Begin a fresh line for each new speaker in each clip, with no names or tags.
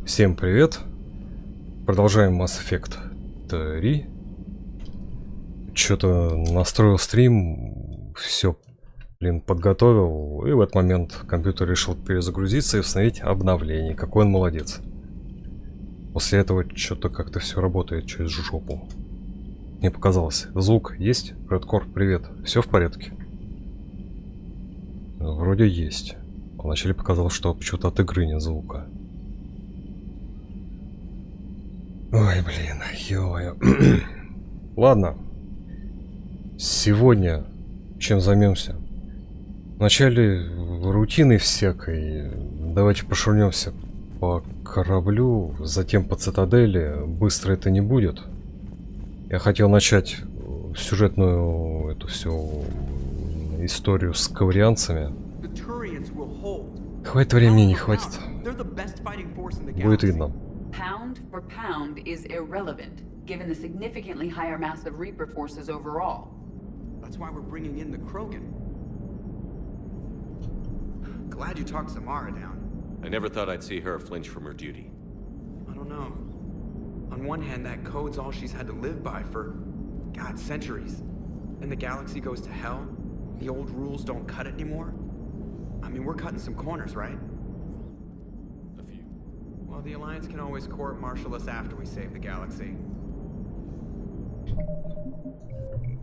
Всем привет! Продолжаем Масс Эффект 3. Что-то настроил стрим, все, подготовил, и в этот момент компьютер решил перезагрузиться и установить обновление. Какой он молодец. После этого что-то как-то все работает через жопу. Мне показалось. Звук есть? Редкор, привет. Все в порядке? Вроде есть. Вначале показалось, что почему-то от игры нет звука. Ой, блин, ё-моё. Ладно. Сегодня чем займемся? Вначале рутиной всякой. Давайте пошурнемся по кораблю, затем по цитадели. Быстро это не будет. Я хотел начать сюжетную эту всю историю с коварианцами. Хватит времени, не хватит. Будет видно.
Pound for pound is irrelevant, given the significantly higher mass of Reaper forces overall.
That's why we're bringing in the Krogan. Glad you talked Samara down.
I never thought I'd see her flinch from her duty.
I don't know. On one hand, that code's all she's had to live by for, God, centuries. And the galaxy goes to hell. The old rules don't cut it anymore. I mean, we're cutting some corners, right? Well, the Alliance can always court-martial us after we save the galaxy.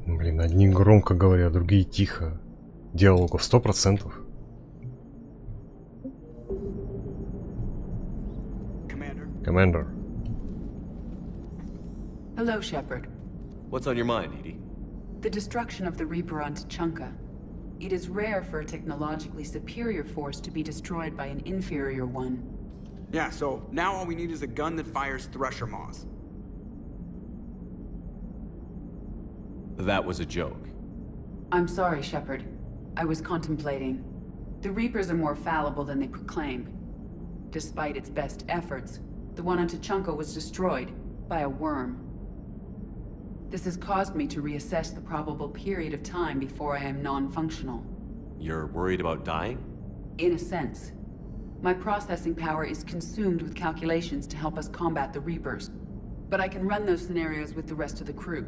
Блин, одни громко говорят, другие тихо. Диалогов 100%. Commander.
Hello, Shepard.
What's on your mind, Edie?
The destruction of the Reaper on Tuchanka. It is rare for a technologically superior force to be destroyed by an inferior one.
Yeah, so now all we need is a gun that fires Thresher Maws.
That was a joke.
I'm sorry, Shepard. I was contemplating. The Reapers are more fallible than they proclaim. Despite its best efforts, the one on Tuchanka was destroyed by a worm. This has caused me to reassess the probable period of time before I am non-functional.
You're worried about dying?
In a sense. My processing power is consumed with calculations to help us combat the Reapers, but I can run those scenarios with the rest of the crew.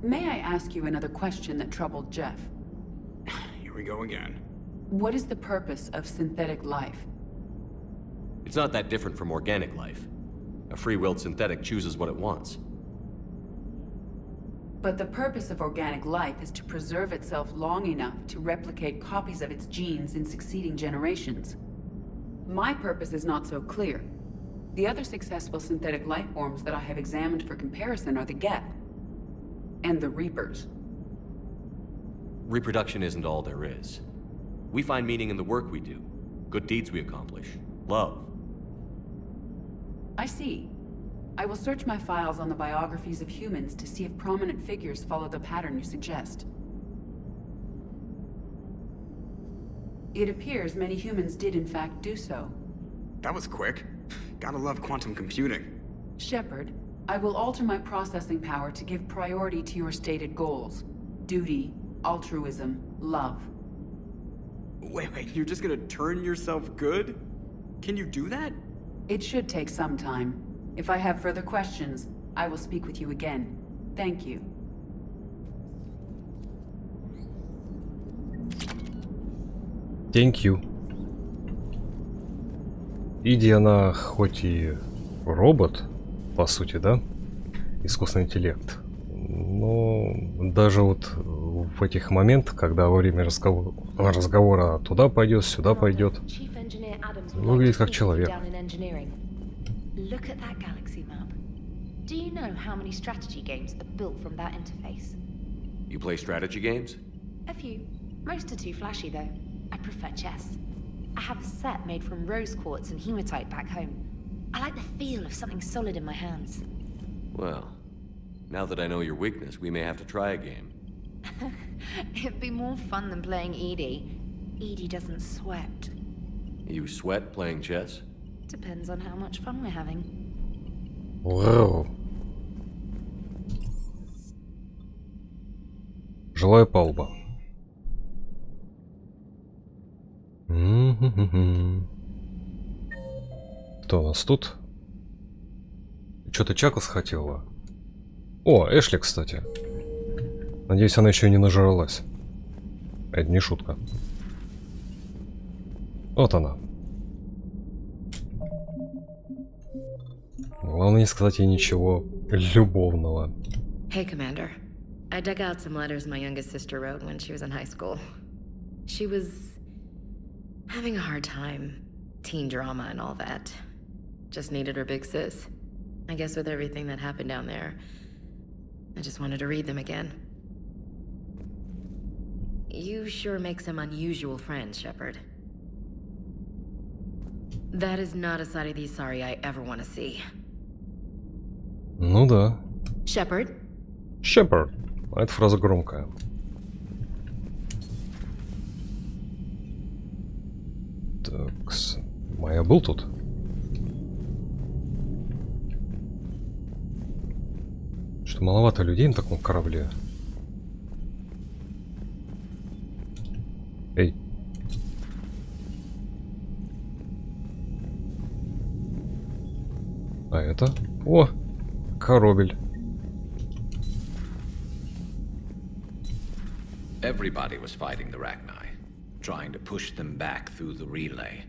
May I ask you another question that troubled Jeff?
Here we go again.
What is the purpose of synthetic life?
It's not that different from organic life. A free-willed synthetic chooses what it wants.
But the purpose of organic life is to preserve itself long enough to replicate copies of its genes in succeeding generations. My purpose is not so clear. The other successful synthetic life forms that I have examined for comparison are the Geth and the Reapers.
Reproduction isn't all there is. We find meaning in the work we do, good deeds we accomplish, love.
I see. I will search my files on the biographies of humans to see if prominent figures follow the pattern you suggest. It appears many humans did in fact do so.
That was quick. Gotta love quantum computing.
Shepard, I will alter my processing power to give priority to your stated goals. Duty, altruism, love.
Wait, you're just gonna turn yourself good? Can you do that?
It should take some time. If I have further questions, I will speak with you again. Thank you.
Thank you. Иди, она хоть и робот, по сути, да? Искусственный интеллект. Но даже вот в этих моментах, когда во время разговора туда пойдет, сюда пойдет, выглядит как человек.
Look at that galaxy map. Do you know how many strategy games are built from that interface?
You play strategy games?
A few. Most are too flashy though. I prefer chess. I have a set made from rose quartz and hematite back home. I like the feel of something solid in my hands.
Well, now that I know your weakness, we may have to try a game.
It'd be more fun than playing Edie. Edie doesn't sweat.
You sweat playing chess?
Depends on how much fun we're having.
Вау. Жилая палуба. Кто у нас тут? Что-то Чаклс хотела. О, Эшли, кстати. Надеюсь, она еще не нажралась. Это не шутка. Вот она. Главное не сказать ей ничего любовного.
Hey, Commander. I dug out some letters my youngest sister wrote when she was in high school. She was having a hard time. Teen drama and all that. Just needed her big sis. I guess with everything that happened down there, I just wanted to read them again. You sure make some unusual friends, Shepard. That is not a side of these sorry I ever want to see.
Ну да.
Shepard?
Шепард. А эта фраза громкая. Так, Майя был тут? Что маловато людей на таком корабле. Эй. А это? О, корабль.
Everybody was fighting the Rachni, trying to push them back through the relay.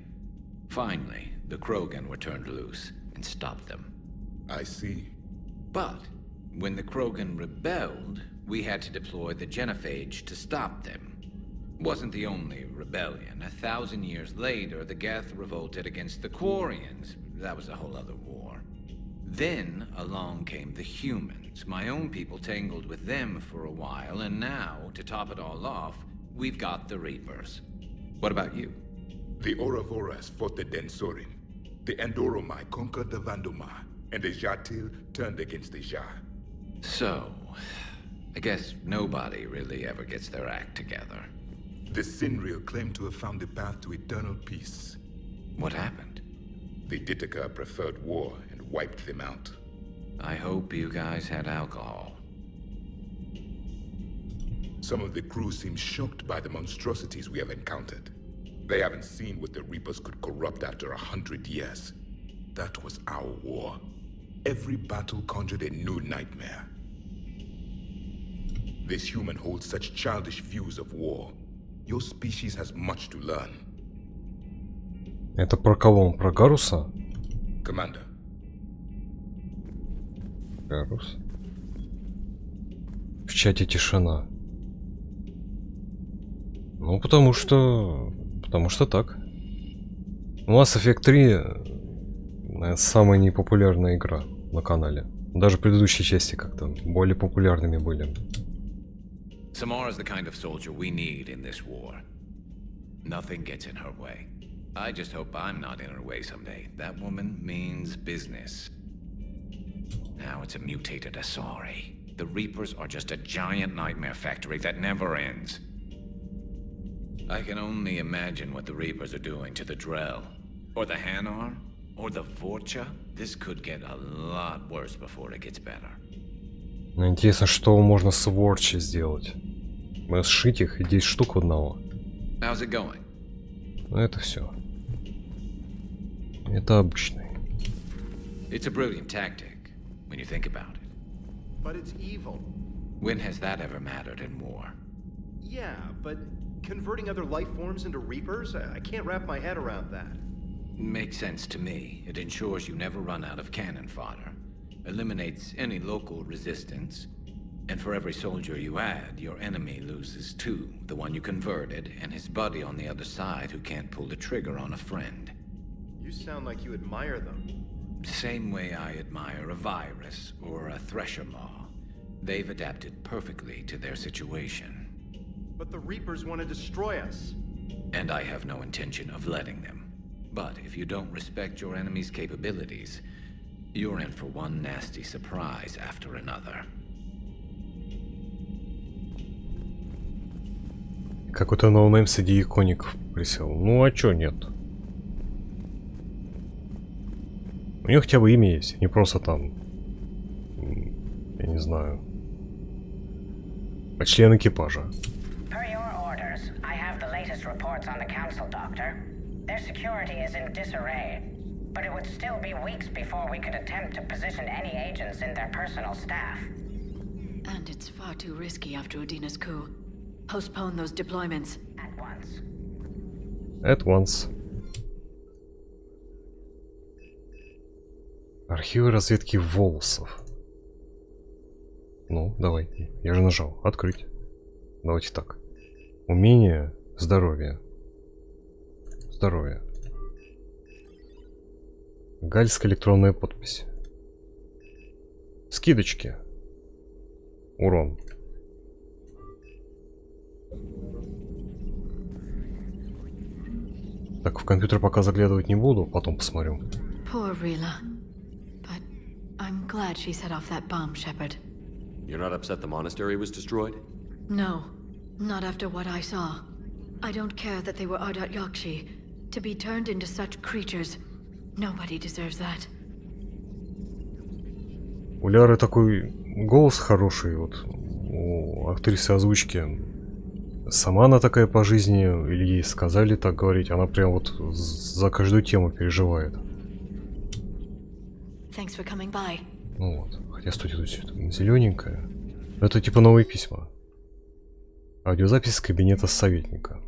Finally, the Krogan were turned loose and stopped them.
I see.
But when the Krogan rebelled, we had to deploy the Genophage to stop them. Wasn't the only rebellion. 1,000 years later, the Geth revolted against the Quarians. That was a whole other war. Then along came the humans. My own people tangled with them for a while, and now, to top it all off, we've got the Reapers. What about you?
The Ouroboros fought the Densorin. The Andoromai conquered the Vandoma, and the Jatil turned against the Ja.
So, I guess nobody really ever gets their act together.
The Sinreal claimed to have found the path to eternal peace.
What happened?
The Ditaka preferred war and wiped them out.
I hope you guys had alcohol.
Some of the crew seem shocked by the monstrosities we have encountered. They haven't seen what the Reapers could corrupt after 100 years. That was our war. Every battle conjured a new nightmare. This human holds such childish views of war. Your species has much to learn.
Это про кого он? Про Гаруса?
Commander.
Гарус. В чате тишина. Ну, потому что так. Масс Эффект 3 наверное, самая непопулярная игра на канале. Даже предыдущие части как-то более популярными были.
Samara's the kind of soldier we need in this war. Nothing gets in her way. I just hope I'm not in her way someday. That woman means business. Now it's a mutated Asari. The Reapers are just a giant nightmare factory that never ends. I can only imagine what the Reapers are doing to the Drell. Or the Hanar. Or the Vorcha. This could get a lot worse before it gets better.
Но интересно, что можно с Ворчи сделать. Мы сшить их и 10 штук одного.
How's it going?
Ну это все. Это обычный.
It's a brilliant tactic, when you think about it.
But it's evil.
When has that ever mattered in war?
Yeah, but converting other life forms into Reapers? I can't wrap my head around that.
Makes sense to me. It ensures you never run out of cannon fodder. Eliminates any local resistance. And for every soldier you add, your enemy loses two. The one you converted, and his buddy on the other side who can't pull the trigger on a friend.
You sound like you admire them.
Same way I admire a virus or a thresher maw. They've adapted perfectly to their situation.
But the Reapers want to destroy us.
And I have no intention of letting them. But if you don't respect your enemy's capabilities, you're in for one nasty surprise after another.
Какой-то ноунейм среди икоников присел. Ну а чё нет? У него хотя бы имя есть, не просто там, я не знаю, а член экипажа.
Per your orders, I have the latest reports on the Council, Doctor. Their security is in disarray, but it would still be weeks before we could attempt to position any agents in their personal staff.
And it's far too risky after Udina's coup. Postpone those deployments.
At once.
At once. Архивы разведки волосов. Ну, давай. Я же нажал. Открыть. Давайте так. Умение, здоровье. Здоровье. Гальская электронная подпись. Скидочки. Урон. Так, в компьютер пока заглядывать не буду, потом посмотрю.
Poor Rila. But I'm glad she set off that bomb, Shepard.
You're not upset the monastery was destroyed?
No, not after what I saw. I don't care that they were Ardat Yakshi. To be turned into such creatures, nobody deserves that.
У Ляры такой голос хороший, вот у актрисы озвучки. Сама она такая по жизни, или ей сказали так говорить, она прям вот за каждую тему переживает.
Thanks for coming by.
Ну вот, хотя студия тут зелененькая. Это типа новые письма. Аудиозапись с кабинета советника.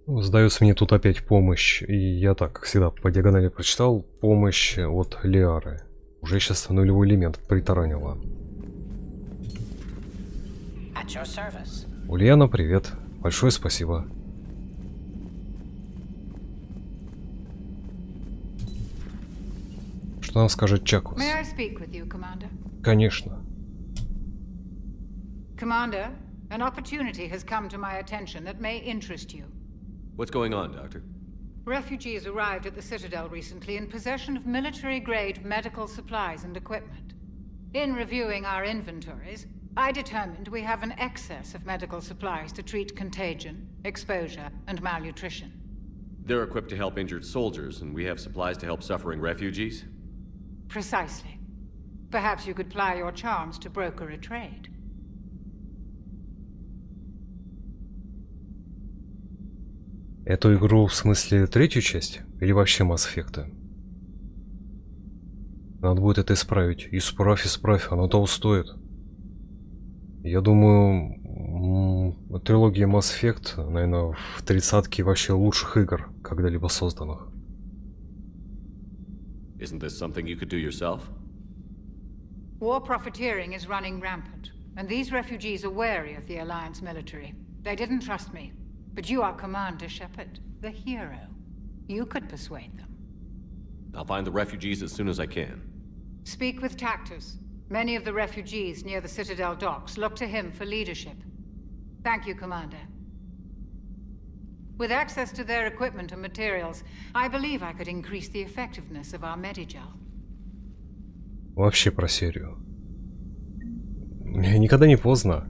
Сдается мне тут опять помощь, и я так, как всегда, по диагонали прочитал, помощь от Лиары. Уже сейчас нулевой элемент притаранила. Ульяна, привет. Большое спасибо. Что нам скажет Чакус? Конечно.
Commander, an opportunity has come to my attention that may interest you.
What's going on, Doctor?
Refugees arrived at the Citadel recently in possession of military-grade medical supplies and equipment. In reviewing our inventories, I determined we have an excess of medical supplies to treat contagion, exposure, and malnutrition.
They're equipped to help injured soldiers, and we have supplies to help suffering refugees?
Precisely. Perhaps you could ply your charms to broker a trade.
Эту игру, в смысле, третью часть? Или вообще Масс Эффекта? Надо будет это исправить. Исправь, оно того стоит. Я думаю, трилогия Масс Эффект, наверное, в 30-ке вообще лучших игр, когда-либо созданных.
Isn't this something you could do yourself?
War profiteering is running rampant, and these refugees are wary of the Alliance military. They didn't trust me. But you are Commander Shepard, the hero. You could persuade them.
I'll find the refugees as soon as I can.
Speak with Tactus. Many of the refugees near the Citadel docks look to him for leadership. Thank you, Commander. With access to their equipment and materials, I believe I could increase the effectiveness of our Medigel.
Вообще про серию. Никогда не поздно.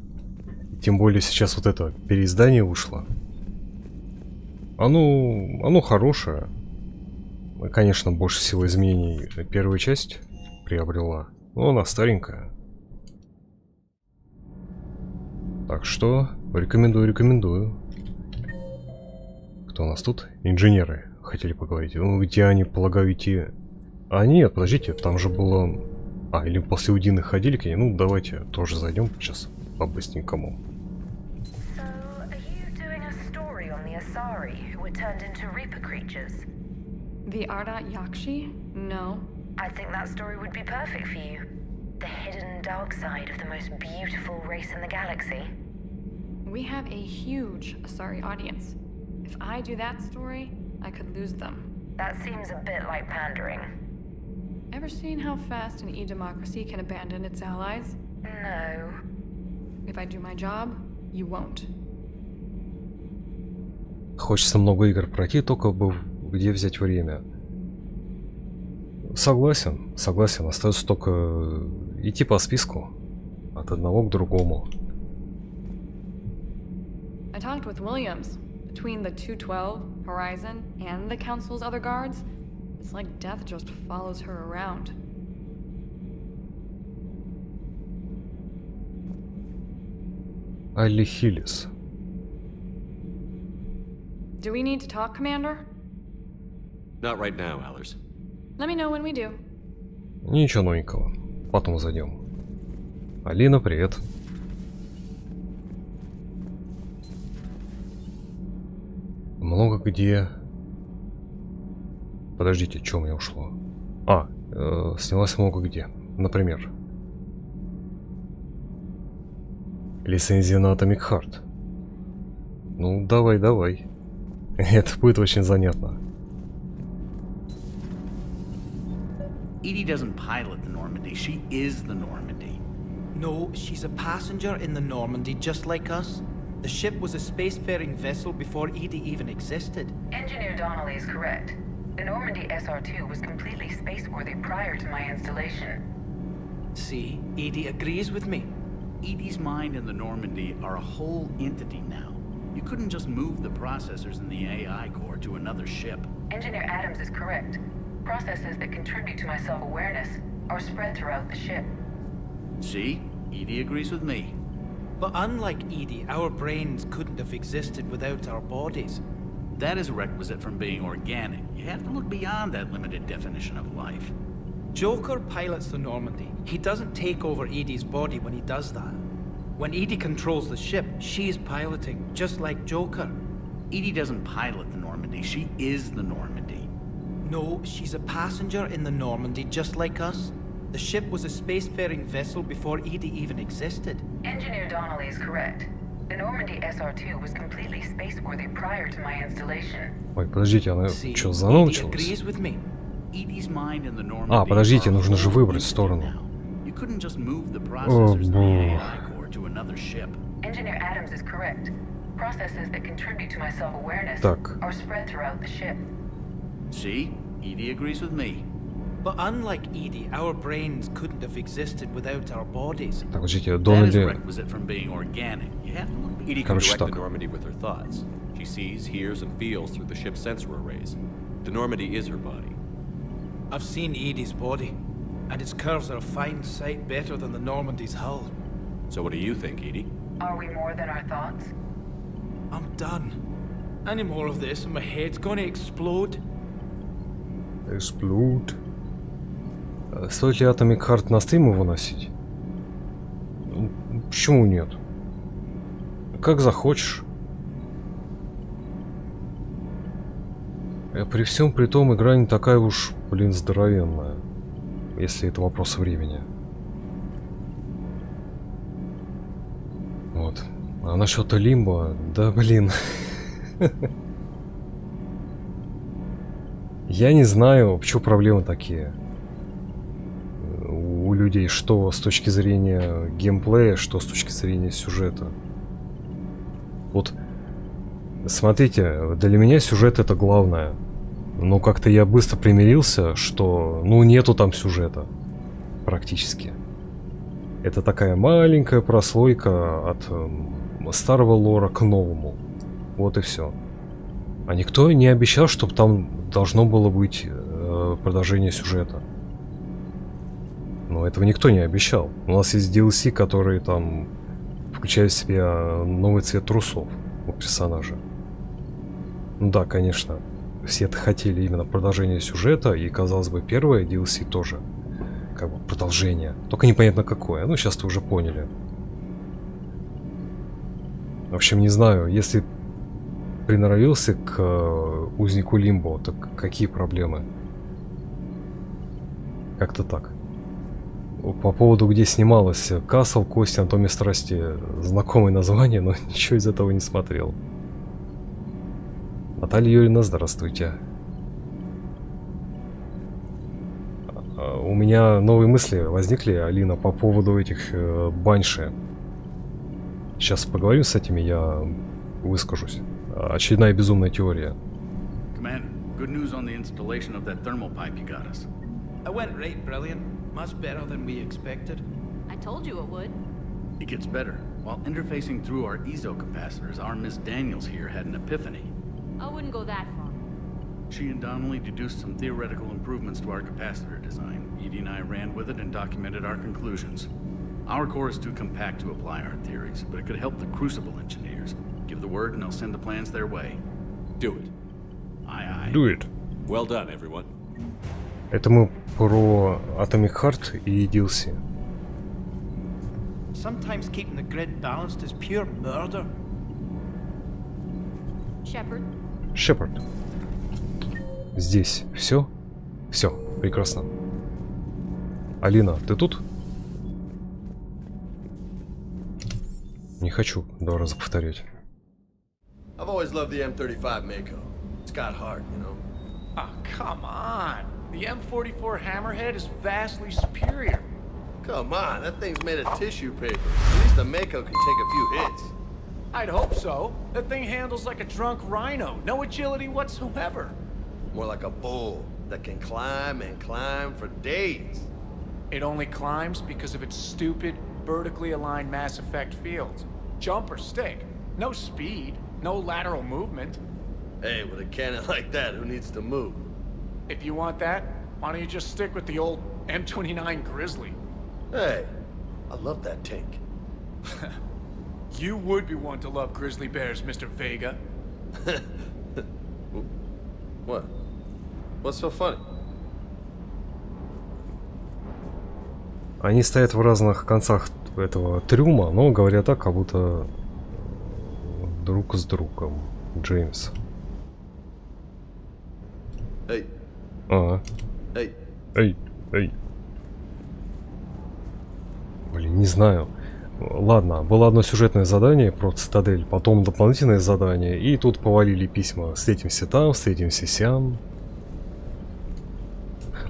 Тем более сейчас вот это переиздание вышло. Оно хорошее. Конечно, больше всего изменений первая часть приобрела. Но она старенькая. Так что рекомендую. Кто у нас тут? Инженеры хотели поговорить. Ну, где они, полагаю, идти... А нет, подождите, там же было... А, или после Удины ходили к ней? Ну, давайте тоже зайдем сейчас по-быстренькому.
Turned into Reaper creatures.
The Ardat Yakshi? No.
I think that story would be perfect for you. The hidden dark side of the most beautiful race in the galaxy.
We have a huge Asari audience. If I do that story, I could lose them.
That seems a bit like pandering.
Ever seen how fast an e-democracy can abandon its allies?
No.
If I do my job, you won't.
Хочется много игр пройти, только бы где взять время. Согласен. Остается только идти по списку от одного к другому.
I talked with Williams. Between the 212, Horizon, and the Council's other guards, it's like death just follows her around.
Алли Хиллис.
Do we need to talk, Commander?
Not right now, Allers.
Let me know when we do.
Ничего новенького. Потом зайдем. Алина, привет. Много где... Подождите, что у меня ушло? Снялась много где. Например. Лицензия на Atomic Heart. Ну, давай. Это будет очень занятно.
Edie doesn't pilot the Normandy, she is the Normandy.
No, she's a passenger in the Normandy just like us. The ship was a spacefaring vessel before Edie even existed.
Engineer Donnelly is correct. The Normandy SR-2 was completely spaceworthy prior to my installation.
See, Edie agrees with me.
Edie's mind and the Normandy are a whole entity now. You couldn't just move the processors in the AI core to another ship.
Engineer Adams is correct. Processes that contribute to my self-awareness are spread throughout the ship.
See? Edie agrees with me.
But unlike Edie, our brains couldn't have existed without our bodies.
That is a requisite from being organic. You have to look beyond that limited definition of life.
Joker pilots the Normandy. He doesn't take over Edie's body when he does that. When Edie controls the ship, she's piloting, just like Joker.
Edie doesn't pilot the Normandy, she is the Normandy.
No, she's a passenger in the Normandy just like us. The ship was a spacefaring vessel before Edie even existed.
Engineer Donnelly is correct. The Normandy SR-2 was completely spaceworthy prior to my installation.
Ой, подождите, она что, заномчилась? Подождите, нужно же выбрать сторону. О, боже.
Engineer Adams is correct. Processes that contribute to my self-awareness are spread throughout the ship.
See? Edie agrees with me.
But unlike Edie, our brains couldn't have existed without our bodies.
Так, подождите, Дональди...
Edie can direct the Normandy with her thoughts. She sees, hears, and feels through the ship's sensor arrays. The Normandy is her body.
I've seen Edie's body, and its curves are a fine sight better than the Normandy's hull.
So what do you think, Edie?
Are we more than our thoughts?
I'm done. Any more of this and my head's gonna explode.
Explode. Стоит ли Atomic Heart на стрим выносить? Почему нет? Как захочешь. При всем при том, игра не такая уж, блин, здоровенная. Если это вопрос времени. Вот. А насчет Лимбо, да блин. Я не знаю, в чем проблемы такие. У людей, что с точки зрения геймплея, что с точки зрения сюжета. Вот, смотрите, для меня сюжет это главное. Но как-то я быстро примирился, что, ну, нету там сюжета. Практически. Это такая маленькая прослойка от старого лора к новому. Вот и все. А никто не обещал, чтобы там должно было быть продолжение сюжета. Но этого никто не обещал. У нас есть DLC, которые там включают в себя новый цвет трусов у персонажа. Ну да, конечно, все это хотели именно продолжение сюжета, и, казалось бы, первое DLC тоже как бы продолжение. Только непонятно какое. Ну, сейчас-то уже поняли. В общем, не знаю, если приноровился к узнику Лимбо, так какие проблемы? Как-то так. По поводу, где снималась Касл, Кости, Анатомия страсти, знакомое название, но ничего из этого не смотрел. Наталья Юрьевна, здравствуйте. У меня новые мысли возникли, Алина, по поводу этих банши. Сейчас поговорим с этими, я выскажусь. Очередная безумная теория.
Commander, good news on the installation of that thermal pipe you got us.
It went right brilliant. Much better than we expected.
I told you it would.
It gets better. While interfacing through our ESO capacitors, our Miss Daniels here had an epiphany.
I wouldn't go that far.
She and Donnelly deduced some theoretical improvements to our capacitor design. Edie and I ran with it and documented our conclusions. Our core is too compact to apply our theories, but it could help the Crucible engineers. Give the word and they'll send the plans their way.
Do it.
Aye, aye.
Do it.
Well done, everyone.
Это мы про Atomic Heart и DLC.
Sometimes keeping the grid balanced is pure murder.
Shepard.
Шепард. Здесь все? Все, прекрасно. Алина, ты тут? Не хочу 2 раза повторять.
I've always loved the M35 Mako. It's got heart, you know.
Oh, come on. The M44 Hammerhead is vastly superior.
Come on, that thing's made of tissue paper. At least the Mako can take a few hits.
I'd hope so. That thing handles like a drunk rhino. No agility whatsoever.
More like a bull that can climb and climb for days.
It only climbs because of its stupid, vertically aligned Mass Effect fields. Jump or stick. No speed. No lateral movement.
Hey, with a cannon like that, who needs to move?
If you want that, why don't you just stick with the old M29 Grizzly?
Hey, I love that tank.
You would be one to love grizzly bears, Mr. Vega.
What? What's so funny?
Они стоят в разных концах этого трюма, но говорят так, как будто друг с другом. Джеймс.
Эй.
Ага.
Эй.
Эй. Эй. Блин, не знаю. Ладно, было одно сюжетное задание про цитадель, потом дополнительное задание, и тут повалили письма. Встретимся там, встретимся сям.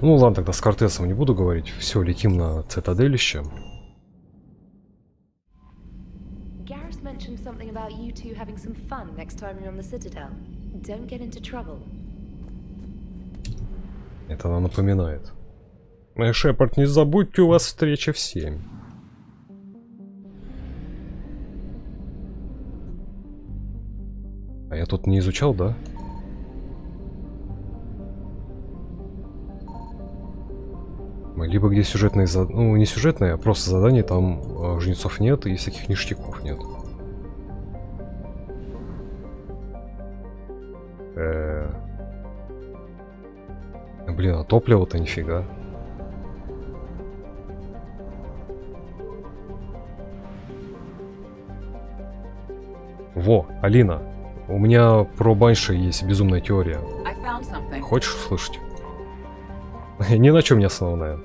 Ну ладно, тогда с Кортесом не буду говорить. Все, летим на цитаделище.
Garrus mentioned something about you two having some fun next time you're on the Citadel. Don't get into trouble.
Это она напоминает. Шепард, не забудьте, у вас встреча в 7. А я тут не изучал, да? Либо где сюжетные задания, ну не сюжетные, а просто задания, там жнецов нет и всяких ништяков нет. Блин, а топливо-то нифига. Во, Алина, у меня про Банши есть безумная теория. Хочешь услышать? Ни на чем не основанная.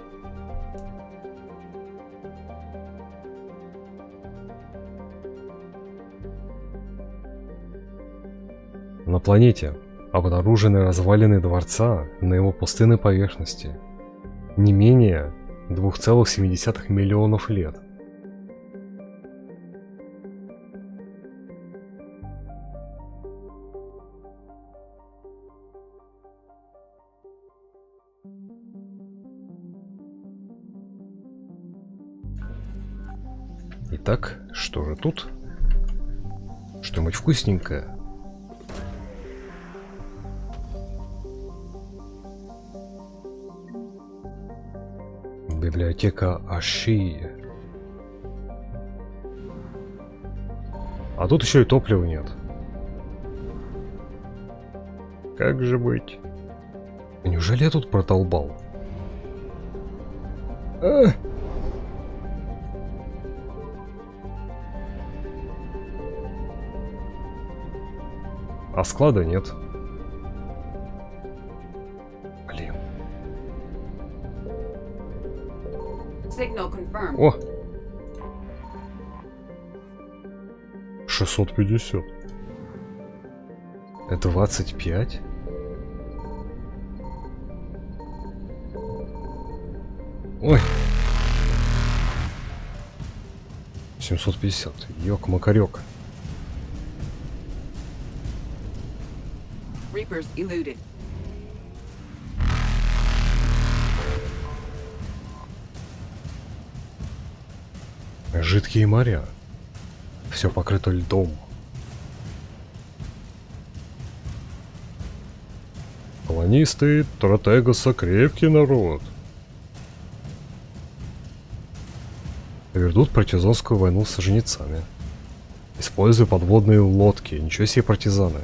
На планете обнаружены развалины дворца на его пустынной поверхности. Не менее 2,7 миллионов лет. Итак, что же тут? Что-нибудь вкусненькое. Библиотека Аши. А тут еще и топлива нет. Как же быть? Неужели я тут продолбал? А склада нет. Блин. О! 650. Это 25? Ой. 750. Ёк-макарёк.
Reapers eluded.
Жидкие моря. Все покрыто льдом. Колонисты Тратегоса крепкий народ. Ведут партизанскую войну с жнецами. Используя подводные лодки. Ничего себе партизаны.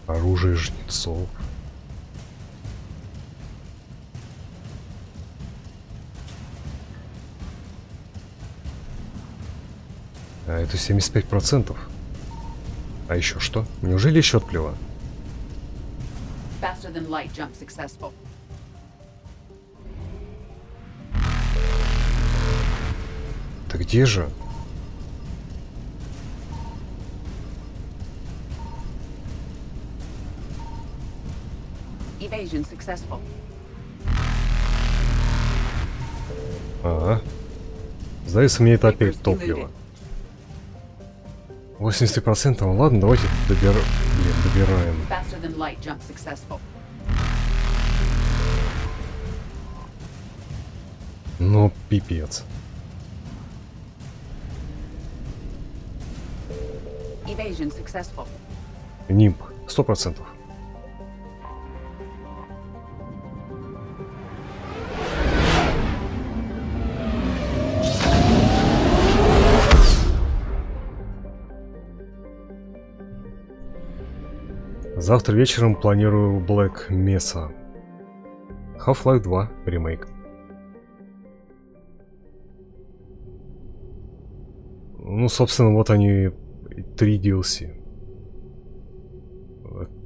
Оружие жнецов. А это 75%. А еще что? Неужели еще отплева?
Faster than light jump successful.
Да где же?
Evasion successful.
Ага. Сдается мне это опять топливо. 80%. Ладно, давайте добираем.
Faster than light jump successful.
Ну, пипец.
Evasion successful.
Нимб. 100%. Завтра вечером планирую Black Mesa. Half-Life 2 ремейк. Ну, собственно, вот они 3 DLC.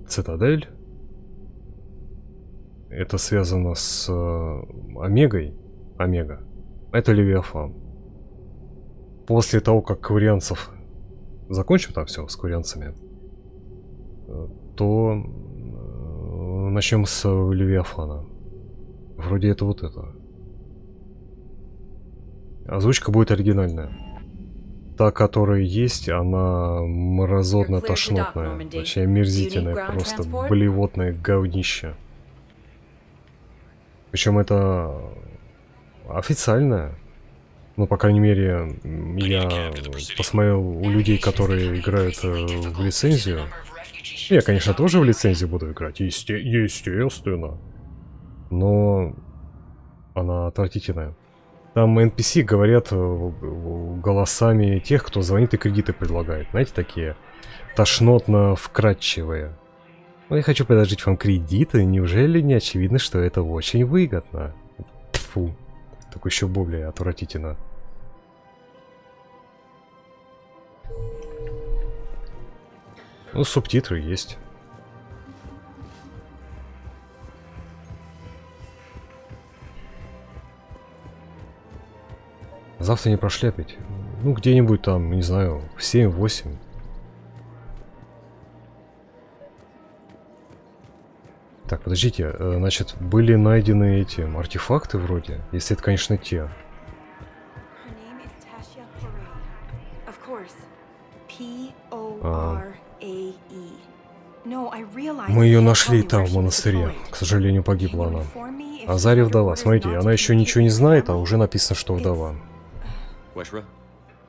Цитадель. Это связано с Омегой. Омега. Это Левиафан. После того, как кварианцев закончим там все с кварианцами, то начнем с Левиафана. Вроде это вот это. Озвучка будет оригинальная. Та, которая есть, она мразотно-тошнотная. Вообще омерзительная, просто блевотное говнище. Причем это официальная. Ну, по крайней мере, я посмотрел у людей, которые играют в лицензию. Я, конечно, тоже в лицензию буду играть, естественно. Но она отвратительная. Там NPC говорят голосами тех, кто звонит и кредиты предлагает. Знаете, такие тошнотно-вкрадчивые. Ну, я хочу предложить вам кредиты. Неужели не очевидно, что это очень выгодно? Фу. Так еще более отвратительно. Ну, субтитры есть. Завтра не прошляпить. Ну, где-нибудь там, не знаю, в 7-8. Так, подождите, значит, были найдены эти артефакты вроде, если это, конечно, те. Мы ее нашли там, в монастыре. К сожалению, погибла она. Азария вдова. Смотрите, она еще ничего не знает, а уже написано, что вдова.
Weshra,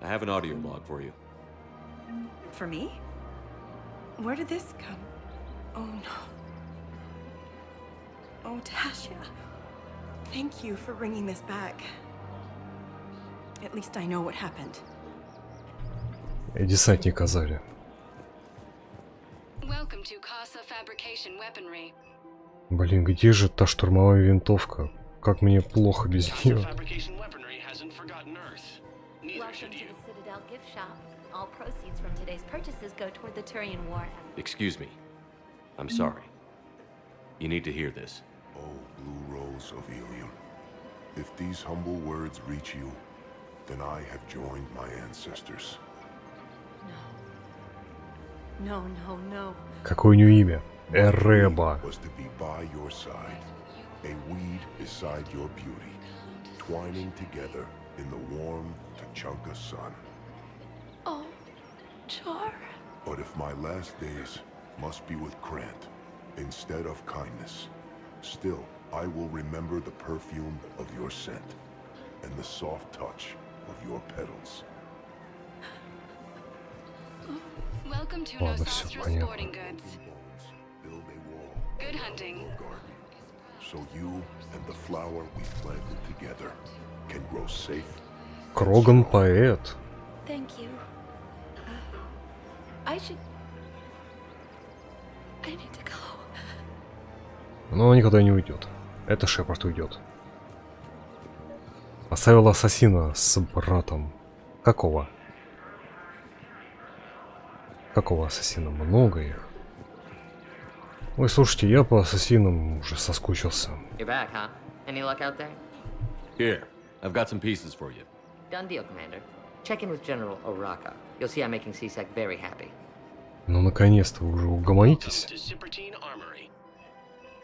I have an audio log for you.
For me? Where did this come? Oh no. Oh, Tasha. Thank you for bringing this back. At least I know what happened.
Десантник Азария. Блин, где же та штурмовая винтовка? Как мне плохо без нее.
Excuse me. I'm sorry. You need to hear this.
Oh, Blue Rose of Ilium. If these humble words reach you, then I have joined my ancestors.
No, no, no.
Какое у нее имя? Эреба.
Was to be by your side, a weed beside your beauty, twining together in the warm Tachanka sun.
Sure.
But if my last days must be with Grant instead of kindness, still I will remember the perfume of your scent and the soft touch of your petals.
Welcome to
Ладно, все
Nostalgia
понятно.
Sporting Goods. Good hunting.
So you and the flower we planted together can grow safe.
Кроган поэт.
Thank you. I should... I need to go.
Но он никуда не уйдет. Это Шепард уйдет. Оставил ассасина с братом. Какого? Какого ассасина? Много их. Ой, слушайте, я по ассасинам уже соскучился.
You're back, huh? Any luck out there?
Here, I've got some pieces for you.
Done deal, Commander. Check in with General Oraka. You'll see I'm making C-Sec very happy.
Ну, наконец-то, вы уже угомонитесь.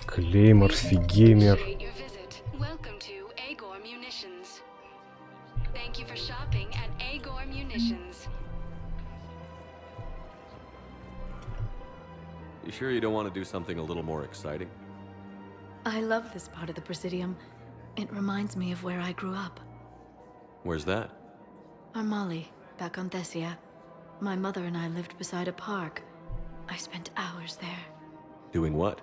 Клеймор, Фигеймер.
Welcome to Agor Munitions. Thank you for shopping at Agor Munitions.
You sure you don't want to do something a little more exciting?
I love this part of the Presidium. It reminds me of where I grew up.
Where's that?
Armali, back on Thessia. My mother and I lived beside a park. I spent hours there.
Doing what?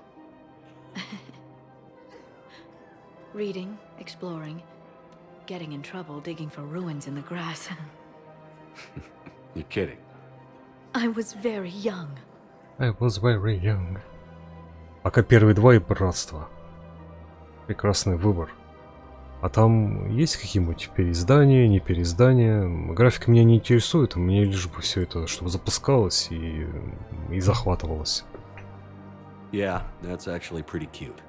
Reading, exploring, getting in trouble digging for ruins in the grass.
You're kidding.
I was very young.
I was very young. Пока первые два и братство. Прекрасный выбор. А там есть какие-нибудь переиздания, не переиздания? Графика меня не интересует, мне лишь бы все это, чтобы запускалось и захватывалось.
Yeah, that's actually pretty cute.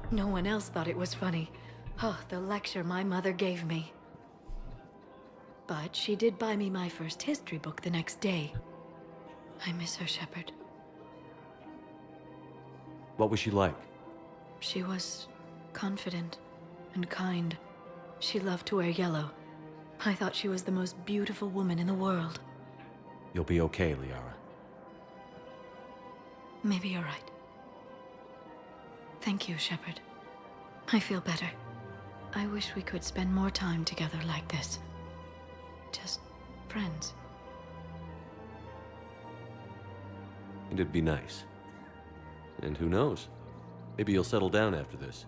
No one else thought it was funny. Oh, the lecture my mother gave me. But she did buy me my first history book the next day. I miss her, Shepard.
What was she like?
She was confident and kind. She loved to wear yellow. I thought she was the most beautiful woman in the world.
You'll be okay, Liara.
Maybe you're right. Thank you, Shepard. I feel better. I wish we could spend more time together like this. Just friends.
And it'd be nice. And who knows? Maybe you'll settle down after this.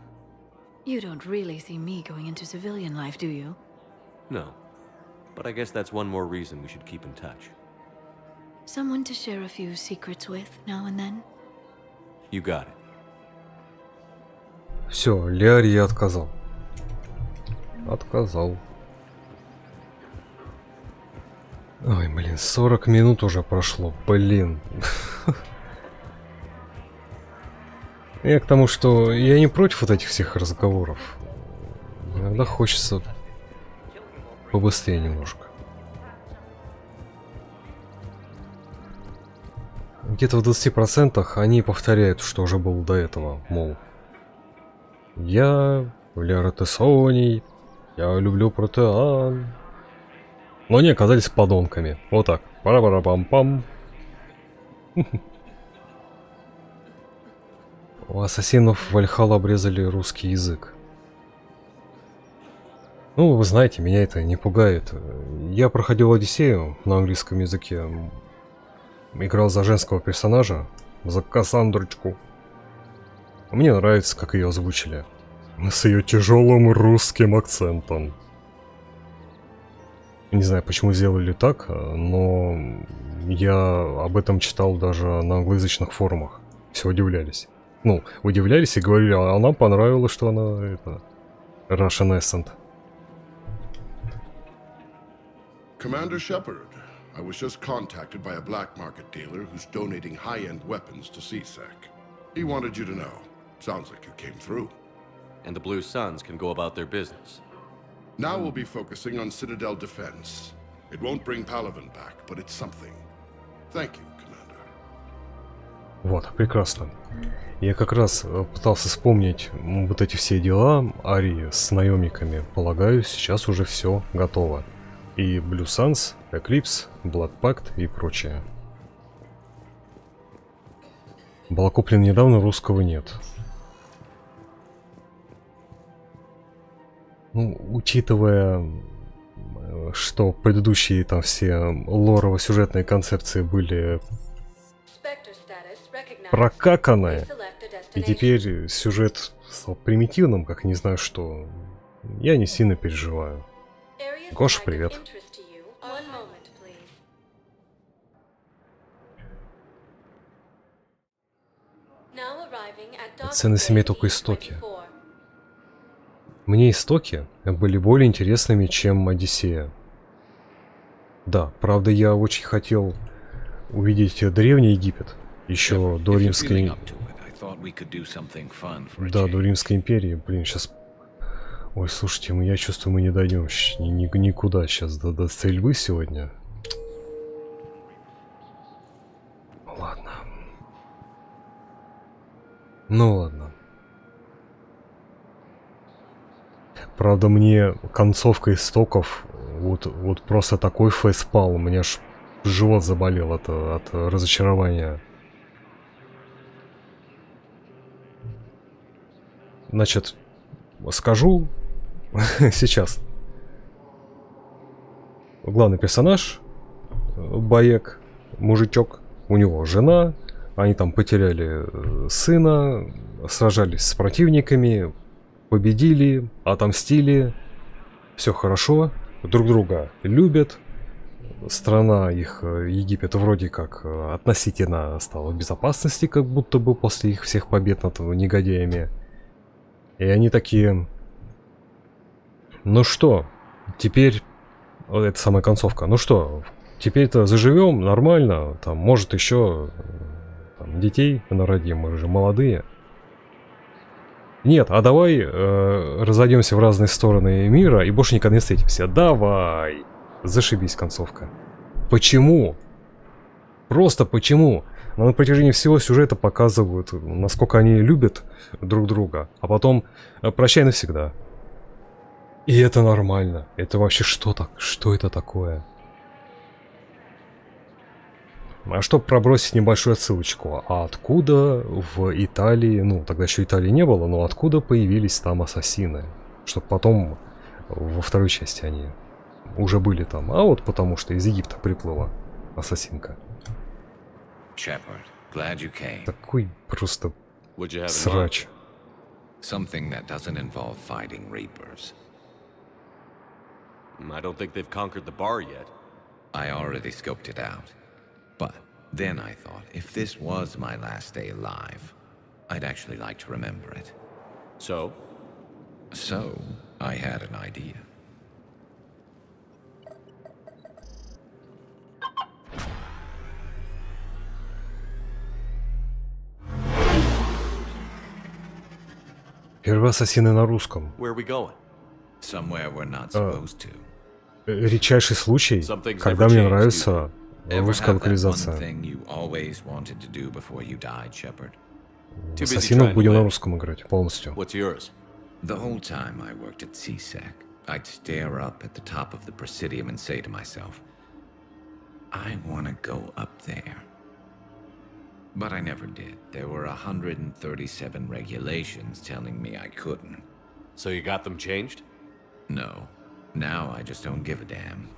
You don't really see me going into civilian life, do you?
No. But I guess that's one more reason we should keep in touch.
Someone to share a few secrets with now and then?
You got it.
Все, Лиаре я отказал. Отказал. Ой, блин, 40 минут уже прошло, блин. Я к тому, что я не против вот этих всех разговоров. Иногда хочется побыстрее немножко. Где-то в 20% они повторяют, что уже было до этого, мол. Я Ляра Тессоний, я люблю Протеан. Но они оказались подонками. Вот так. Пара-пара-пам-пам. У ассасинов Вальхалла обрезали русский язык. Ну, вы знаете, меня это не пугает. Я проходил Одиссею на английском языке. Играл за женского персонажа, за Кассандрочку. Мне нравится, как ее озвучили. С ее тяжелым русским акцентом. Не знаю, почему сделали так, но я об этом читал даже на англоязычных форумах. Все удивлялись. Ну, удивлялись и говорили, а нам понравилось, что она это Russian accent.
Commander Shepard, I was just contacted by a black market dealer who's donating high-end weapons to CSEC. He wanted you to know. Sounds like you came through.
And the Blue Suns can go about their business.
Now we'll be focusing on Citadel defense. It won't bring Palaven back, but it's something. Thank you, Commander.
Вот, прекрасно. Я как раз пытался вспомнить вот эти все дела Арии с наемниками. Полагаю, сейчас уже все готово. И Blue Suns, Eclipse, Blood Pact и прочее. Было куплено недавно, русского нет. Ну, учитывая, что предыдущие там все лорово-сюжетные концепции были прокаканы, и теперь сюжет стал примитивным, как не знаю что, я не сильно переживаю. Гоша, привет. Ценность имеет только истоки. Мне истоки были более интересными, чем Одиссея. Да, правда, я очень хотел увидеть Древний Египет. Еще до Римской... Да, до Римской империи. Блин, сейчас... Ой, слушайте, я чувствую, мы не дойдем никуда сейчас до стрельбы сегодня. Ладно. Ну ладно. Правда, мне концовка истоков вот просто такой фейспал, у меня аж живот заболел от разочарования. Значит, скажу сейчас. Главный персонаж, боек, мужичок, у него жена, они там потеряли сына, сражались с противниками, победили, отомстили, все хорошо, друг друга любят, страна их, Египет, вроде как относительно стала в безопасности, как будто бы после их всех побед над негодяями. И они такие, ну что, теперь, вот это самая концовка, ну что, теперь-то заживем нормально, там, может еще там, детей народим, мы же молодые. Нет, а давай разойдемся в разные стороны мира и больше никогда не встретимся. Давай! Зашибись, концовка. Почему? Просто почему? На протяжении всего сюжета показывают, насколько они любят друг друга, а потом прощай навсегда. И это нормально. Это вообще что так? Что это такое? А чтобы пробросить небольшую отсылочку, а откуда в Италии, ну тогда еще Италии не было, но откуда появились там ассасины? Чтобы потом во второй части они уже были там, а вот потому что из Египта приплыла ассасинка. Такой просто срач.
Something that doesn't involve fighting Reapers.
I don't think they've conquered the bar yet.
I already scoped it out. But then I thought, if this was my last day alive, I'd actually like to remember it.
So?
So, I had an idea.
Первые ассасины на русском.
Where are we going?
Somewhere we're not supposed to.
Редчайший случай, когда мне нравится русская локализация. Ассасинов будем на русском играть полностью.
The whole time I worked at CSEC, I'd stare up at the top of the Presidium and say to myself, I want to go up there. But I never did. There were 137 regulations telling me I couldn't.
So you got them changed?
No. Now I just don't give a damn.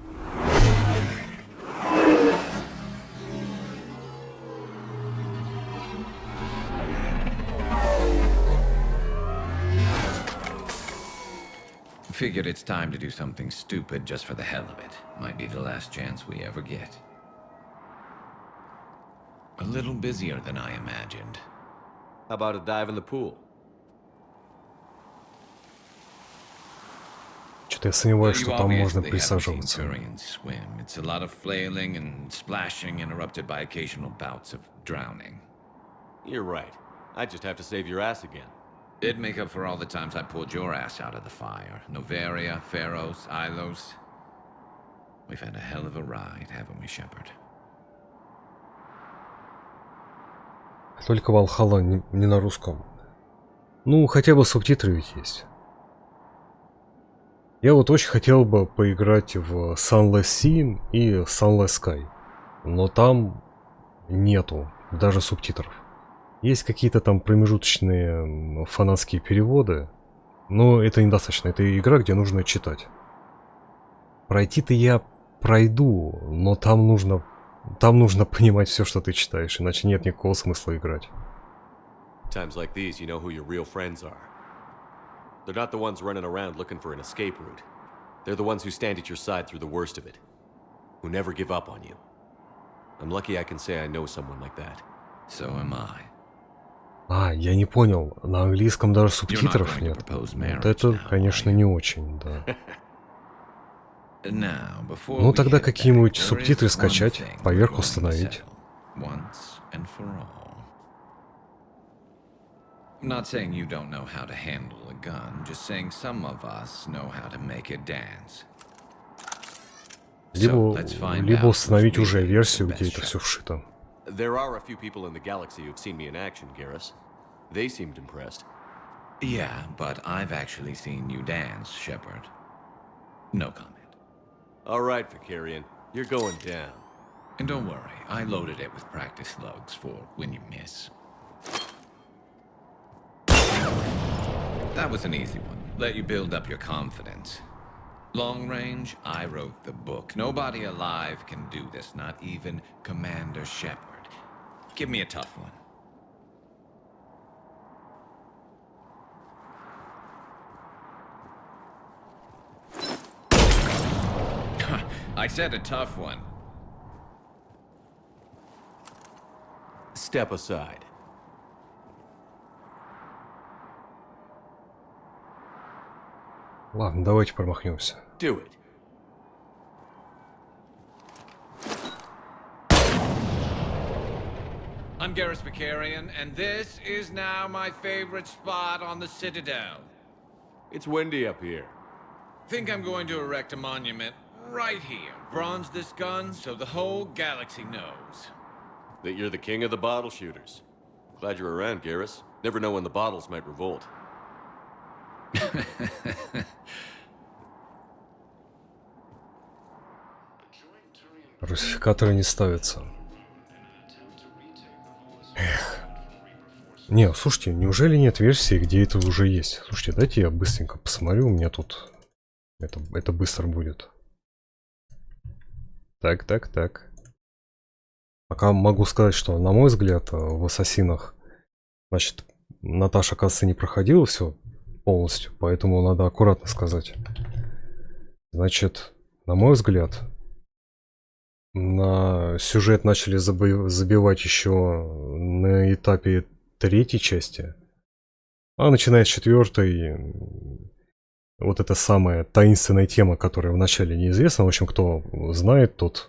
Figured it's time to do something stupid just for the hell of it. Might be the last chance we ever get. A little busier than I imagined.
How about a dive in the pool?
Что-то я сомневаюсь, что там можно присаживаться.
It's a lot of flailing and splashing interrupted by occasional bouts of drowning.
You're right. I just have to save your ass again.
It'd make up for all the times I pulled your ass out of the fire. Novaria, Pharos, Ilos. We've had a hell of a ride, haven't we, Shepard?
Только Валхалла не на русском. Ну, хотя бы субтитры ведь есть. Я вот очень хотел бы поиграть в Sunless Sea и Sunless Sky. Но там нету даже субтитров. Есть какие-то там промежуточные фанатские переводы, но это недостаточно. Это игра, где нужно читать. Пройти-то я пройду, но там нужно понимать все, что ты читаешь, иначе нет никакого смысла играть.
Times like these, you know who your real friends are. They're not the ones running around looking for an escape route. They're the ones who stand at your side through the worst of it. Who never give up on you. I'm lucky I can say I know someone like that.
So am I.
А, я не понял. На английском даже субтитров нет. Вот это, конечно, не очень, да. Ну тогда какие-нибудь субтитры скачать, поверх установить.
I'm not saying you don't know how to handle a gun, just saying some of us know how to make it dance.
Либо установить уже версию, где это все вшито.
There are a few people in the galaxy who've seen me in action, Garrus. They seemed impressed.
Yeah, but I've actually seen you dance, Shepard. No comment.
All right, Vicarian, you're going down.
And don't worry, I loaded it with practice slugs for when you miss. That was an easy one. Let you build up your confidence. Long range, I wrote the book. Nobody alive can do this, not even Commander Shepard. Give me a tough one. I said a tough one.
Step aside.
Ладно, давайте промахнемся.
Do it.
I'm Garrus Vicarian, and this is now my favorite spot on the Citadel.
It's windy up here.
Think I'm going to erect a monument right here. Bronze this gun so the whole galaxy knows.
That you're the king of the bottle shooters. Glad you're around, Garrus. Never know when the bottles might revolt.
Русификаторы не ставятся. Эх. Не, слушайте, неужели нет версии, где это уже есть? Слушайте, дайте я быстренько посмотрю, у меня тут... Это быстро будет. Так. Пока могу сказать, что, на мой взгляд, в Ассасинах, значит, Наташа, кажется, не проходила все полностью, поэтому надо аккуратно сказать. Значит, на мой взгляд, на сюжет начали забивать еще на этапе 3-й части, а начиная с 4-й, вот эта самая таинственная тема, которая вначале неизвестна, в общем, кто знает, тот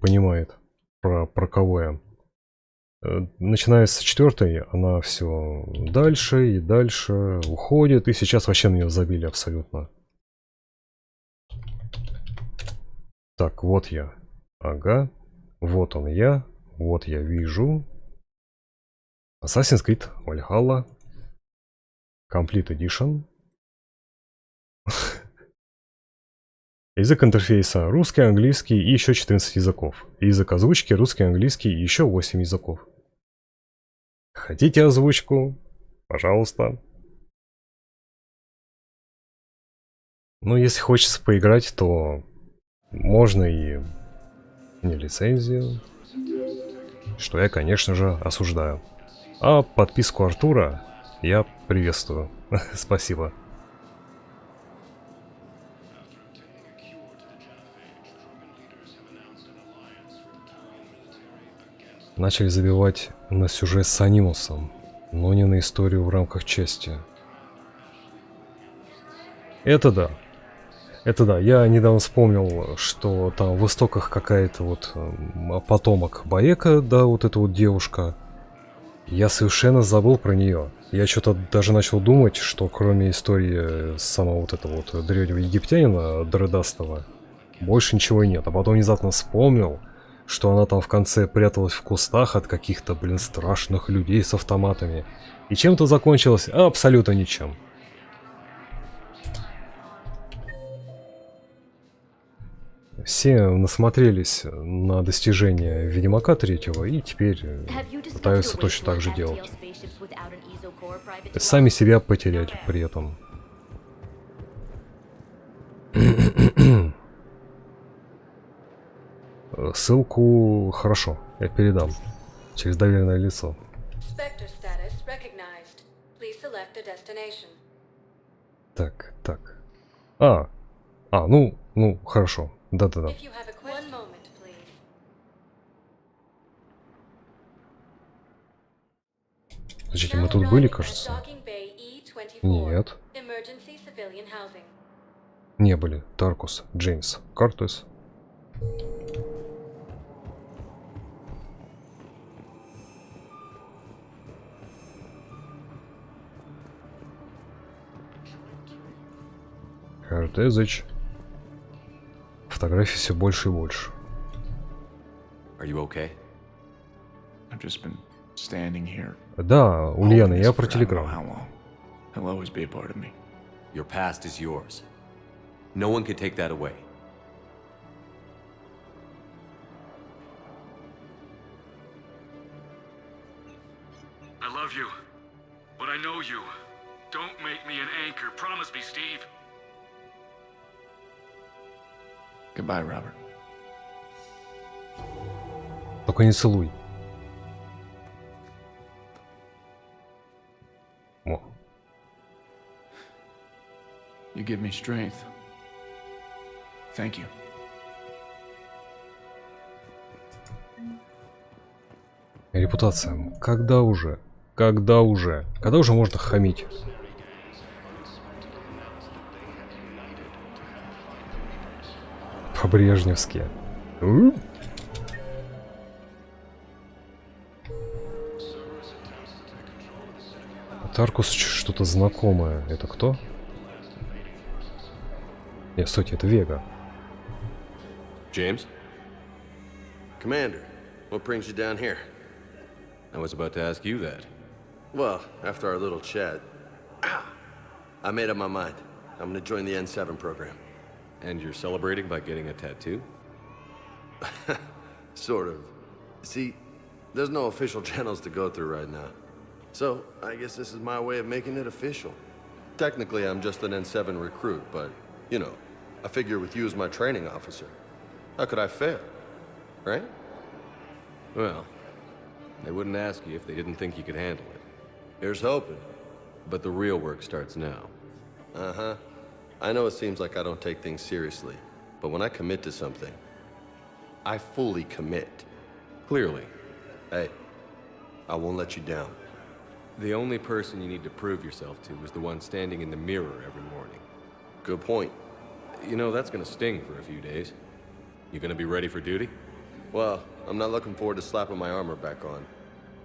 понимает, про кого я. Начиная с 4-й, она все дальше и дальше уходит, и сейчас вообще на нее забили абсолютно. Так, вот я. Ага. Вот он я. Вот я вижу. Assassin's Creed Valhalla. Complete Edition. Язык интерфейса русский, английский и еще 14 языков. Язык озвучки русский, английский и еще 8 языков. Хотите озвучку? Пожалуйста. Ну, если хочется поиграть, то можно и не лицензию, что я, конечно же, осуждаю. А подписку Артура я приветствую. Спасибо. Начали забивать на сюжет с анимусом, но не на историю в рамках части. Это да. Это да, я недавно вспомнил, что там в истоках какая-то вот потомок Баека, да, вот эта вот девушка. Я совершенно забыл про нее. Я что-то даже начал думать, что кроме истории самого вот этого вот древнего египтянина, Дредастова, больше ничего и нет. А потом внезапно вспомнил, что она там в конце пряталась в кустах от каких-то, блин, страшных людей с автоматами. И чем-то закончилось абсолютно ничем. Все насмотрелись на достижения Ведьмака 3-го и теперь пытаются точно так же делать. Сами себя потеряли при этом. Ссылку хорошо, я передам через доверенное лицо. Так, так. Ну, хорошо. Да-да-да. Подождите, мы тут были, кажется? Нет. Не были. Таркус, Джеймс, Картес. Картезыч. Фотографий все больше и больше.
Are you okay?
I've just been standing here.
Да, Ульяна, я про Телеграм.
He'll always be a part of me.
Your past is yours. No one can take that away.
I love you, but I know you. Don't make me an anchor. Promise me, Steve.
Goodbye, Robert.
Только не целуй. О.
You give me strength. Thank you.
Репутация. Когда уже? Когда уже? Когда уже можно хамить? По-брежневски. Таркус что-то знакомое. Это кто? Нет, стойте, это Вега.
James?
Commander, what brings you down here?
I was about to ask you that.
Well, after our little chat, I made up my mind. I'm gonna join the N7 program.
And you're celebrating by getting a tattoo?
Sort of. See, there's no official channels to go through right now. So, I guess this is my way of making it official. Technically, I'm just an N7 recruit, but, you know, I figure with you as my training officer, how could I fail? Right?
Well, they wouldn't ask you if they didn't think you could handle it.
Here's hoping.
But the real work starts now.
Uh-huh. I know it seems like I don't take things seriously, but when I commit to something, I fully commit.
Clearly.
Hey, I won't let you down.
The only person you need to prove yourself to is the one standing in the mirror every morning.
Good point.
You know, that's gonna sting for a few days. You gonna be ready for duty?
Well, I'm not looking forward to slapping my armor back on,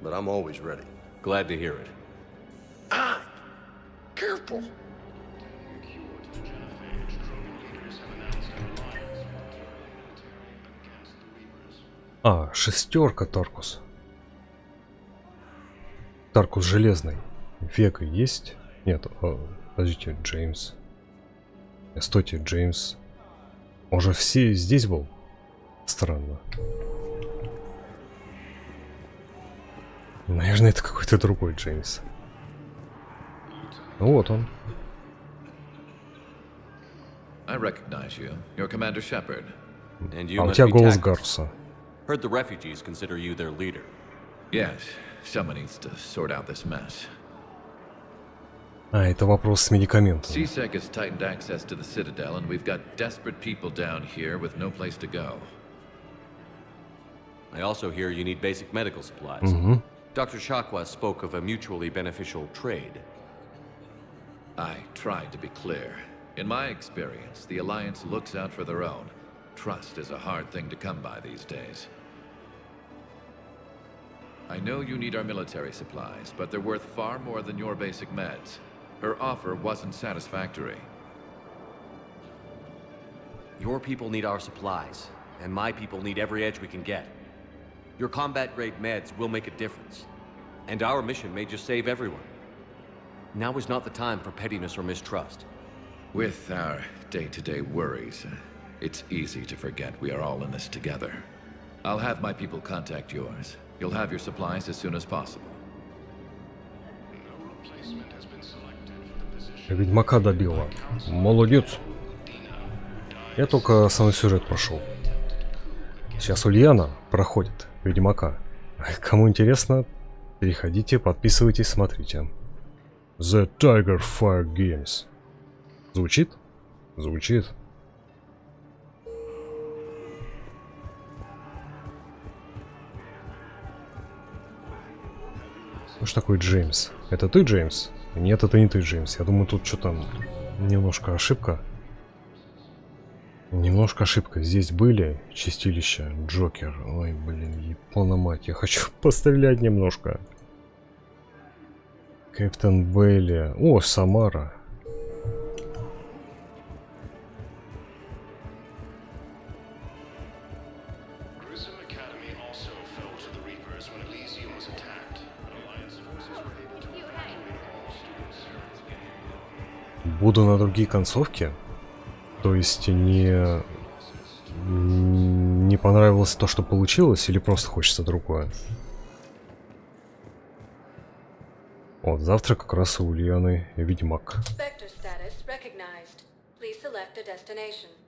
but I'm always ready.
Glad to hear it.
Ah! Careful!
Шестерка Таркус. Таркус железный. Вега есть? Нет, подождите, Джеймс. Стойте, Джеймс. Он же все здесь был? Странно. Наверное, это какой-то другой Джеймс. Ну вот он.
I recognize you. You're Commander Shepard.
And you
у тебя голос Гаруса.
Heard the refugees consider you their leader.
Yes, someone needs to sort out this mess.
Это вопрос с медикаментом.
CSEC has tightened access to the Citadel, and we've got desperate people down here with no place to go.
I also hear you need basic medical supplies. Dr. Chakwa spoke of a mutually beneficial trade.
I tried to be clear. In my experience, the Alliance looks out for their own. Trust is a hard thing to come by these days. I know you need our military supplies, but they're worth far more than your basic meds. Her offer wasn't satisfactory.
Your people need our supplies, and my people need every edge we can get. Your combat-grade meds will make a difference, and our mission may just save everyone. Now is not the time for pettiness or mistrust.
With our day-to-day worries, It's easy to forget we are all in this together. I'll have my people contact yours. You'll have your supplies as soon as possible.
Ведьмака добила. Молодец. Я только самый сюжет прошел. Сейчас Ульяна проходит Ведьмака. Кому интересно, переходите, подписывайтесь, смотрите. The Tiger Fire Games. Звучит? Звучит. Ну что такое Джеймс? Это ты, Джеймс? Нет, это не ты, Джеймс. Я думаю, тут что-то немножко ошибка. Немножко ошибка. Здесь были чистилища, Джокер. Ой, блин, япона мать. Я хочу пострелять немножко. Капитан Бейли. О, Самара. Буду на другие концовки. То есть не понравилось то, что получилось, или просто хочется другое? Вот, завтра как раз у Ульяны Ведьмак.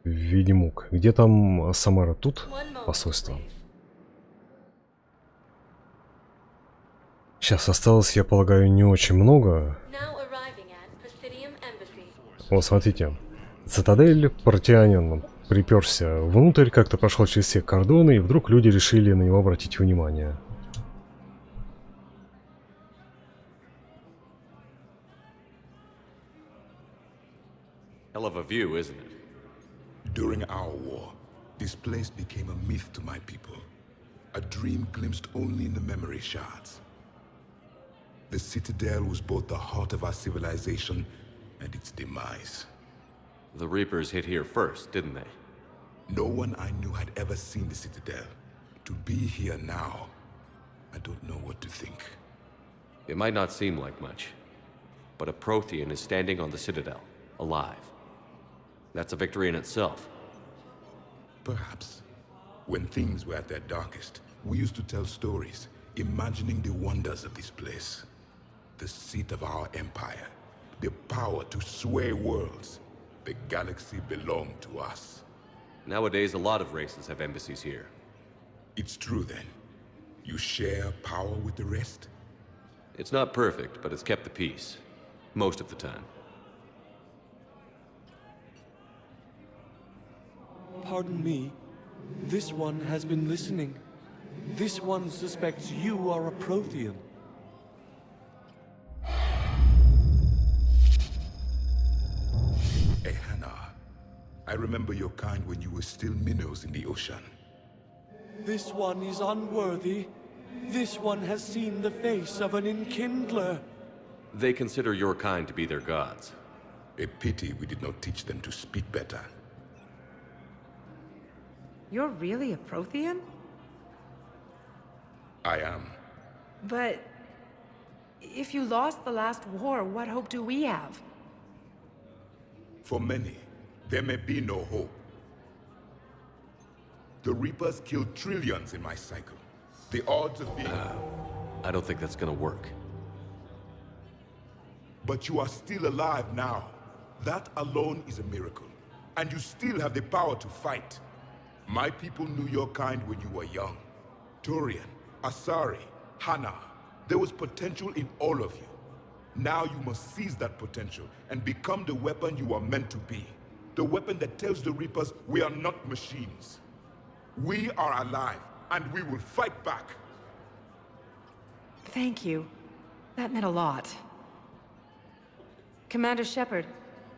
Ведьмук. Где там Самара? Тут посольство. Сейчас осталось, я полагаю, не очень много. Вот, смотрите. Цитадель, партианин приперся внутрь, как-то прошел через все кордоны, и вдруг люди решили на него обратить внимание.
Hell of a view, isn't it?
During our war, this place became a myth to my people. A dream glimpsed only in the memory shards. The Citadel was both the heart of our civilization and its demise.
The Reapers hit here first, didn't they?
No one I knew had ever seen the Citadel. To be here now, I don't know what to think.
It might not seem like much, but a Prothean is standing on the Citadel, alive. That's a victory in itself.
Perhaps. When things were at their darkest, we used to tell stories, imagining the wonders of this place. The seat of our empire, the power to sway worlds. The galaxy belonged to us.
Nowadays, a lot of races have embassies here.
It's true then. You share power with the rest?
It's not perfect, but it's kept the peace. Most of the time.
Pardon me. This one has been listening. This one suspects you are a Prothean.
Hey, Hannah. I remember your kind when you were still minnows in the ocean.
This one is unworthy. This one has seen the face of an enkindler.
They consider your kind to be their gods.
A pity we did not teach them to speak better.
You're really a Prothean?
I am.
But if you lost the last war, what hope do we have?
For many, there may be no hope. The Reapers killed trillions in my cycle. The odds of being...
I don't think that's gonna work.
But you are still alive now. That alone is a miracle. And you still have the power to fight. My people knew your kind when you were young. Turian, Asari, Hannah. There was potential in all of you. Now you must seize that potential and become the weapon you are meant to be. The weapon that tells the Reapers we are not machines. We are alive, and we will fight back.
Thank you. That meant a lot. Commander Shepard,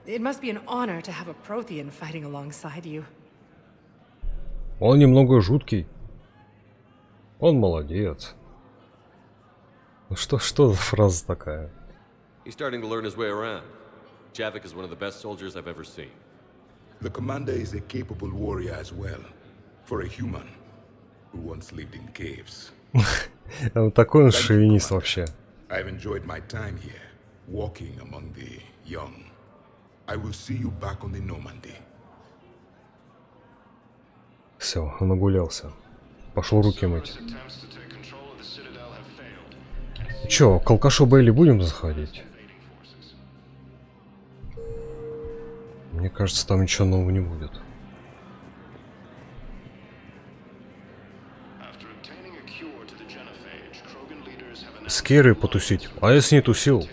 it must be an honor to have a Prothean fighting alongside you.
Он немного жуткий. Он молодец. Что за фраза такая?
He's starting to learn his way around. Javik is one of the best soldiers I've ever seen.
The commander is a capable warrior as well. For a human who once lived in caves.
Такой он шовинист вообще.
I've enjoyed my time here, walking among the young. I will see you back on the Normandy.
Все, нагулялся. Пошел руки мыть. Чё, к алкашу Бейли будем заходить? Мне кажется, там ничего нового не будет. С Керой потусить. А я с ней тусил.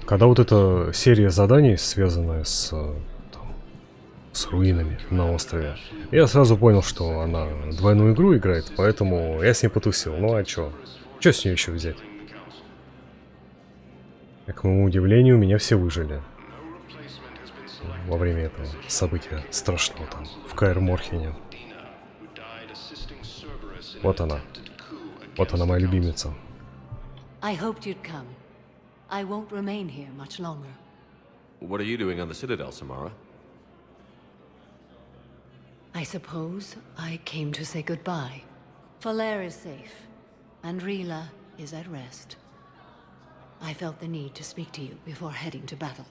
Когда вот эта серия заданий, связанная с руинами на острове, я сразу понял, что она двойную игру играет, поэтому я с ней потусил. Ну а чё? Чё с нее еще взять? И, к моему удивлению, меня все выжили. Во время этого события страшного там, в Каэр-Морхене. Вот она. Вот она, моя любимица.
I hoped you'd come. I won't remain here much longer.
What are you doing on the Citadel, Samara?
I suppose I came to say goodbye. Falair is safe, and Rila is at rest. I felt the need to speak to you before heading to battle.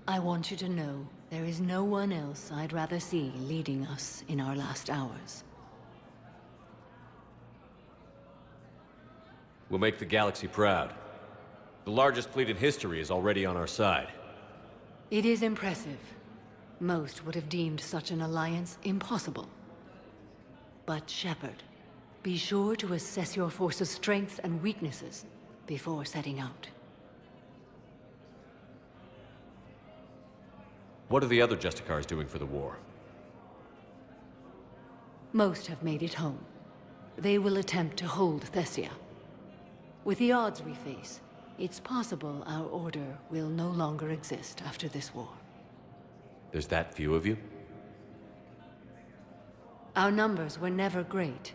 I want you to know there is no one else I'd rather see leading us in our last hours.
We'll make the galaxy proud. The largest fleet in history is already on our side.
It is impressive. Most would have deemed such an alliance impossible. But Shepard, be sure to assess your force's strengths and weaknesses before setting out.
What are the other Justicars doing for the war?
Most have made it home. They will attempt to hold Thessia. With the odds we face, it's possible our order will no longer exist after this war.
There's that few of you?
Our numbers were never great.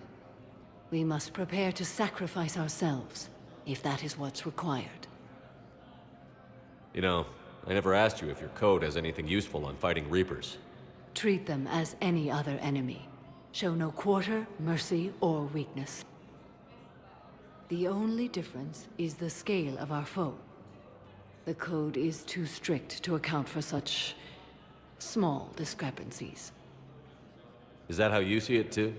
We must prepare to sacrifice ourselves, if that is what's required.
You know, I never asked you if your code has anything useful on fighting Reapers.
Treat them as any other enemy. Show no quarter, mercy, or weakness. The only difference is the scale of our foe. The code is too strict to account for such small discrepancies.
Is that how you see it too?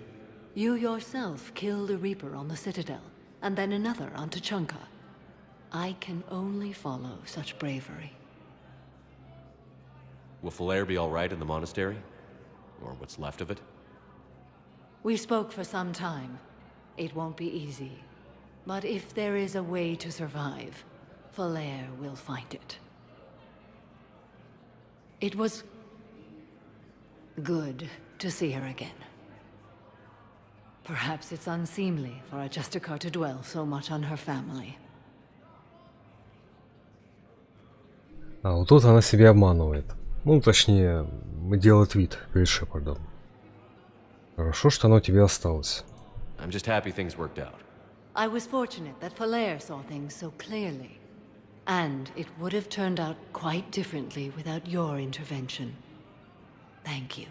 You yourself killed a Reaper on the Citadel, and then another on Tuchanka. I can only follow such bravery.
Will Falair be alright in the monastery? Or what's left of it?
We spoke for some time. It won't be easy. But if there is a way to survive, Falair will find it. It was good to see her again. Perhaps it's unseemly for a Justicar to dwell so much on her family.
А вот тут она себя обманывает. Ну, точнее, делает вид перед Шепардом. Хорошо, что оно у тебя осталось.
I'm just happy things worked out.
I was fortunate that Falair saw things so clearly. And it would have turned out quite differently without your intervention. Thank you.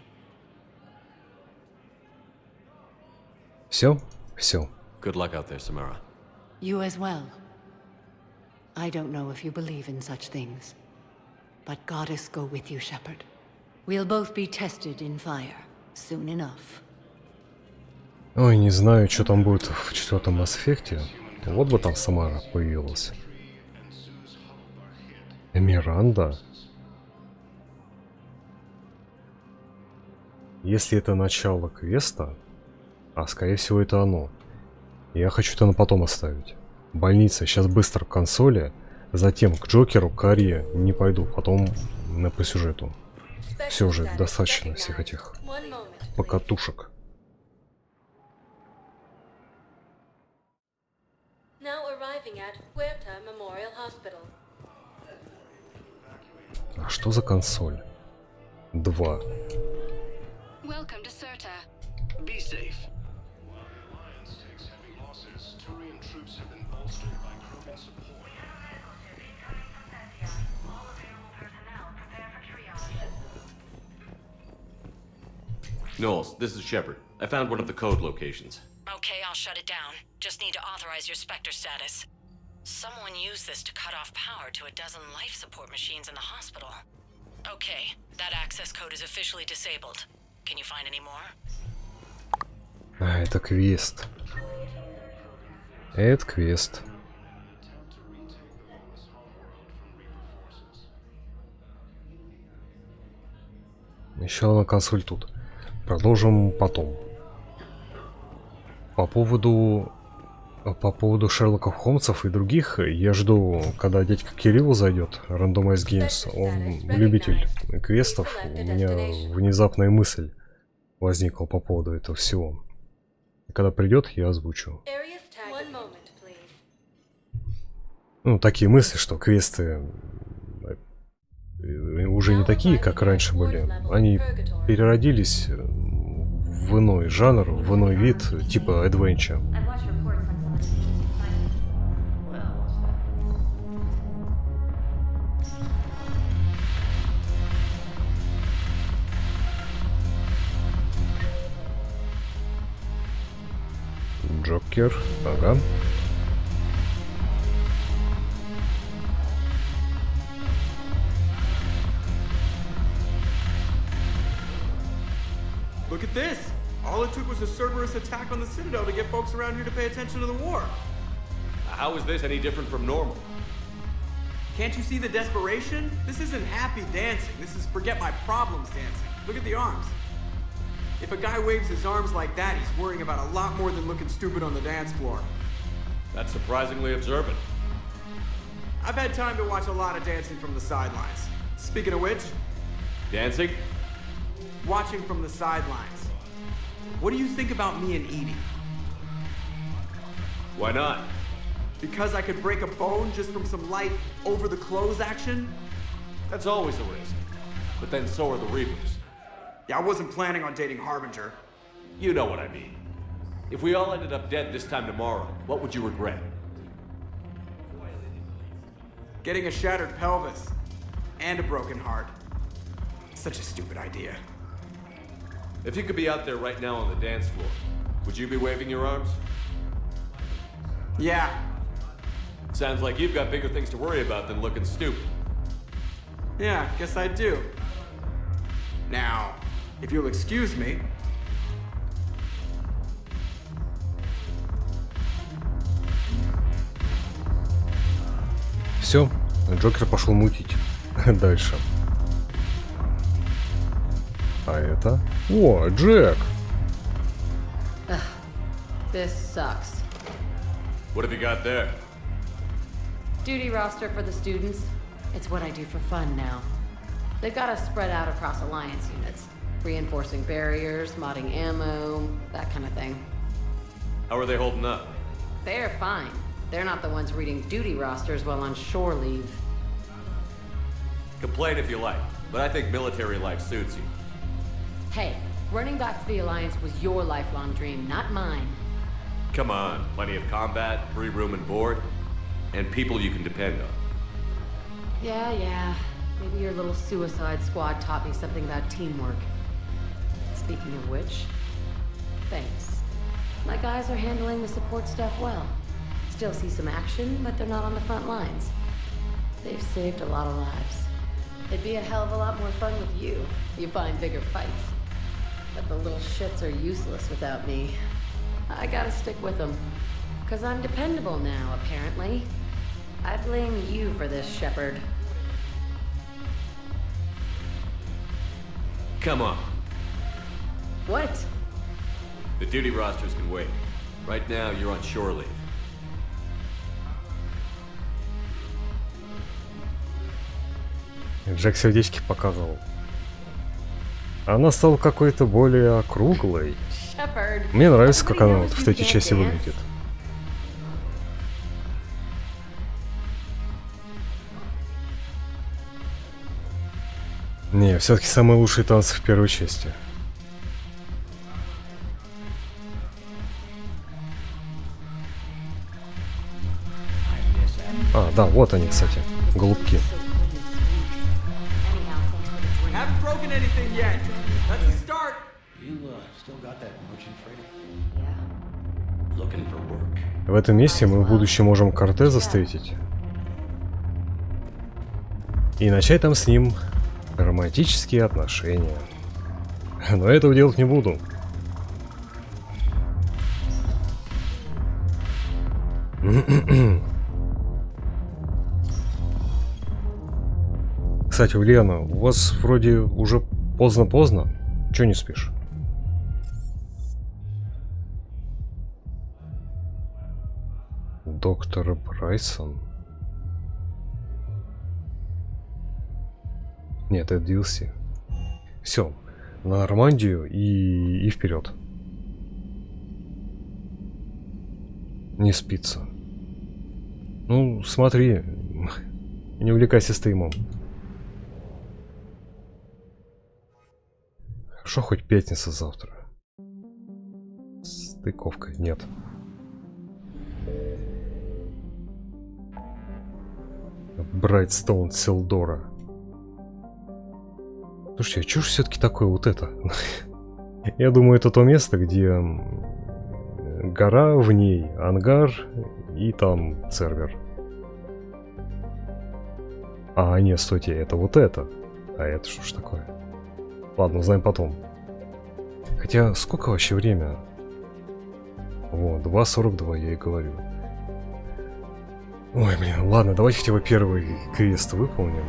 Все? Все.
Good luck out there, Samara.
You as well. I don't know if you believe in such things. But Goddess go with you, Shepard. We'll both be tested in fire soon enough.
Ой, не знаю, что там будет в 4-м Масс Эффекте. Вот бы там Самара появилась. Миранда? Если это начало квеста, а скорее всего это оно, я хочу это на потом оставить. Больница, сейчас быстро к консоли, затем к Джокеру, к Арии не пойду, потом по сюжету. Все уже достаточно всех этих покатушек. А что за консоль? 2.
Knowles, this is Shepard. I found one of the code locations.
Okay, I'll shut it down. Just need to authorize your Spectre status. Someone used this to cut off power to a dozen life support machines in the hospital. Okay, that access code is officially disabled. Can you find any more?
А, это квест. Это квест. Еще одна консоль тут. Продолжим потом. По поводу Шерлоков Холмсов и других, я жду, когда дядька Кирилл зайдет, Randomized Games. Он любитель квестов. У меня внезапная мысль возникла по поводу этого всего. И когда придет, я озвучу. Ну, такие мысли, что квесты уже не такие, как раньше были. Они переродились в иной жанр, в иной вид, типа adventure. Джокер, ага.
Look at this! All it took was a Cerberus attack on the Citadel to get folks around here to pay attention to the war.
How is this any different from normal?
Can't you see the desperation? This isn't happy dancing. This is forget my problems dancing. Look at the arms. If a guy waves his arms like that, he's worrying about a lot more than looking stupid on the dance floor.
That's surprisingly observant.
I've had time to watch a lot of dancing from the sidelines. Speaking of which...
Dancing?
Watching from the sidelines. What do you think about me and Edie?
Why not?
Because I could break a bone just from some light over-the-clothes action?
That's always a risk. But then so are the Reapers.
Yeah, I wasn't planning on dating Harbinger.
You know what I mean. If we all ended up dead this time tomorrow, what would you regret?
Getting a shattered pelvis. And a broken heart. Such a stupid idea.
If you could be out there right now on the dance floor, would you be waving your arms?
Yeah.
Sounds like you've got bigger things to worry about than looking stupid.
Yeah, guess I do. Now, if you'll excuse me...
Все, Джокер пошел мутить. Дальше. А это... О, Джек!
This sucks.
What have you got there?
Duty roster for the students. It's what I do for fun now. They've got us spread out across Alliance units. Reinforcing barriers, modding ammo, that kind of thing.
How are they holding up?
They're fine. They're not the ones reading duty rosters while on shore leave.
Complain if you like, but I think military life suits you.
Hey, running back to the Alliance was your lifelong dream, not mine.
Come on, plenty of combat, free room and board, and people you can depend on.
Yeah. Maybe your little suicide squad taught me something about teamwork. Speaking of which, thanks. My guys are handling the support stuff well. Still see some action, but they're not on the front lines. They've saved a lot of lives. It'd be a hell of a lot more fun with you. You find bigger fights. But the little shits are useless without me. I gotta stick with them. 'Cause I'm dependable now, apparently. I blame you for this, Shepard.
Come on.
What?
The duty rosters can wait. Right now, you're on shore leave.
Джек сердечки показывал. Она стала какой-то более округлой. Мне нравится, как она вот в третьей части выглядит. Не, все-таки самые лучшие танцы в первой части. А, да, вот они, кстати, голубки.
Haven't broken anything yet. That's a start.
You still got that merchant freighter? Yeah. Looking for work.
В этом месте мы в будущем можем Кортеза встретить. И начать там с ним романтические отношения. Но этого делать не буду. Кстати, Ульяна, у вас вроде уже поздно-поздно. Чё не спишь? Доктор Брайсон? Нет, это DLC. Все, на Нормандию и вперед. Не спится. Ну, смотри, не увлекайся стримом. Хорошо, хоть пятница завтра. Стыковка, нет. Брайтстоун Селдора. Слушайте, а чё ж все-таки такое вот это? Я думаю, это то место, где гора, в ней ангар и там сервер. А, нет, стойте, это вот это. А это что ж такое? Ладно, узнаем потом. Хотя, сколько вообще время? Вот, 2:42, я и говорю. Ой, блин, ладно, давайте хотя бы первый квест выполним.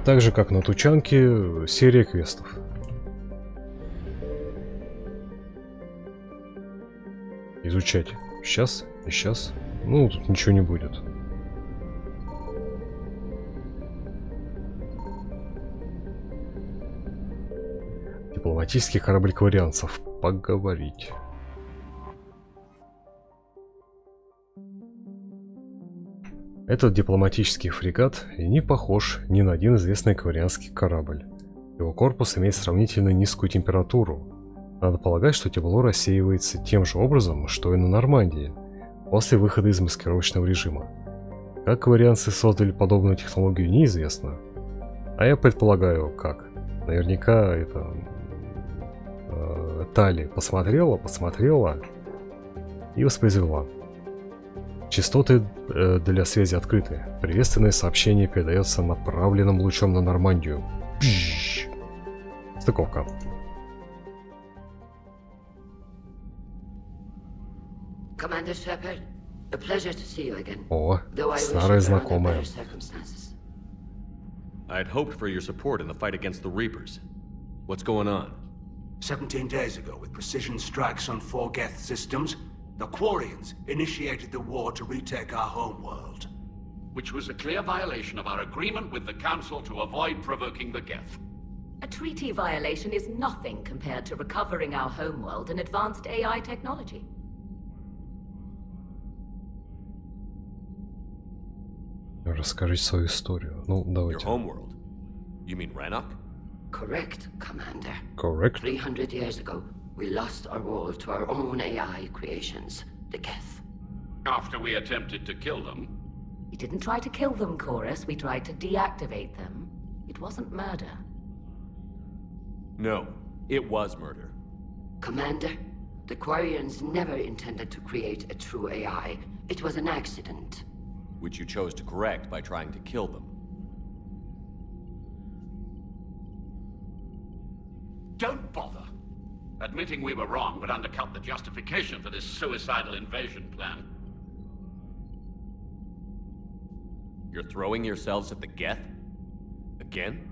Так же, как на Тучанке, серия квестов. Изучать. Сейчас и сейчас. Ну, тут ничего не будет. Дипломатический корабль кварианцев. Поговорить. Этот дипломатический фрегат не похож ни на один известный кварианский корабль. Его корпус имеет сравнительно низкую температуру. Надо полагать, что тепло рассеивается тем же образом, что и на Нормандии, после выхода из маскировочного режима. Как кварианцы создали подобную технологию, неизвестно. А я предполагаю, как. Наверняка это... Тали посмотрела и воспроизвела. Частоты для связи открыты. Приветственное сообщение передается направленным лучом на Нормандию. Пшш. Стыковка.
Commander Shepard, a pleasure to see you again.
О, старая знакомая.
I had hoped for your support in the fight against the Reapers. What's going on?
17 days ago, with precision strikes on 4 Geth systems, the Quarians initiated the war to retake our homeworld.
Which was a clear violation of our agreement with the Council to avoid provoking the Geth.
A treaty violation is nothing compared to recovering our homeworld and advanced AI technology.
Расскажите свою историю. Ну, давайте.
Your homeworld? You mean Rannoch?
Correct, Commander.
Correct.
300 years ago, we lost our world to our own AI creations, the Geth.
After we attempted to kill them.
We didn't try to kill them, Chorus. We tried to deactivate them. It wasn't murder.
No, it was murder.
Commander, the Quarians never intended to create a true AI. It was an accident.
Which you chose to correct by trying to kill them.
Don't bother. Admitting we were wrong would undercut the justification for this suicidal invasion plan.
You're throwing yourselves at the Geth? Again?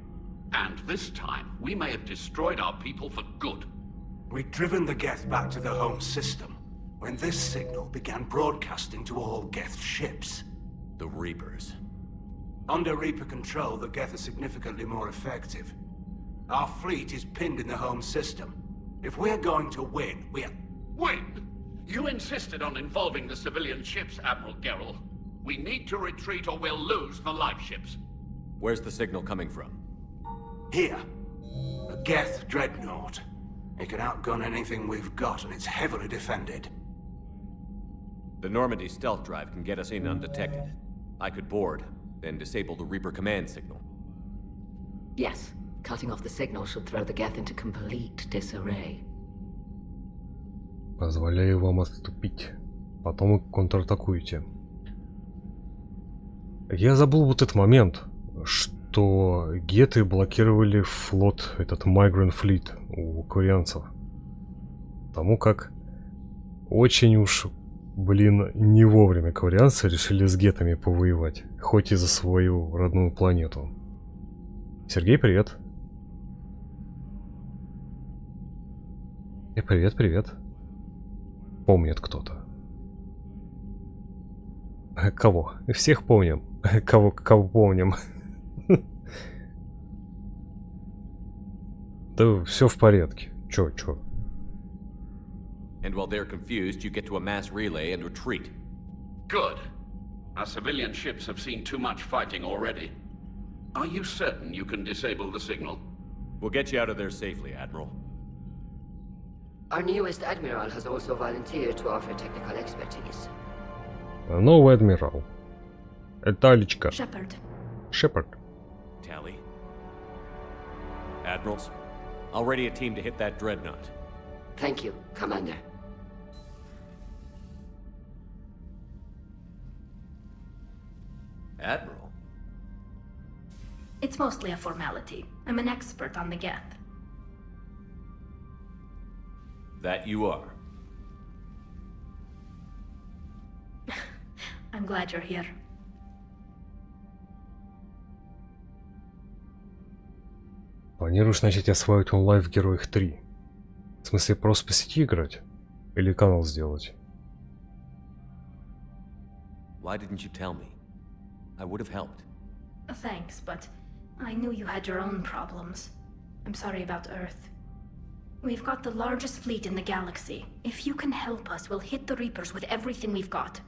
And this time, we may have destroyed our people for good.
We'd driven the Geth back to the home system, when this signal began broadcasting to all Geth ships.
The Reapers.
Under Reaper control, the Geth are significantly more effective. Our fleet is pinned in the home system. If we're going to win, we're...
Win? You insisted on involving the civilian ships, Admiral Gerrel. We need to retreat or we'll lose the live ships.
Where's the signal coming from?
Here. A Geth dreadnought. It can outgun anything we've got, and it's heavily defended.
The Normandy stealth drive can get us in undetected. I could board, then disable the Reaper command signal.
Yes. Cutting off the signal should throw the Geth into complete disarray.
Позволяю вам отступить. Потом вы контратакуете. Я забыл вот этот момент, что геты блокировали флот, этот Migrant Fleet у кварианцев. Потому как очень уж, блин, не вовремя кварианцы решили с гетами повоевать, хоть и за свою родную планету. Сергей, привет. Привет, привет. Помнит кто-то. Кого? Всех помним. Кого помним? Да все в порядке. Чё?
And while they're confused, you get to a mass relay and retreat.
Good. Our civilian ships have seen too much fighting already. Are you certain you can disable the signal?
We'll get you out of there safely, Admiral.
Our newest admiral has also volunteered to offer technical expertise.
Новый адмирал. Это Алечка.
Шепард.
Tally. Admirals, I'll ready a team to hit that dreadnought.
Thank you, Commander.
Admiral?
It's mostly a formality. I'm an expert on the Geth.
That you are.
I'm glad you're here.
Планируешь начать осваивать онлайн в Героях 3? В смысле, просто по сети играть? Или канал сделать?
Why didn't you tell me? I would have helped.
Thanks, but I knew you had your own problems. I'm sorry about Earth. We've got the largest fleet in the galaxy. If you can help us, we'll hit the Reapers with everything we've got.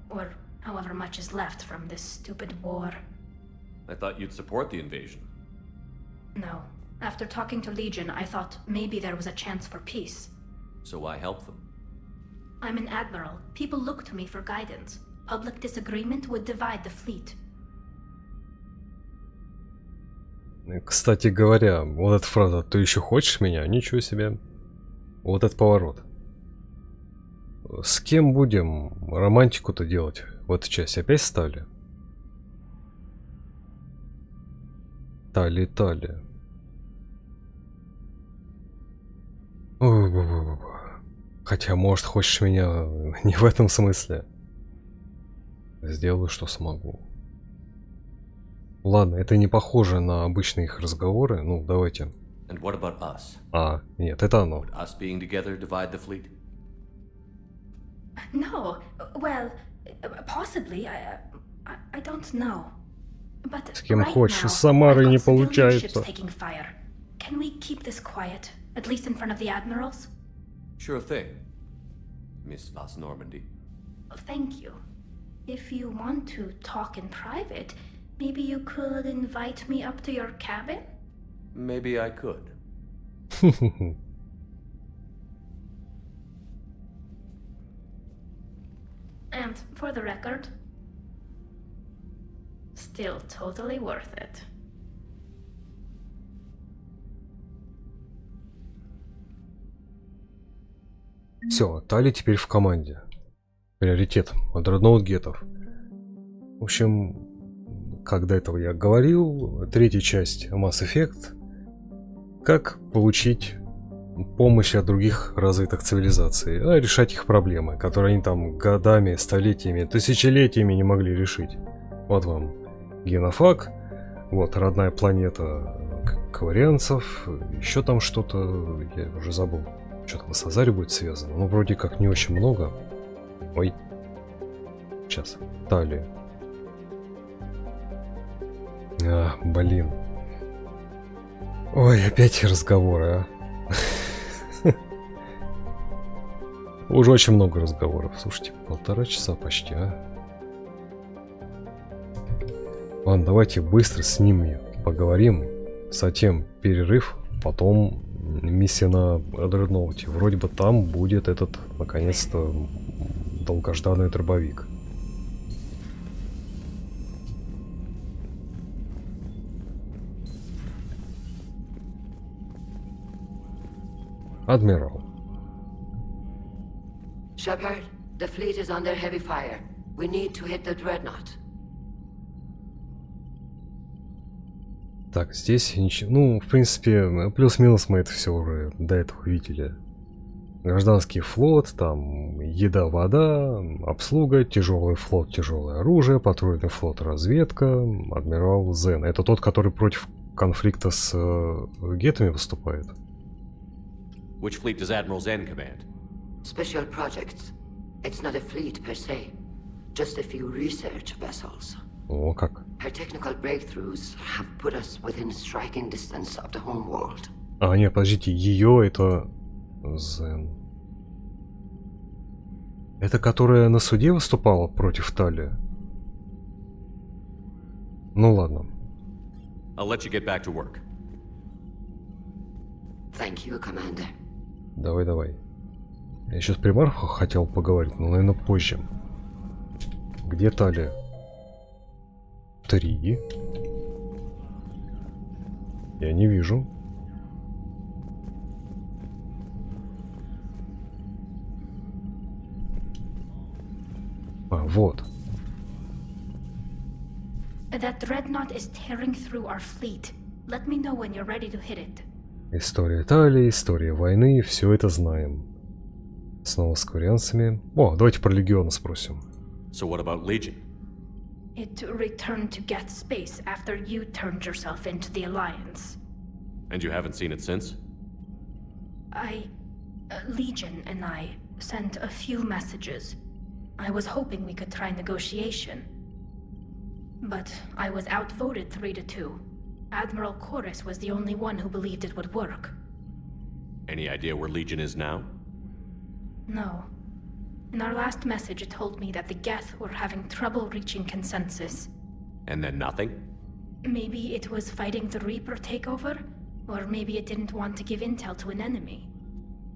Or however much is left from this stupid war.
I thought you'd support the invasion.
No. After talking to Legion, I thought maybe there was a chance for peace.
So why help them?
I'm an admiral. People look to me for guidance. Public disagreement would divide the fleet.
Кстати говоря, вот эта фраза «ты еще хочешь меня?» Ничего себе. Вот этот поворот. С кем будем романтику-то делать в этой части? Опять стали? Тали. Хотя, может, хочешь меня не в этом смысле. Сделаю, что смогу. Ладно, это не похоже на обычные их разговоры. Ну, давайте.
And what about us?
Нет, это оно.
Would us being together divide the fleet?
No. Well, possibly. I don't know. But
С кем
right
хочешь,
now,
с Самарой
I've
не
got civilian
получается.
ships taking fire. Can we keep this quiet, at least in front of the admirals?
Sure thing, Miss Vas Normandy.
Thank you. If you want to talk in private, maybe you could invite me up to your cabin?
Maybe I could.
And for the record, still totally worth it.
Все, Тали теперь в команде. Приоритет от родного гетов. В общем, как до этого я говорил, третья часть Масс Эффект. Как получить помощь от других развитых цивилизаций, а решать их проблемы, которые они там годами, столетиями, тысячелетиями не могли решить. Вот вам генофаг, вот родная планета кварианцев, еще там что-то, я уже забыл, что там с Азари будет связано, но вроде как не очень много. Ой, сейчас, Талия. Блин. Ой, опять разговоры, а. Уже очень много разговоров. Слушайте, 1,5 часа почти, а. Ладно, давайте быстро с ними поговорим. Затем перерыв, потом миссия на Дредноуте. Вроде бы там будет этот, наконец-то, долгожданный дробовик. Адмирал.
Shepard, the fleet is under heavy fire. We need to hit the dreadnought.
Так, здесь ничего. Ну, в принципе, плюс-минус мы это все уже до этого видели. Гражданский флот, там еда, вода, обслуга, тяжелый флот, тяжелое оружие, патрульный флот, разведка, адмирал Зен. Это тот, который против конфликта с гетами выступает.
Which fleet does Admiral Zen command?
Special projects. It's not a fleet per se, just a few research vessels.
О, как.
Her technical breakthroughs have put us within striking distance of the home world.
А, нет, подождите, ее это... Зен. Это которая на суде выступала против Тали? Ну ладно.
I'll let you get back to work.
Thank you, Commander.
Давай. Я сейчас при Марфу хотел поговорить, но, наверное, позже. Где Тали? 3. Я не вижу. А, вот.
That dreadnought is tearing through our fleet. Let me know when you're ready to hit it.
История Италии, история войны, все это знаем. Снова с курянцами. О, давайте про Легиона спросим.
So what about Legion?
It returned to Geth space after you turned yourself into the Alliance.
And you haven't seen it since?
Legion and I sent a few messages. I was hoping we could try negotiation. But I was outvoted 3-2. Admiral Chorus was the only one who believed it would work.
Any idea where Legion is now?
No. In our last message, it told me that the Geth were having trouble reaching consensus.
And then nothing?
Maybe it was fighting the Reaper takeover, or maybe it didn't want to give intel to an enemy.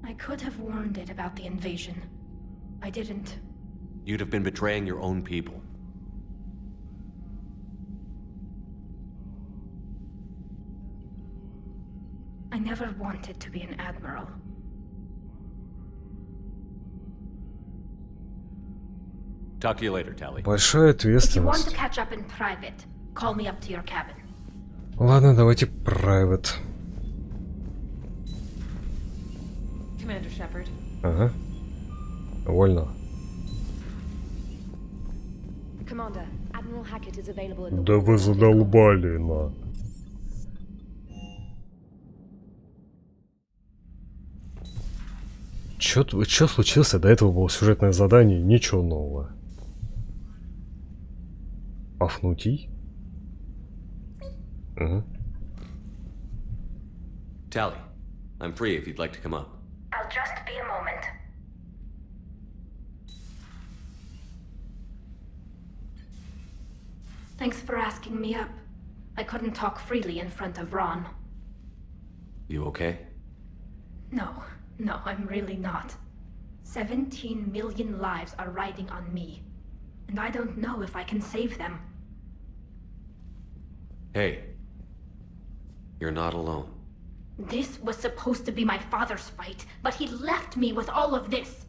I could have warned it about the invasion. I didn't.
You'd have been betraying your own people.
I never wanted to be an admiral.
Talk to you later, Tally.
Большая
If you want to
ответственность.
catch up in private, call me up to your cabin.
Ладно, давайте private.
Commander Shepard.
Ага. Вольно.
Commander, Admiral Hackett is available in the
Да вы задолбали, на. Чё случилось? До этого было сюжетное задание, ничего нового. Пафнутий? Ага.
Tally, I'm free if you'd like to come up.
I'll just be a moment. Thanks for asking me up. I couldn't talk freely in front of Ron.
You okay?
No, I'm really not. 17 million lives are riding on me. And I don't know if I can save them.
Hey. You're not alone.
This was supposed to be my father's fight, but he left me with all of this.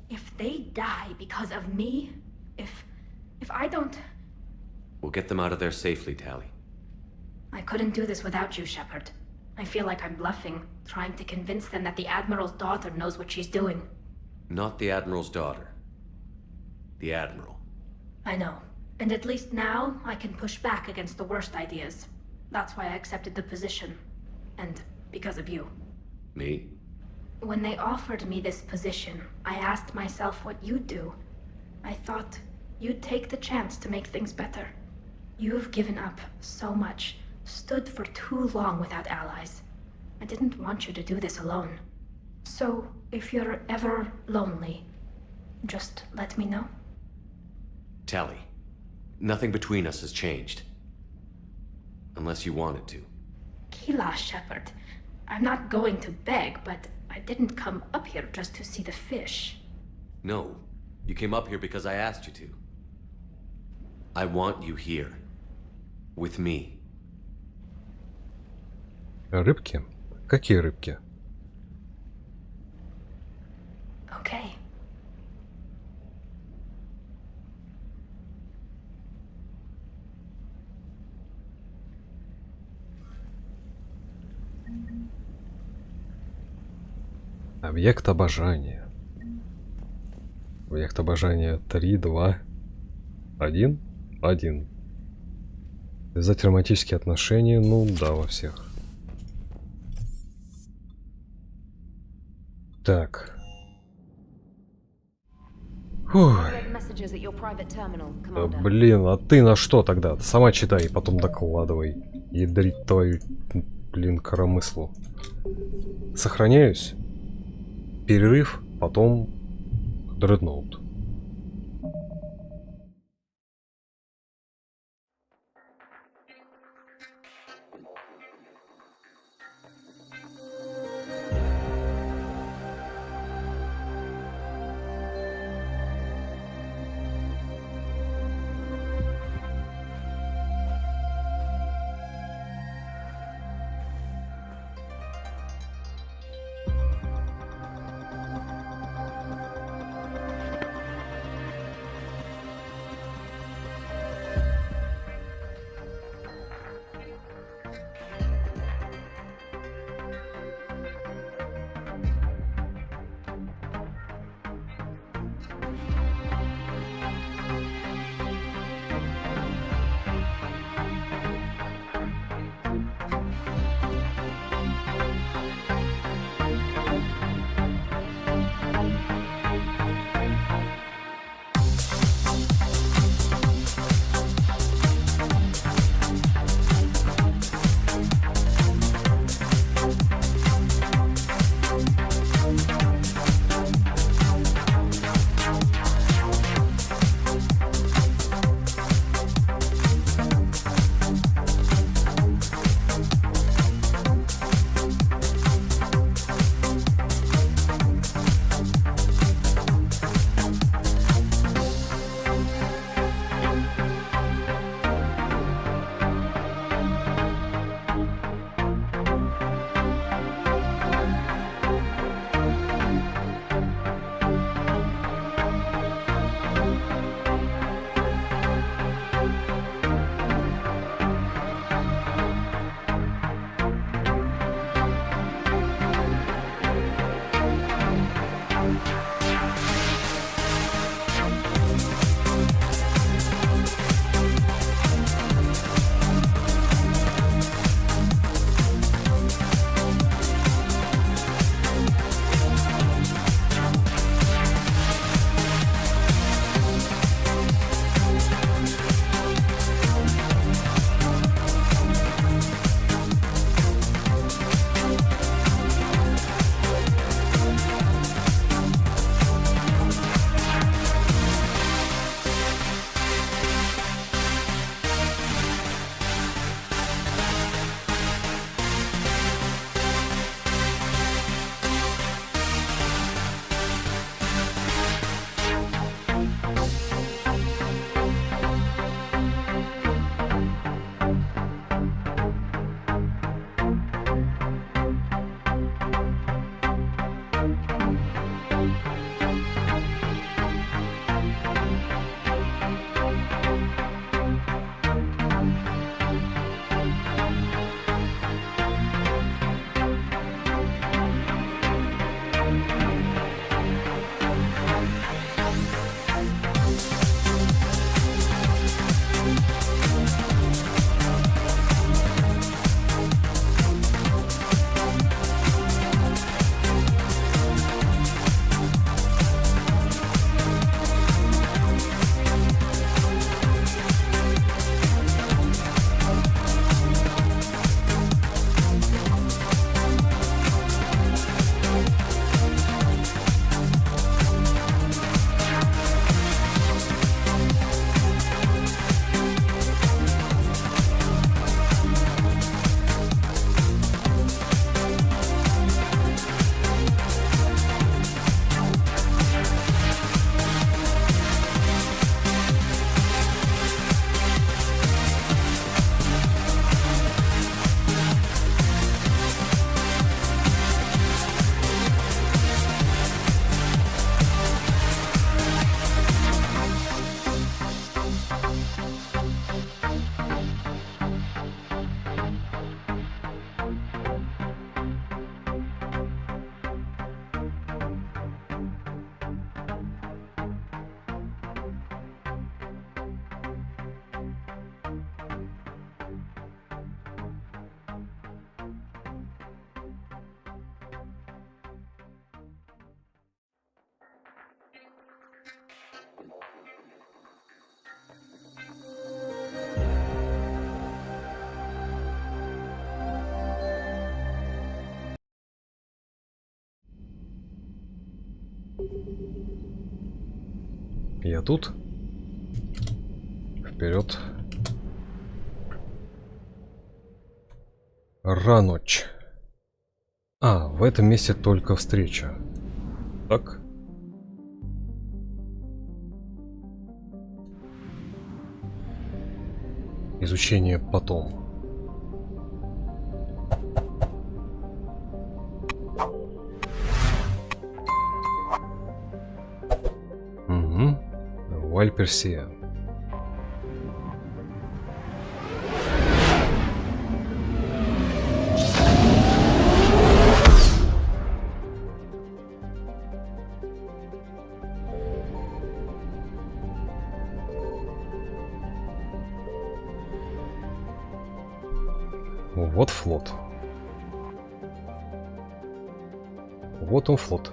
If they die because of me, if I don't...
We'll get them out of there safely, Tally.
I couldn't do this without you, Shepard. I feel like I'm bluffing, trying to convince them that the Admiral's daughter knows what she's doing.
Not the Admiral's daughter. The Admiral.
I know. And at least now, I can push back against the worst ideas. That's why I accepted the position. And because of you.
Me?
When they offered me this position, I asked myself what you'd do. I thought you'd take the chance to make things better. You've given up so much, stood for too long without allies. I didn't want you to do this alone. So, if you're ever lonely, just let me know.
Tally, nothing between us has changed. Unless you want it to.
Kila, Shepard. I'm not going to beg, but I didn't come up here just to see the fish.
No, you came up here because I asked you to. I want you here. With me.
Рыбки? Какие рыбки?
Okay.
Объект обожания. Объект обожания 3, 2, 1, 1. Связать романтические отношения, ну да, во всех. Так. Фух. Блин, а ты на что тогда? Ты сама читай и потом докладывай. Ядрить твою, блин, коромыслу. Сохраняюсь. Перерыв, потом дредноут. Я тут. Вперед. Раночь. А, в этом месте только встреча. Так. Изучение потом. Угу. Персия. Вот флот. Вот он флот.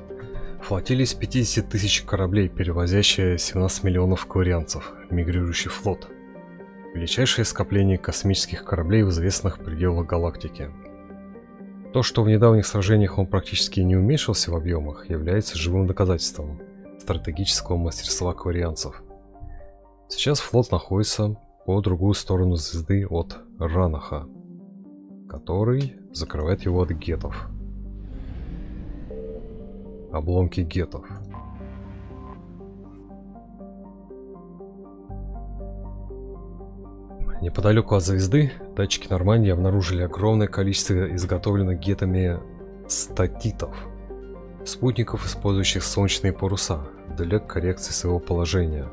Флотилия из 50 тысяч кораблей, перевозящая 17 миллионов кварианцев. Мигрирующий флот. Величайшее скопление космических кораблей в известных пределах галактики. То, что в недавних сражениях он практически не уменьшился в объемах, является живым доказательством стратегического мастерства кварианцев. Сейчас флот находится по другую сторону звезды от Ранаха, который закрывает его от гетов. Обломки гетов. Неподалеку от звезды датчики Нормандии обнаружили огромное количество изготовленных гетами статитов, спутников, использующих солнечные паруса для коррекции своего положения.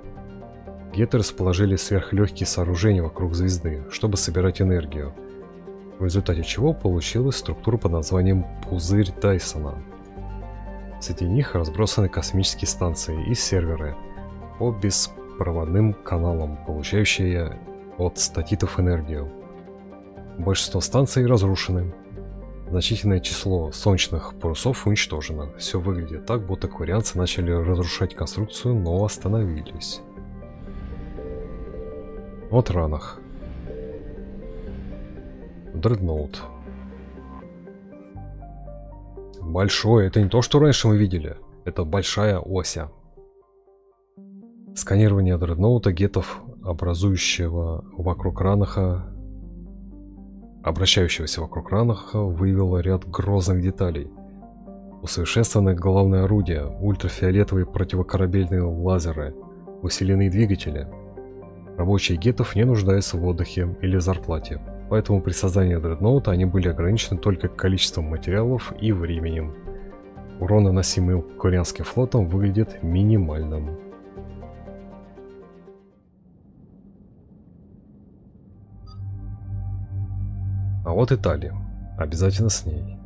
Геты расположили сверхлегкие сооружения вокруг звезды, чтобы собирать энергию, в результате чего получилась структура под названием пузырь Дайсона. Среди них разбросаны космические станции и серверы по беспроводным каналам, получающие от статитов энергию. Большинство станций разрушены. Значительное число солнечных парусов уничтожено. Все выглядит так, будто кварианцы начали разрушать конструкцию, но остановились. Вот Ранах. Дредноут. Большое. Это не то, что раньше мы видели. Это большая ося. Сканирование дредноута гетов, образующегося вокруг Ранаха, выявило ряд грозных деталей. Усовершенствованное головное орудие, ультрафиолетовые противокорабельные лазеры, усиленные двигатели. Рабочие гетов не нуждаются в отдыхе или зарплате. Поэтому при создании дредноута они были ограничены только количеством материалов и временем. Урон, наносимый кварианским флотом, выглядит минимальным. А вот Италия. Обязательно с ней.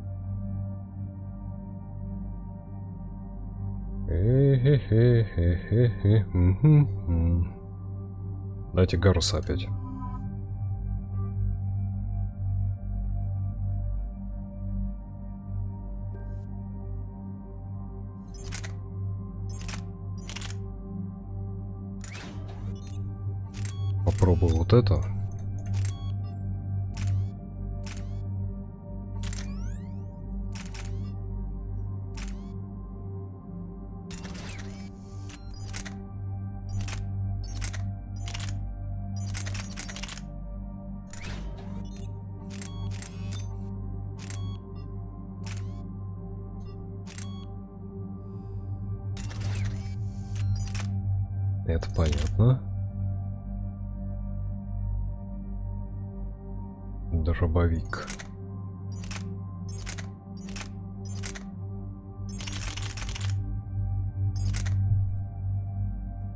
Дайте Гаруса опять. Попробую вот это. Это понятно. Дробовик.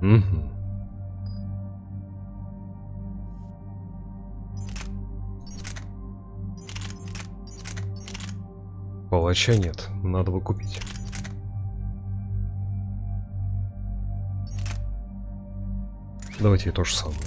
Угу. Палача нет, надо бы купить. Давайте и то же самое.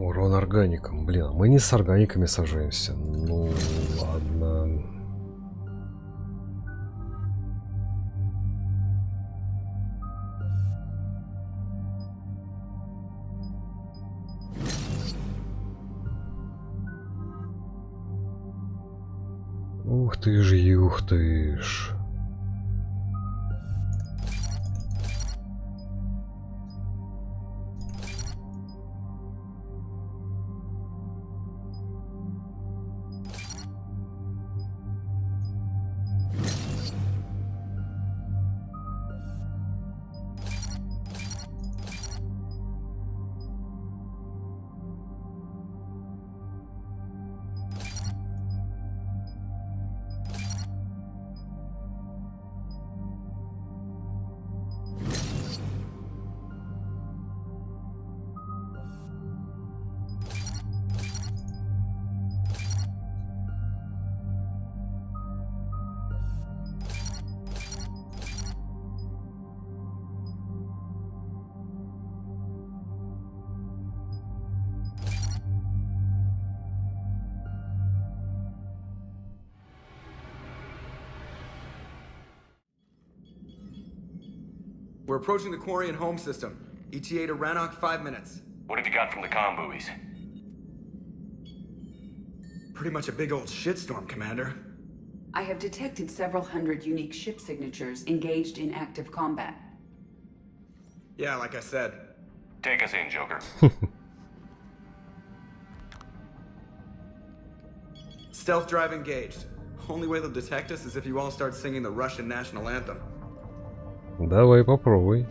Урон органикам. Блин, а мы не с органиками сажаемся. Ну, ладно. Ух ты ж, юх ты ж.
We're approaching the Quarian home system. ETA to Rannoch, 5 minutes.
What have you got from the comm buoys?
Pretty much a big old shitstorm, Commander.
I have detected several hundred unique ship signatures engaged in active combat.
Yeah, like I said.
Take us in, Joker.
Stealth drive engaged. Only way they'll detect us is if you all start singing the Russian national anthem.
Давай попробуй.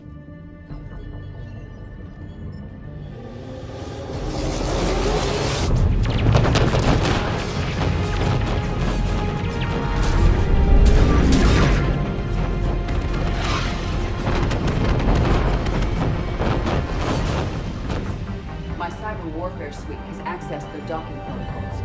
My cyber warfare suite has accessed their docking protocols.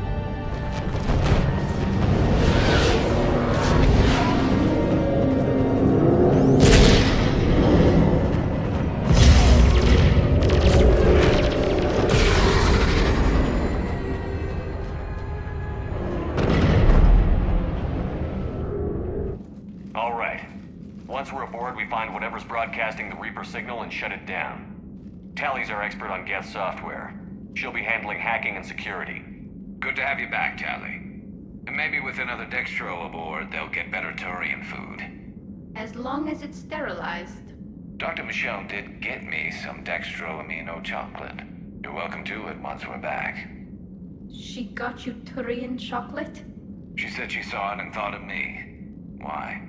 Once we're aboard, we find whatever's broadcasting the Reaper signal and shut it down. Tally's our expert on Geth software. She'll be handling hacking and security.
Good to have you back, Tally. And maybe with another Dextro aboard, they'll get better Turian food.
As long as it's sterilized.
Dr. Michelle did get me some Dextro Amino chocolate. You're welcome to it once we're back.
She got you Turian chocolate?
She said she saw it and thought of me. Why?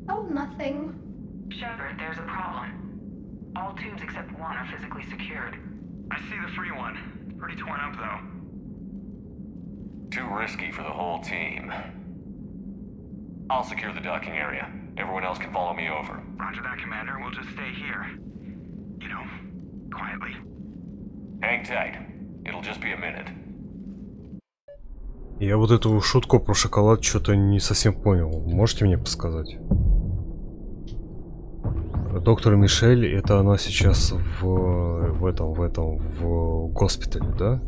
Oh, nothing.
Shepard, there's a problem. All tubes except one are physically secured.
I see the free one. Pretty torn up, though.
Too risky for the whole team. I'll secure the docking area. Everyone else can follow me over.
Roger that, Commander. We'll just stay here. You know, quietly.
Hang tight. It'll just be a minute.
Я вот эту шутку про шоколад что-то не совсем понял. Можете мне подсказать? Доктор Мишель, это она сейчас в госпитале, да?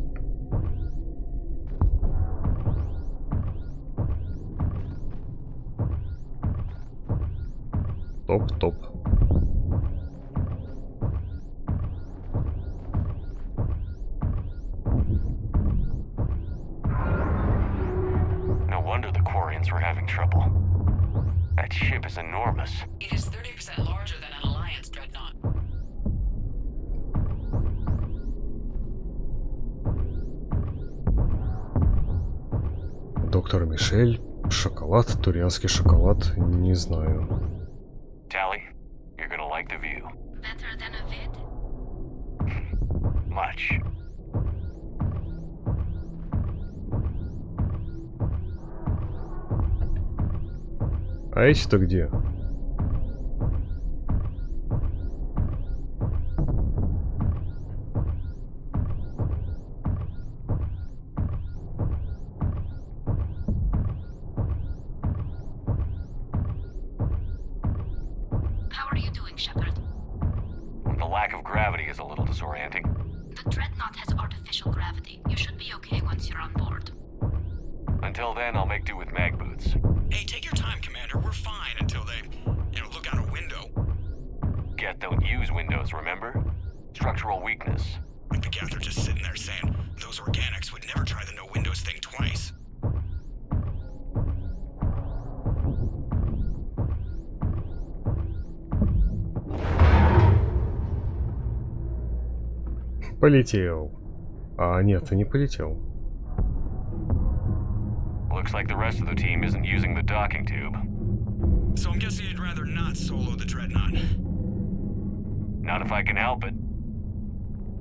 Топ.
No wonder the Quarians were having trouble. That ship is enormous.
It is 30% larger than an Alliance dreadnought.
Доктор Мишель, шоколад, турианский шоколад, не знаю.
Tally, you're gonna like the view.
Better than a vid?
Much.
А эти-то где?
How are you doing, Shepard?
The lack of gravity is a little disorienting.
The dreadnought has artificial
Until then, I'll make do with mag boots.
Hey, take your time, Commander. We're fine until they, look out a window.
Geth don't use windows, remember? Structural weakness.
Like the Geth are just sitting there saying, those organics would never try the no windows thing twice.
Полетел. А, нет, ты не полетел.
Looks like the rest of the team isn't using the docking tube.
So I'm guessing you'd rather not solo the Dreadnought.
Not if I can help it.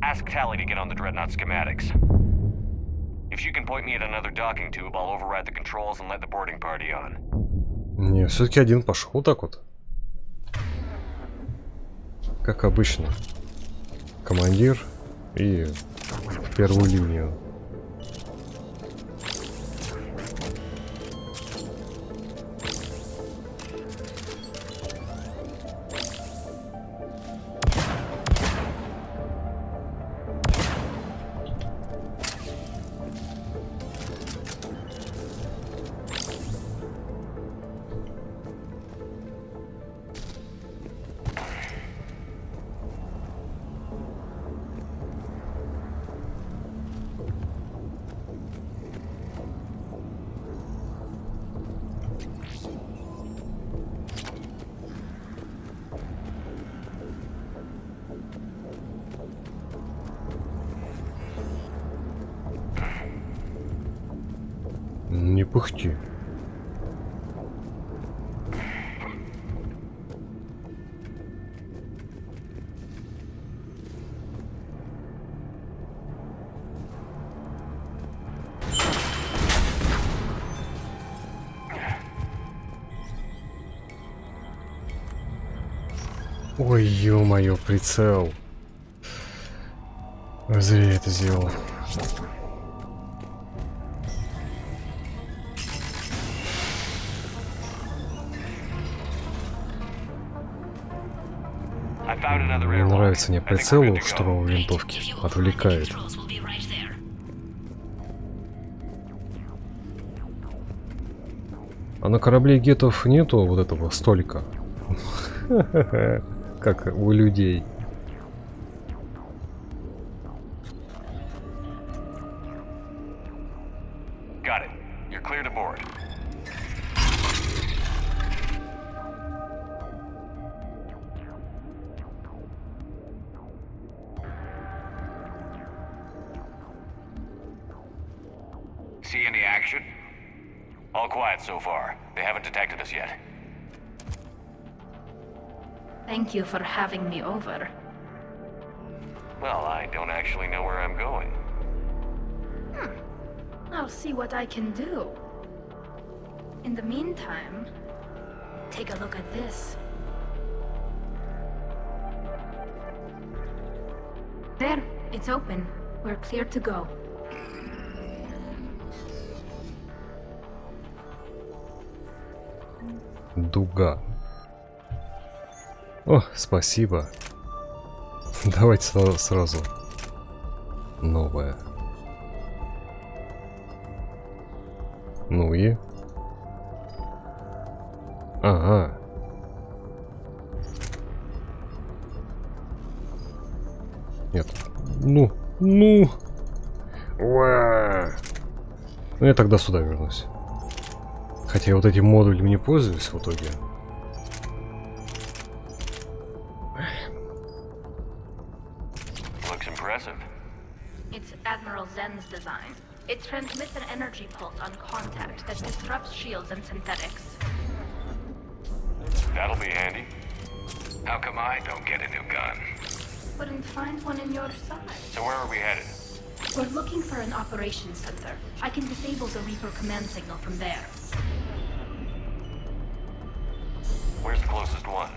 Ask Tally to get on the Dreadnought schematics. If she can point me at another docking tube, I'll override the controls and let the boarding party on.
Не, все-таки один пошел. Вот так вот. Как обычно. Командир и первую линию. Не пыхти. Ой, ё-моё, прицел. Зря я это сделал. Мне нравится не прицел у штурмовой винтовки, отвлекает. А на корабле гетов нету вот этого столика, как у людей.
See any action? All quiet so far. They haven't detected us yet.
Thank you for having me over.
Well, I don't actually know where I'm going.
I'll see what I can do. In the meantime, take a look at this. There, it's open. We're clear to go.
Дуга. О, спасибо. Давайте сразу новое. Ну и... Ага. Нет. Ну. Уа. Ну я тогда сюда вернусь. Хотя я вот этим модулем не пользуюсь в итоге.
Looks impressive.
It's Admiral Zen's design. It transmits an energy pulse on contact that disrupts shields and synthetics.
That'll be handy. How come I don't get a new gun?
Couldn't find one in your size.
So where are we headed?
We're looking for an operations center. I can disable the Reaper command signal from there.
Where's the closest one?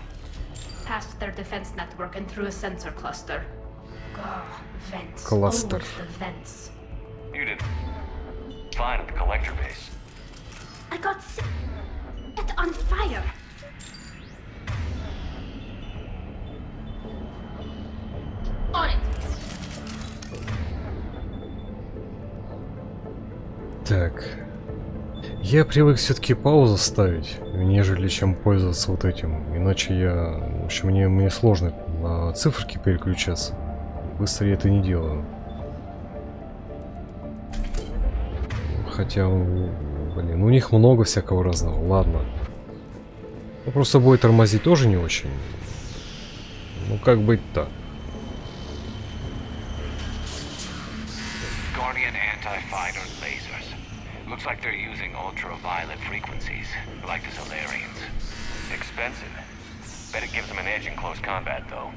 Past their defense network and through a sensor cluster. Vents.
Cluster.
Always the vents.
You did fine at the collector base.
I got set on fire. On it.
Так. Я привык все-таки паузу ставить, нежели чем пользоваться вот этим. Иначе в общем, мне сложно на циферки переключаться. Быстро я это не делаю. Хотя, блин, у них много всякого разного. Ладно. Ну, просто бой тормозить тоже не очень. Ну, как быть-то?
Looks like they're using ultraviolet frequencies, like the Solarians. Expensive. Bet it gives them an edge in close combat, though.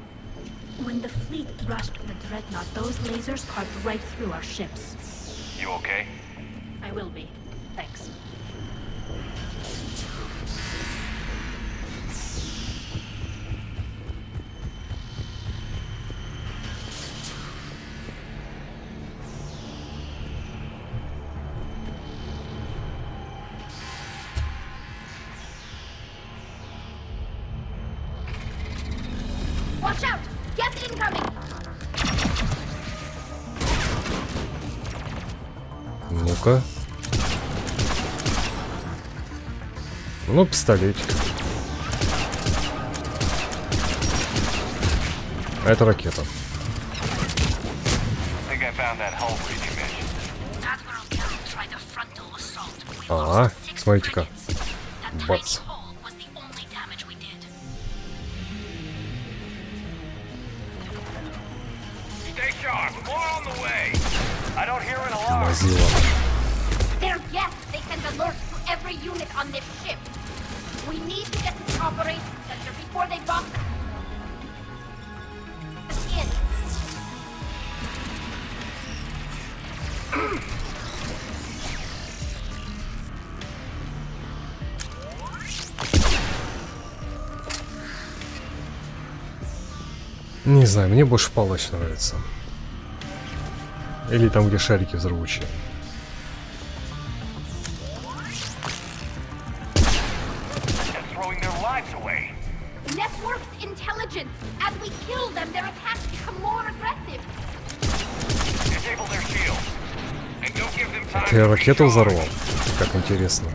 When the fleet rushed the dreadnought, those lasers carved right through our ships.
You okay?
I will be. Thanks. Watch out! Get incoming!
Ну-ка. Ну, пистолетик. Это ракета. Ага, смотрите-ка. Бац. Мазила.
They're yes, they send alerts to every unit on this ship. We need to get to the operations center before they bomb in.
Не знаю, мне больше палач нравится. Или там, где шарики взрывучие. Я ракету взорвал. Как интересно.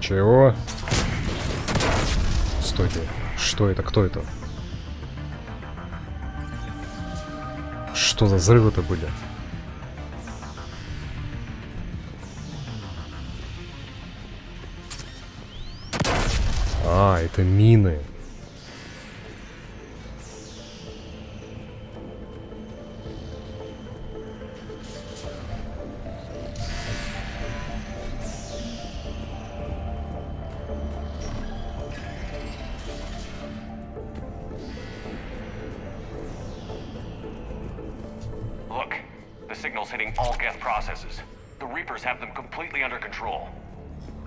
Чего? Стойте. Что это? Кто это? Что за взрывы-то были? А, это мины.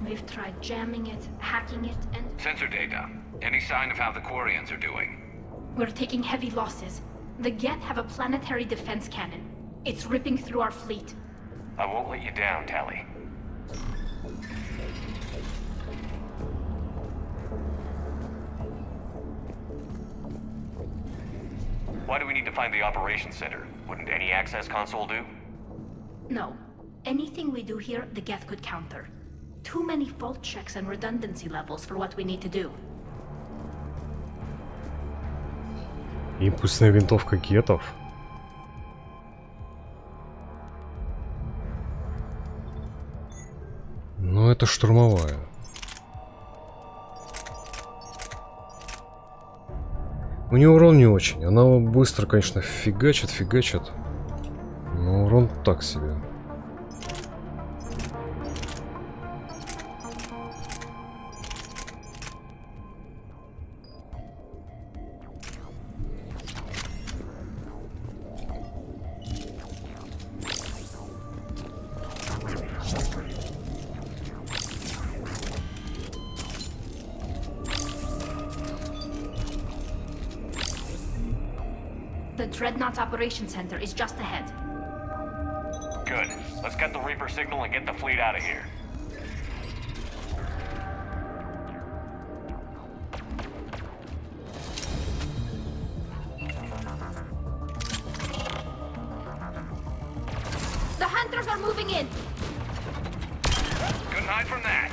We've tried jamming it, hacking it, and...
Sensor data. Any sign of how the Quarians are doing?
We're taking heavy losses. The Geth have a planetary defense cannon. It's ripping through our fleet.
I won't let you down, Tally. Why do we need to find the operations center? Wouldn't any access console do?
No. Anything we do here, the Geth could counter. Too many fault checks and redundancy levels for what we need to do.
Импульсная винтовка гетов. Ну, это штурмовая. У нее урон не очень. Она быстро, конечно, фигачит. Но урон так себе.
The Dreadnought's operation center is just ahead.
Good. Let's get the Reaper signal and get the fleet out of here.
moving in.
Couldn't hide from that.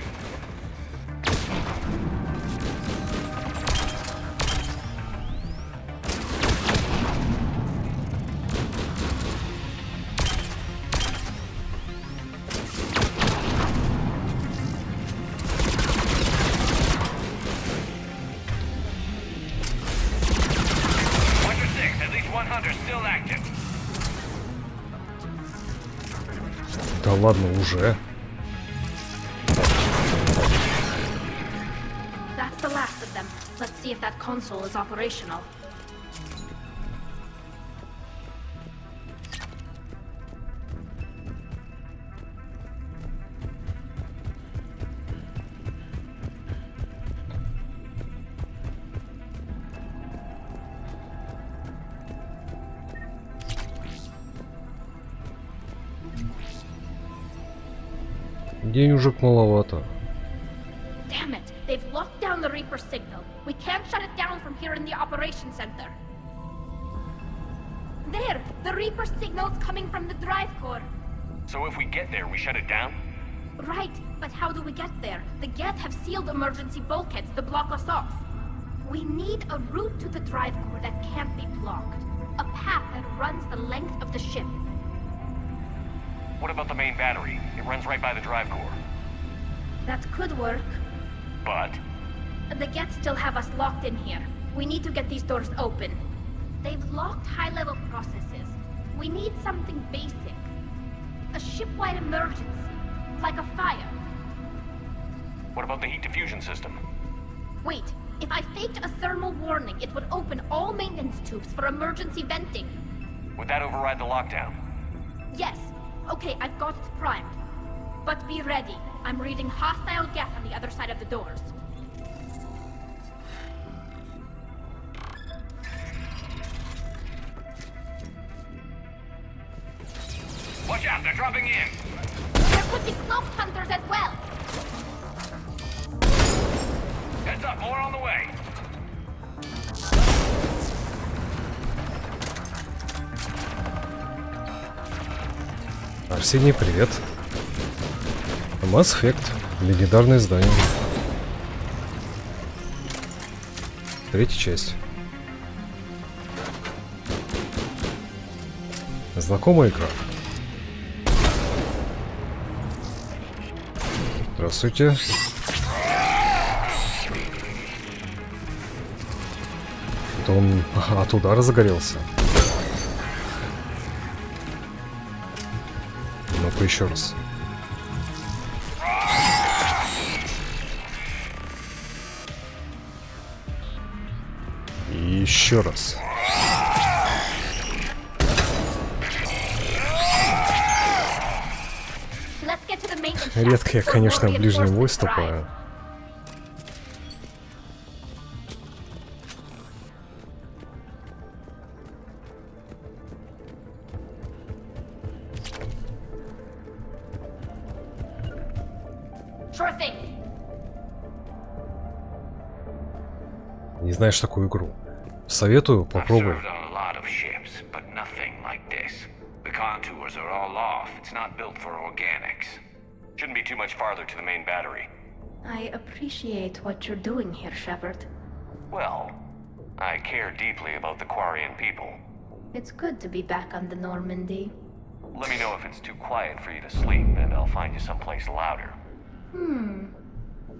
Да ладно, уже.
That's the last of them. Let's see if that console is operational.
Денежек маловато.
Damn it! They've locked down the Reaper signal. We can't shut it down from here in the operation center. There! The Reaper signal's coming from the drive core.
So if we get there, we shut it down?
Right, but how do we get there? The Geth have sealed emergency bulkheads to block us off. We need a route to the drive core that can't be blocked. A path that runs the length of the ship.
What about the main battery? It runs right by the drive core.
That could work.
But?
The Geth still have us locked in here. We need to get these doors open. They've locked high-level processes. We need something basic. A ship-wide emergency. Like a fire.
What about the heat diffusion system?
Wait, if I faked a thermal warning, it would open all maintenance tubes for emergency venting.
Would that override the lockdown?
Yes. Okay, I've got it primed. But be ready. I'm reading hostile Geth on the other side of the doors.
Watch out, they're dropping in!
There could be cloak hunters as well!
Heads up, more on the way!
Арсений, привет. Масс Эффект. Легендарное издание. Третья часть. Знакомая игра. Здравствуйте. Это он от удара загорелся. Ну-ка еще раз. И еще раз. Редко я, конечно, в ближнем бой вступаю. Не знаешь такую игру? Советую, попробуй.
Shouldn't be too much farther to the main battery.
I appreciate what you're doing here, Shepard.
Well, I care deeply about the Quarian people.
It's good to be back on the Normandy.
Let me know if it's too quiet for you to sleep, and I'll find you someplace louder.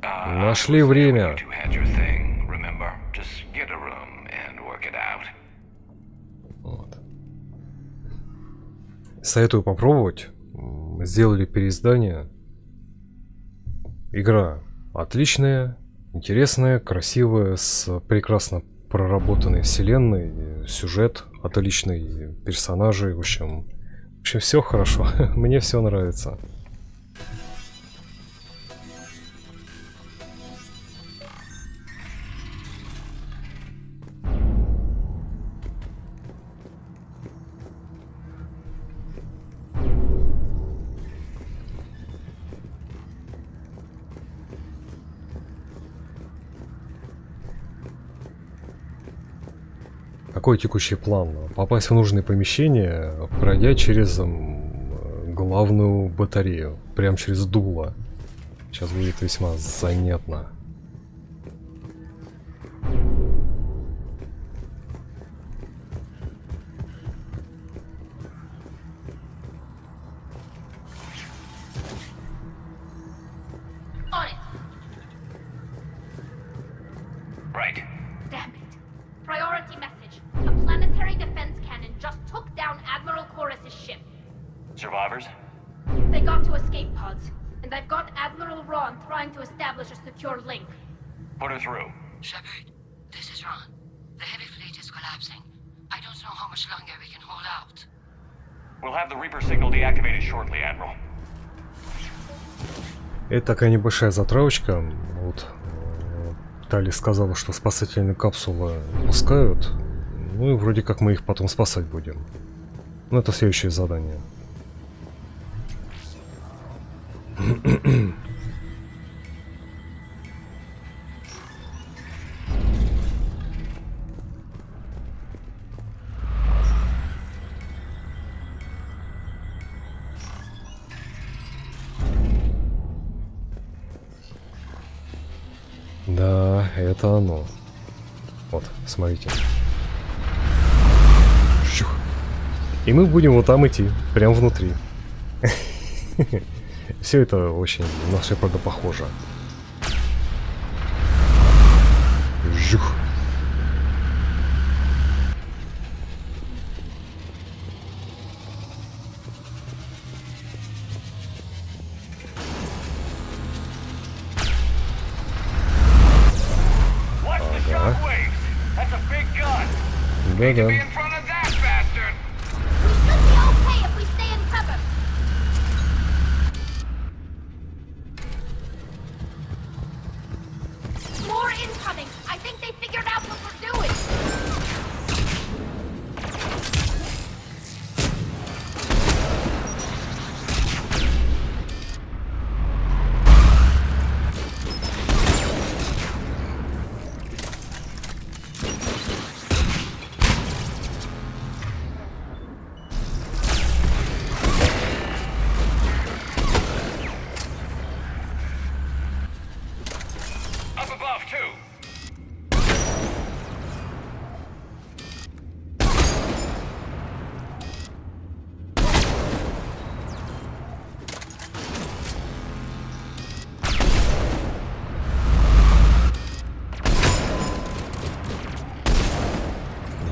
Нашли время.
You had your thing, remember? Just get a room and work it out.
Вот. Советую попробовать. Сделали переиздание. Игра отличная, интересная, красивая, с прекрасно проработанной вселенной, сюжет отличный, персонажи, в общем все хорошо. Мне все нравится. Какой текущий план? Попасть в нужное помещение, пройдя через главную батарею. Прям через дуло. Сейчас будет весьма занятно.
Right. Damn it. Priority message. A planetary defense cannon just took down Admiral Chorus's ship.
Survivors?
They got to escape pods, and I've got Admiral Ron trying to establish a secure link.
Put her through.
Shepard, this is Ron. The heavy fleet is collapsing. I don't know how much longer we can hold out.
We'll have the Reaper signal deactivated shortly, Admiral.
Это такая небольшая затравочка. Вот. Тали сказала, что спасательные капсулы пускают. Ну и вроде как мы их потом спасать будем. Ну это следующее задание. Да, это оно. Вот, смотрите. Щух. И мы будем вот там идти, прям внутри. Все это очень на Шепарда похоже. Жух. Да-да.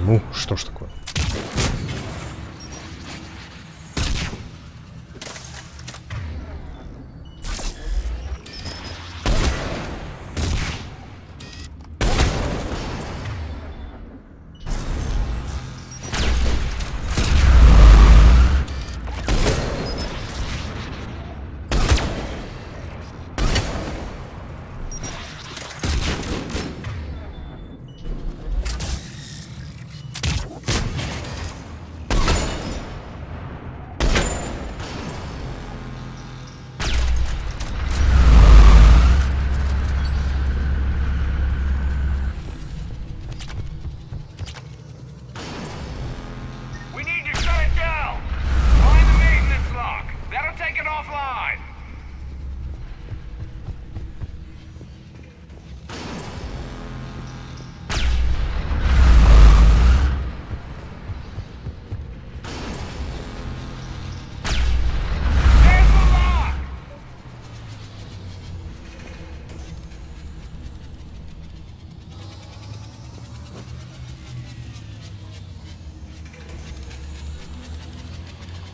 Ну, что ж такое?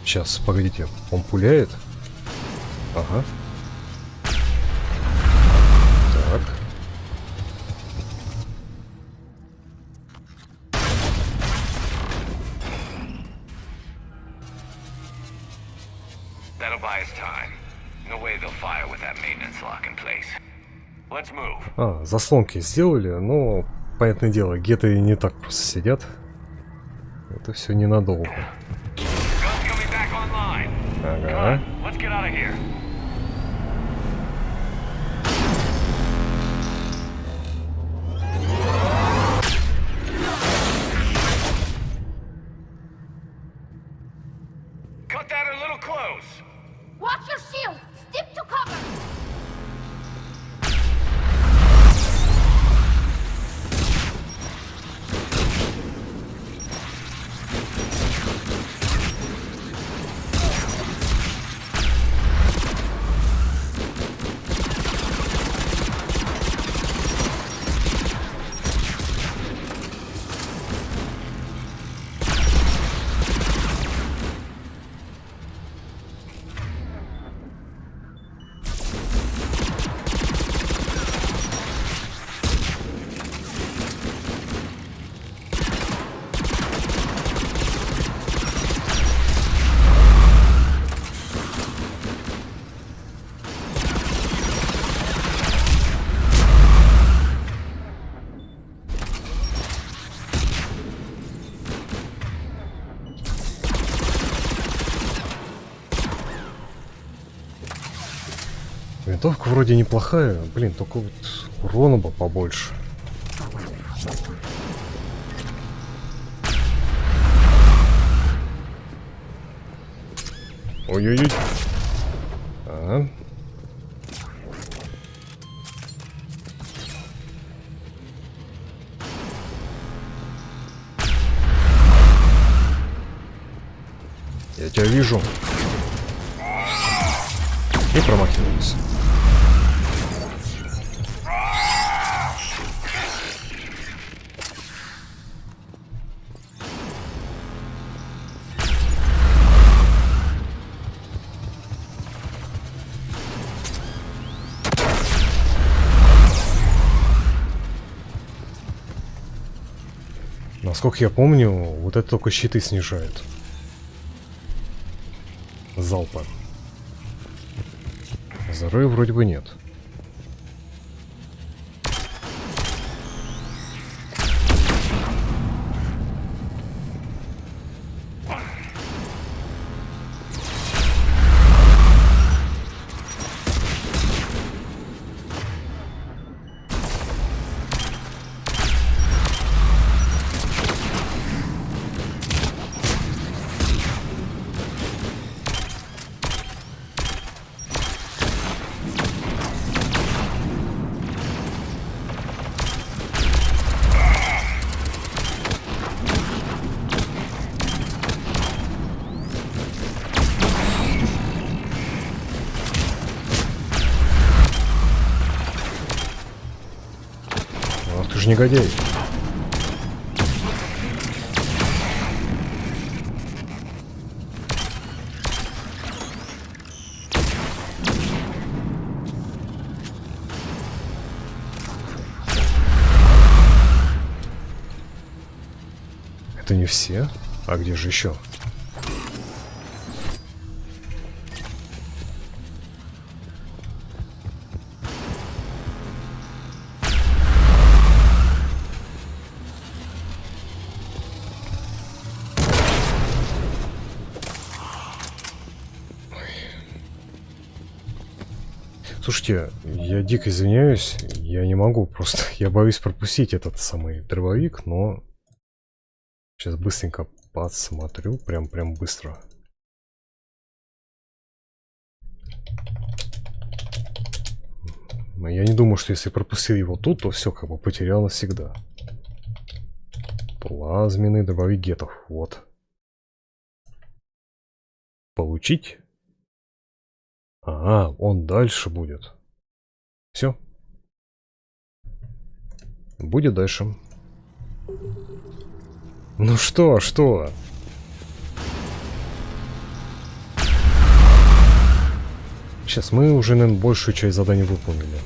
Сейчас, погодите, он пуляет? Ага. Так.
That'll buy us time. No way they'll fire with that maintenance lock in place. Let's move.
А, заслонки сделали, но, понятное дело, геты не так просто сидят. Это все ненадолго. Ага.
Let's get out of here. Cut that a little close.
Винтовка вроде неплохая, блин, только вот урона бы побольше. Ой-ой-ой. Ага. Я тебя вижу. И промахиваюсь. Насколько я помню, вот это только щиты снижает. Залпа. Зарыва вроде бы нет. Ты же негодяй. Это не все? А где же еще? Слушайте, я дико извиняюсь, я не могу, просто я боюсь пропустить этот самый дробовик, но сейчас быстренько подсмотрю, прям быстро. Я не думаю, что если пропустил его тут, то все, как бы потерял навсегда. Плазменный дробовик гетов, вот. Получить? Ага, он дальше будет. Все. Будет дальше. Ну что? Сейчас мы уже, наверное, большую часть заданий выполнили.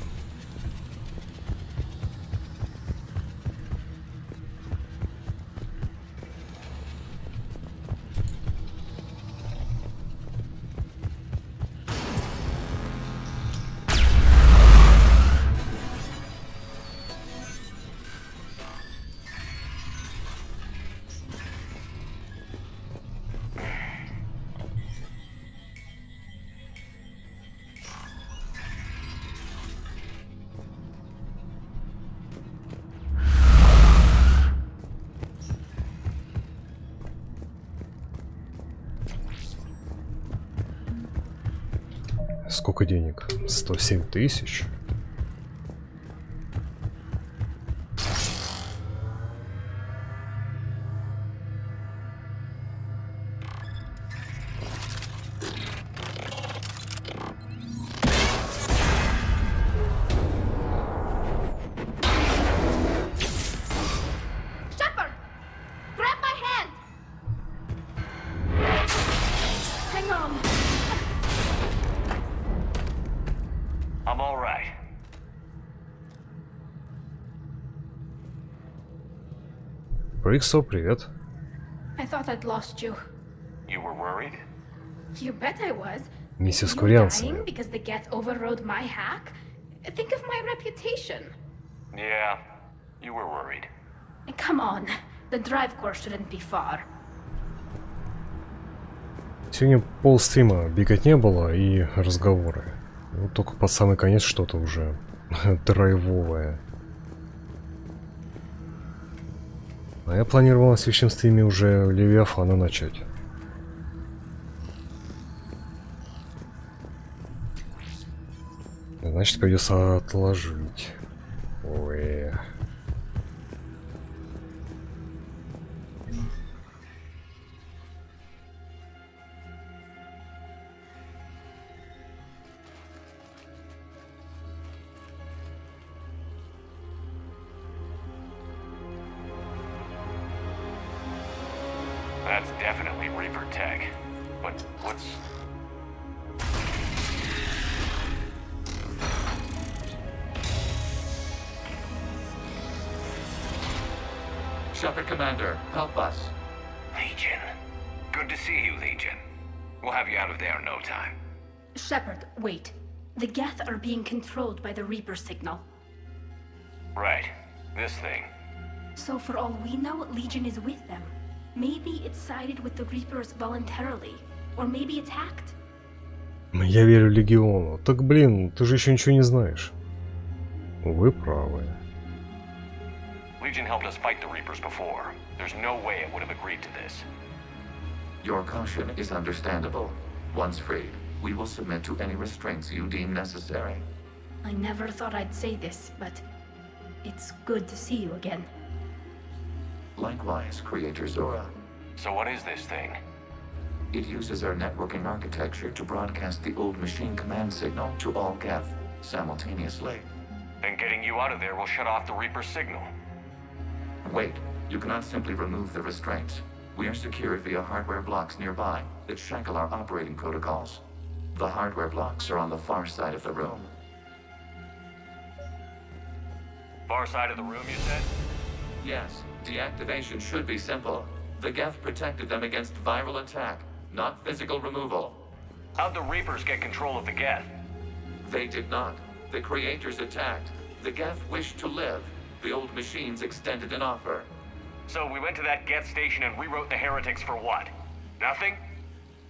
Сколько денег? 107 тысяч.
Shepard! Grab my hand! Hang on.
I'm all right.
Бриксо, привет.
I thought I'd lost you.
You were worried?
You bet I was.
Миссис
You
Курянцева.
dying because the Geth overrode my hack? Think of my reputation.
Yeah, you were worried.
Come on, the drive course shouldn't be far.
Сегодня полстрима бегать не было и разговоры. Вот только под самый конец что-то уже драйвовое. А я планировал на следующем стриме уже Левиафана начать. Значит, придется отложить. Ой.
That's definitely Reaper tech. But what's...
Shepard Commander, help us.
Legion. Good to see you, Legion. We'll have you out of there in no time.
Shepard, wait. The Geth are being controlled by the Reaper signal.
Right. This thing.
So for all we know, Legion is with them. Maybe it's sided with the Reapers voluntarily. Or maybe it's hacked.
Я верю Легиону. Так блин, ты же еще ничего не знаешь. Вы правы.
Legion helped us fight the Reapers before. There's no way it would have agreed to this.
Your caution is understandable. Once freed, we will submit to any restraints you deem necessary.
I never thought I'd say this, but it's good to see you again.
Likewise, Creator Zora.
So what is this thing?
It uses our networking architecture to broadcast the old machine command signal to all Geth simultaneously.
Then getting you out of there will shut off the Reaper signal.
Wait, you cannot simply remove the restraints. We are secured via hardware blocks nearby that shackle our operating protocols. The hardware blocks are on the far side of the room.
Far side of the room, you said?
Yes, deactivation should be simple. The Geth protected them against viral attack, not physical removal.
How'd the Reapers get control of the Geth?
They did not. The Creators attacked. The Geth wished to live. The old machines extended an offer.
So we went to that Geth station and rewrote the heretics for what? Nothing?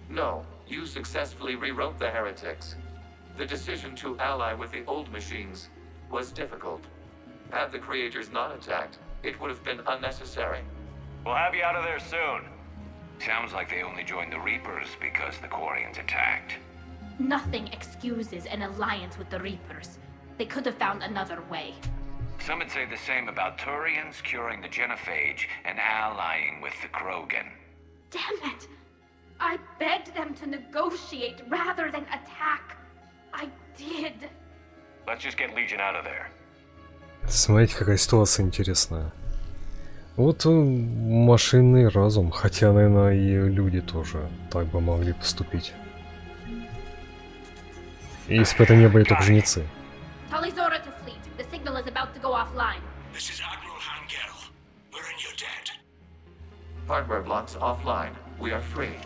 No, you successfully rewrote the heretics. The decision to ally with the old machines was difficult. Had the Creators not attacked, it would have been unnecessary.
We'll have you out of there soon.
Sounds like they only joined the Reapers because the Quarians attacked.
Nothing excuses an alliance with the Reapers. They could have found another way.
Some would say the same about Turians curing the genophage and allying with the Krogan.
Damn it! I begged them to negotiate rather than attack. I did.
Let's just get Legion out of there.
Смотрите, какая ситуация интересная. Вот машинный разум, хотя, наверное, и люди тоже так бы могли поступить. Если бы это не были только жнецы.
Talizora to fleet. The signal is about to go offline.
This is Admiral Hangel. We're in your debt.
Hardware blocks offline. We are free.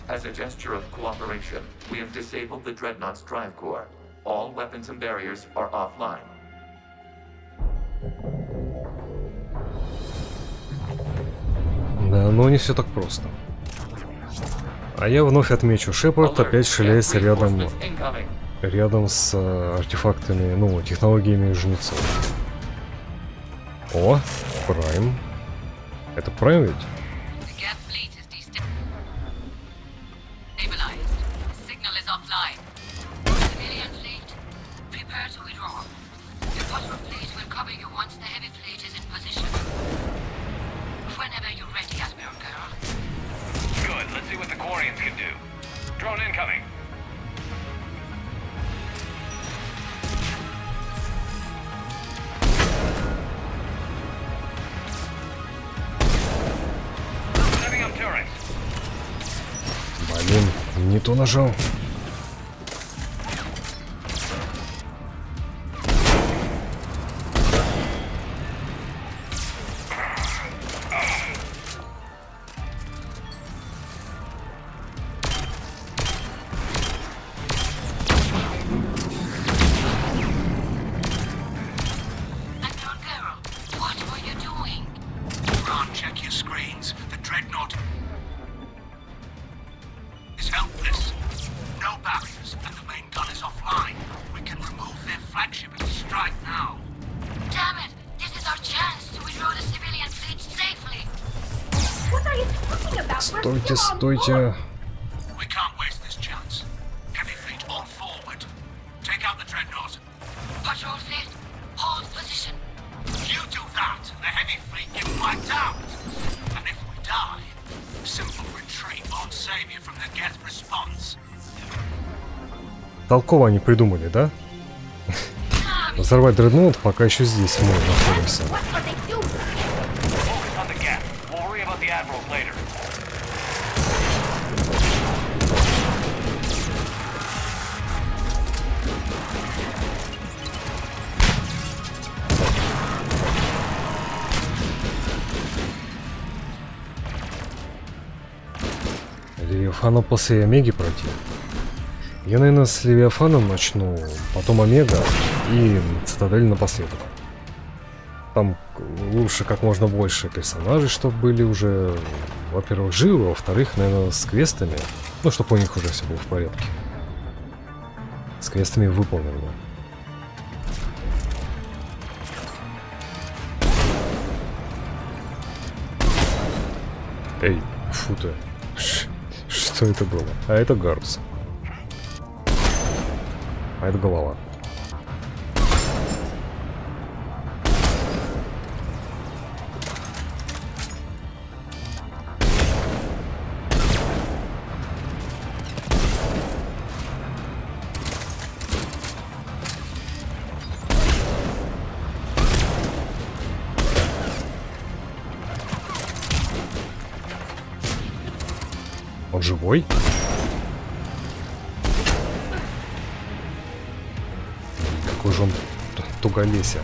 As a gesture of cooperation, we have disabled the Dreadnought's drive core. All weapons and barriers are offline.
Да, но не все так просто. А я вновь отмечу, Шепард опять шляется рядом с артефактами, ну, технологиями жнецов. О, Прайм. Это Прайм ведь? Блин, не то нажал. Стойте, стойте.
We can't waste this chance. Heavy fleet on forward. Take out the dreadnought. Patrol fleet, hold position. You do that, the heavy fleet get wiped out. And if we die, simple retreat won't save you from the Geth response.
Толково они придумали, да? Взорвать дредноут, пока еще здесь мы находимся. Левиафану после Омеги пройти. Я, наверное, с Левиафаном начну, потом Омега и Цитадель напоследок. Там лучше как можно больше персонажей, чтобы были уже, во-первых, живы, во-вторых, наверное, с квестами. Ну, чтобы у них уже все было в порядке. С квестами выполнено. Эй, фу ты. Что это было? А это Гарус. А это голова. Он живой? Какой же он туголесия.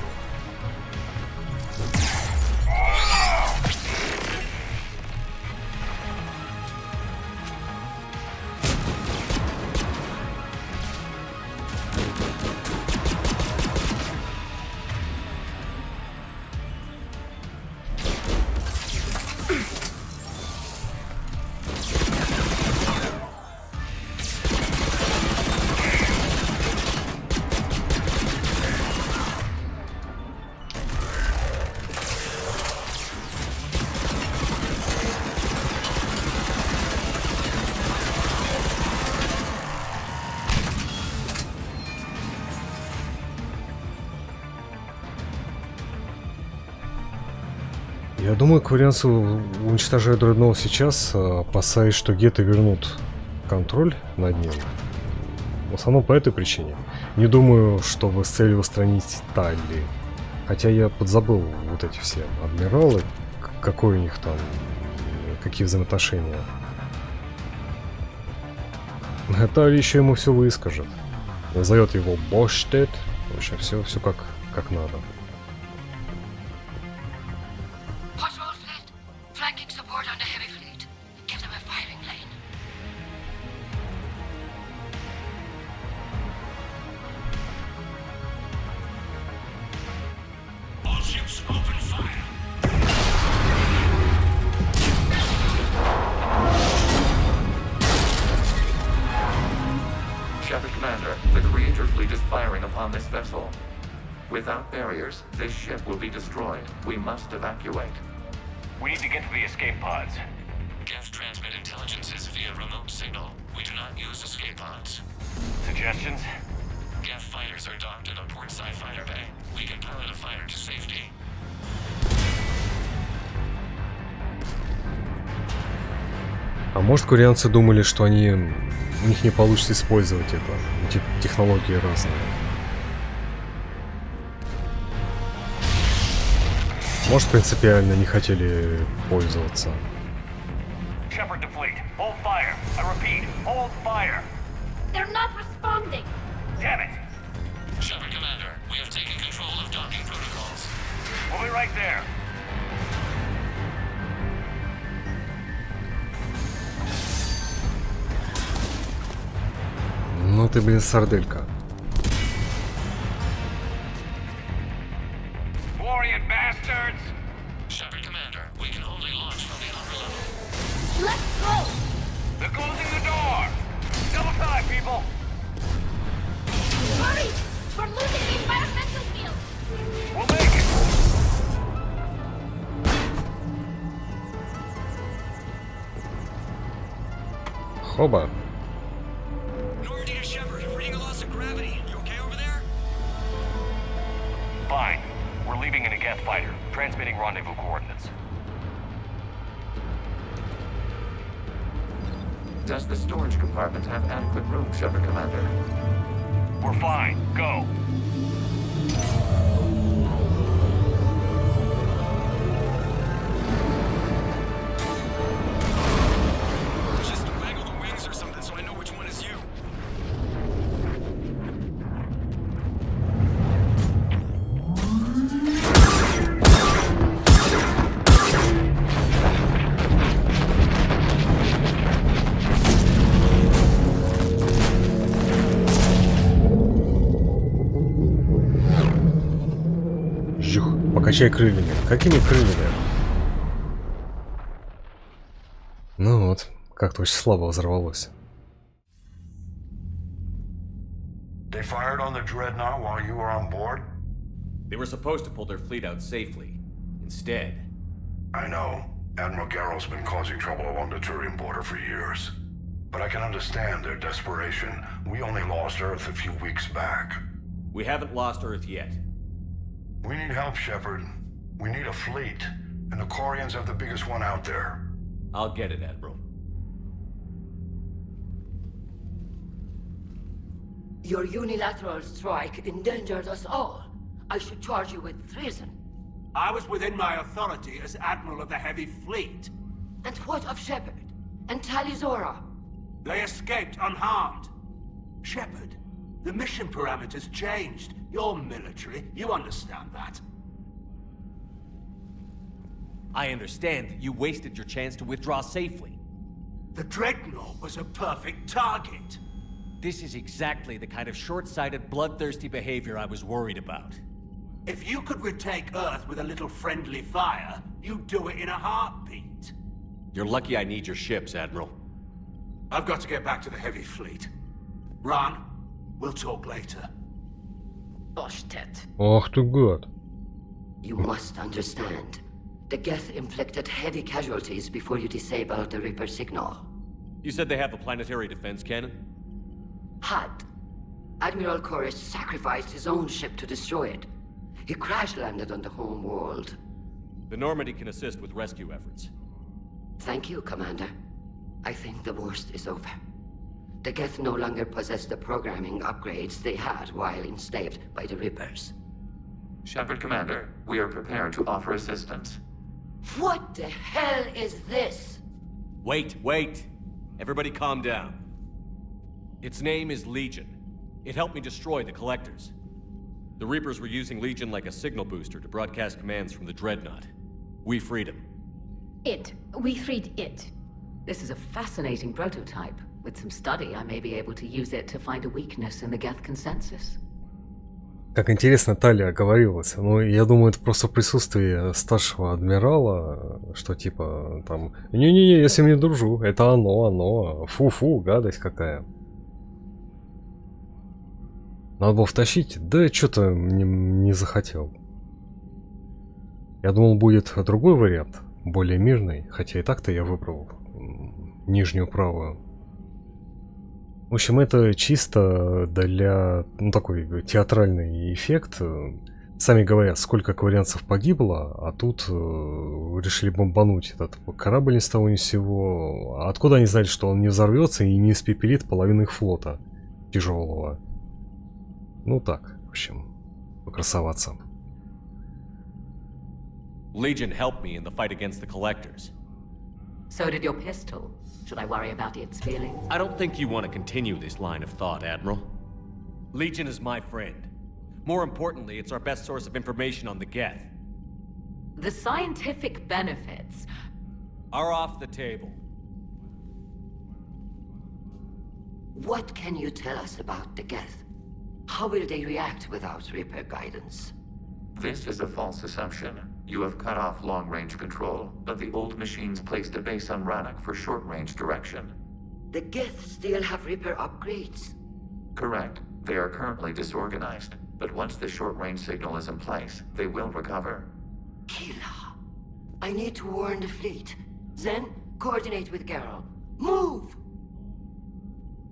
Я думаю, кварианцы уничтожают дредноут сейчас, опасаясь, что геты вернут контроль над ним. В основном по этой причине. Не думаю, чтобы с целью устранить Талли. Хотя я подзабыл вот эти все адмиралы, какой у них там, какие взаимоотношения. Талли еще ему все выскажет. Назовет его Боштет. В общем, все как надо.
Without barriers, this ship will be destroyed. We must evacuate.
We need to get to the escape pods.
Geth transmit intelligences via remote signal. We do not use escape pods.
Suggestions?
Geth fighters are docked in a portside fighter bay. We can pilot a fighter to safety.
А может, курианцы думали, что у них не получится использовать это? Технологии разные. Может, принципиально не хотели пользоваться.
Shepard to fleet. Hold fire. I repeat, hold fire.
They're not responding.
Damn it.
Shepard Commander, we have taken control of docking protocols.
We'll be right there.
Ну ты, блин, сарделька.
Warrior bastards!
Shepard Commander, we can only launch from the upper level.
Let's go!
They're closing the door! Double time, people!
Hurry! We're losing the environmental field!
We'll make it!
Оба.
Nормandия Shepard, reading a loss of gravity. You okay over there?
Fine. We're leaving in a Geth fighter, transmitting rendezvous coordinates.
Does the storage compartment have adequate room, Shepard Commander?
We're fine. Go.
Just waggle the wings or something so I know which one is you.
Покачай крыльями. Какими крыльями? Ну вот, как-то очень слабо взорвалось.
They fired on the dreadnought while you were on board?
They were supposed to pull their fleet out safely. Instead...
I know. Admiral Garrow's been causing trouble along the Turian border for years. But I can understand their desperation. We only lost Earth a few weeks back.
We haven't lost Earth yet.
We need help, Shepard. We need a fleet. And the Corians have the biggest one out there.
I'll get it, Admiral.
Your unilateral strike endangered us all. I should charge you with treason.
I was within my authority as Admiral of the Heavy Fleet.
And what of Shepard? And Talizora?
They escaped unharmed. Shepard, the mission parameters changed. You're military, you understand that.
I understand that you wasted your chance to withdraw safely.
The Dreadnought was a perfect target.
This is exactly the kind of short-sighted, bloodthirsty behavior I was worried about.
If you could retake Earth with a little friendly fire, you'd do it in a heartbeat.
You're lucky I need your ships, Admiral.
I've got to get back to the Heavy Fleet. Ron, we'll talk later.
Ох ты гад.
You must understand. The Geth inflicted heavy casualties before you disabled the Reaper signal.
You said they have a planetary defense cannon?
Had. Admiral Chorus sacrificed his own ship to destroy it. He crash-landed on the home world.
The Normandy can assist with rescue efforts.
Thank you, Commander. I think the worst is over. The Geth no longer possess the programming upgrades they had while enslaved by the Reapers.
Shepard Commander, we are prepared to offer assistance.
What the hell is this?
Wait. Everybody calm down. Its name is Legion. It helped me destroy the Collectors. The Reapers were using Legion like a signal booster to broadcast commands from the Dreadnought. We freed him.
We freed it. This is a fascinating prototype. With some study, I may be able to use it to find a weakness in the Geth consensus.
Как интересно Талия оговорилась. Ну, я думаю, это просто присутствие старшего адмирала, что типа там... Не-не-не, я с ним не дружу. Это оно. Фу-фу, гадость какая. Надо было втащить. Да что-то не захотел. Я думал, будет другой вариант. Более мирный. Хотя и так-то я выбрал нижнюю правую. В общем, это чисто для... Ну, такой театральный эффект. Сами говорят, сколько кварианцев погибло, а тут решили бомбануть этот корабль ни с того ни с сего. А откуда они знали, что он не взорвется и не испепелит половину их флота тяжелого? Ну так, в общем, покрасоваться.
Legion helped me in the fight against the Collectors.
So did your pistol. Should I worry about its feelings?
I don't think you want to continue this line of thought, Admiral. Legion is my friend. More importantly, it's our best source of information on the Geth.
The scientific benefits
are off the table.
What can you tell us about the Geth? How will they react without Reaper guidance?
This is a false assumption. You have cut off long-range control, but the old machines placed a base on Rannoch for short-range direction.
The Geth still have Reaper upgrades?
Correct. They are currently disorganized, but once the short-range signal is in place, they will recover.
Kila, I need to warn the fleet. Then, coordinate with Garrow. Move!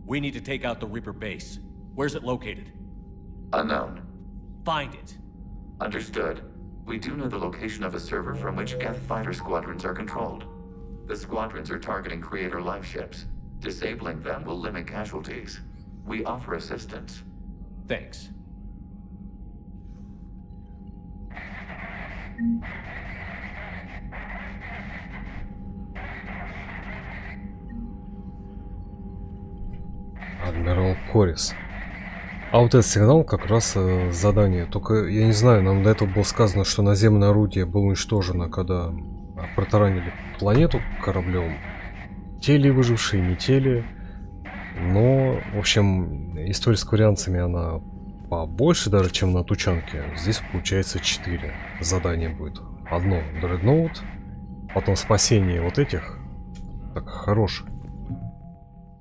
We need to take out the Reaper base. Where's it located?
Unknown.
Find it.
Understood. We do know the location of a server from which Geth fighter squadrons are controlled. The squadrons are targeting creator live ships. Disabling them will limit casualties. We offer assistance.
Thanks.
Адмирал Корис. А вот этот сигнал как раз задание. Только я не знаю, нам до этого было сказано, что наземное орудие было уничтожено, когда протаранили планету кораблем. Те ли выжившие, не те ли. Но, в общем, история с кварианцами, она побольше даже, чем на Тучанке. Здесь получается 4 задания будет. Одно дредноут, потом спасение вот этих. Так, хорошее.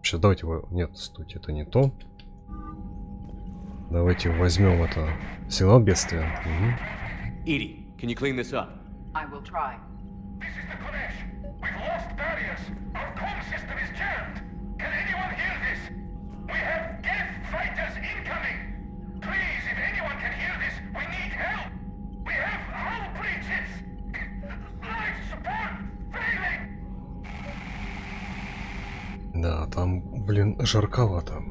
Сейчас давайте его... Нет, стойте, это не то. Давайте возьмем это. Сигнал бедствия. Угу.
Edie, can you clean this up?
I will try. This is the Kodesh. We've lost barriers. Our comm system is jammed. Can anyone hear this? We have Geth fighters incoming. Please, if anyone can hear this, we need help. We have hull breaches. Life support failing.
Да, там, блин, жарковато.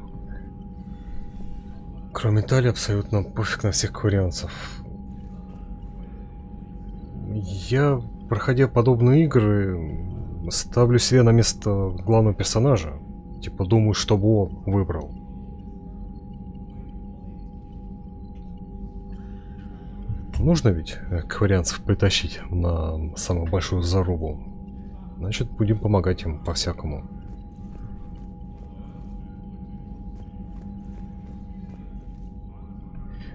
Кроме Италии абсолютно пофиг на всех кварианцев. Я, проходя подобные игры, ставлю себя на место главного персонажа. Типа думаю, что бы он выбрал. Нужно ведь кварианцев притащить на самую большую зарубу. Значит, будем помогать им по-всякому.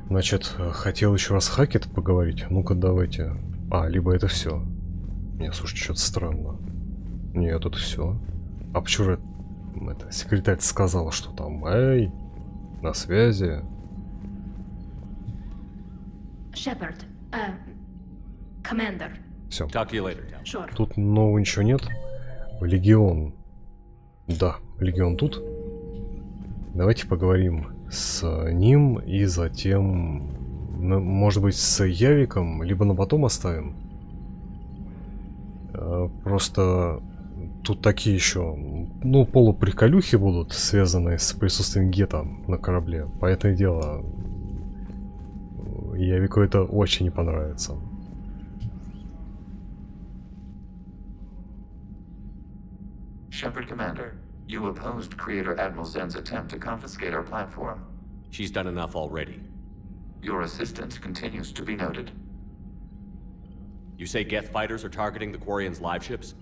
Значит, хотел еще раз Хакет поговорить. Ну-ка, давайте. А, либо это все. Не, слушай, что-то странно. Нет, это все. А почему же это секретарь сказала, что там? Эй, на связи.
Шепард, командир.
Все.
Sure.
Тут нового ничего нет. Легион. Да, Легион тут. Давайте поговорим с ним и затем, может быть, с Явиком, либо на потом оставим. Просто тут такие еще, ну, полуприколюхи будут, связанные с присутствием Гета на корабле. Поэтому дело, Явику это очень не понравится.
Shepard Commander, you opposed Creator Admiral Zen's attempt to confiscate our platform.
She's done enough already.
Your assistance continues to be noted.
You say Geth fighters are targeting the Quarians' live ships?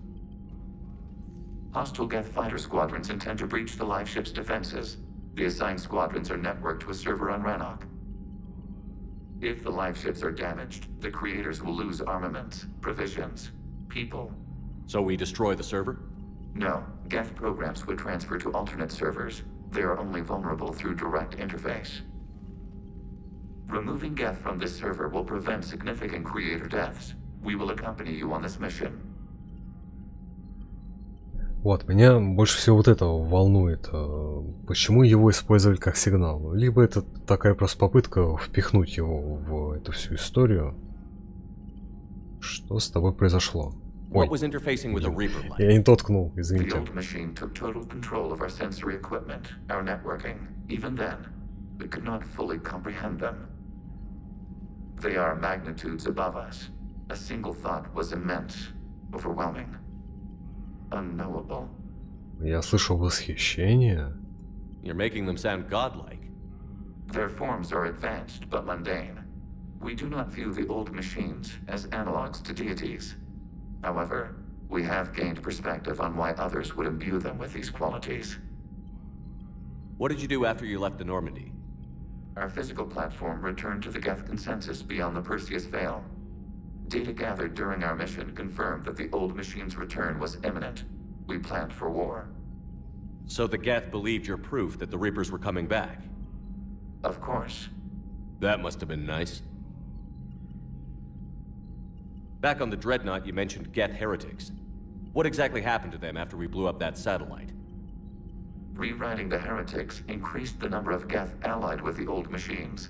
Hostile Geth fighter squadrons intend to breach the live ship's defenses. The assigned squadrons are networked to a server on Rannoch. If the live ships are damaged, the creators will lose armaments, provisions, people.
So we destroy the server?
No, Geth programs would transfer to alternate servers. They are only vulnerable through direct interface. Removing Geth from this server will prevent significant creator deaths. We will accompany you on this mission.
Вот, меня больше всего вот этого волнует. Почему его использовали как сигнал? Либо это такая просто попытка впихнуть его в эту всю историю. Что с тобой произошло? Ой, я не тот ткнул, извините.
The old machine took total control of our sensory equipment, our networking. Even then, we could not fully comprehend them. They are magnitudes above us. A single thought was immense, overwhelming, unknowable.
Я слышал восхищение.
You're making them sound godlike.
Their forms are advanced but mundane. We do not view the old machines as analogs to deities. However, we have gained perspective on why others would imbue them with these qualities.
What did you do after you left the Normandy?
Our physical platform returned to the Geth consensus beyond the Perseus Veil. Data gathered during our mission confirmed that the old machine's return was imminent. We planned for war.
So the Geth believed your proof that the Reapers were coming back?
Of course.
That must have been nice. Back on the Dreadnought, you mentioned Geth heretics. What exactly happened to them after we blew up that satellite?
Rewriting the heretics increased the number of Geth allied with the old machines.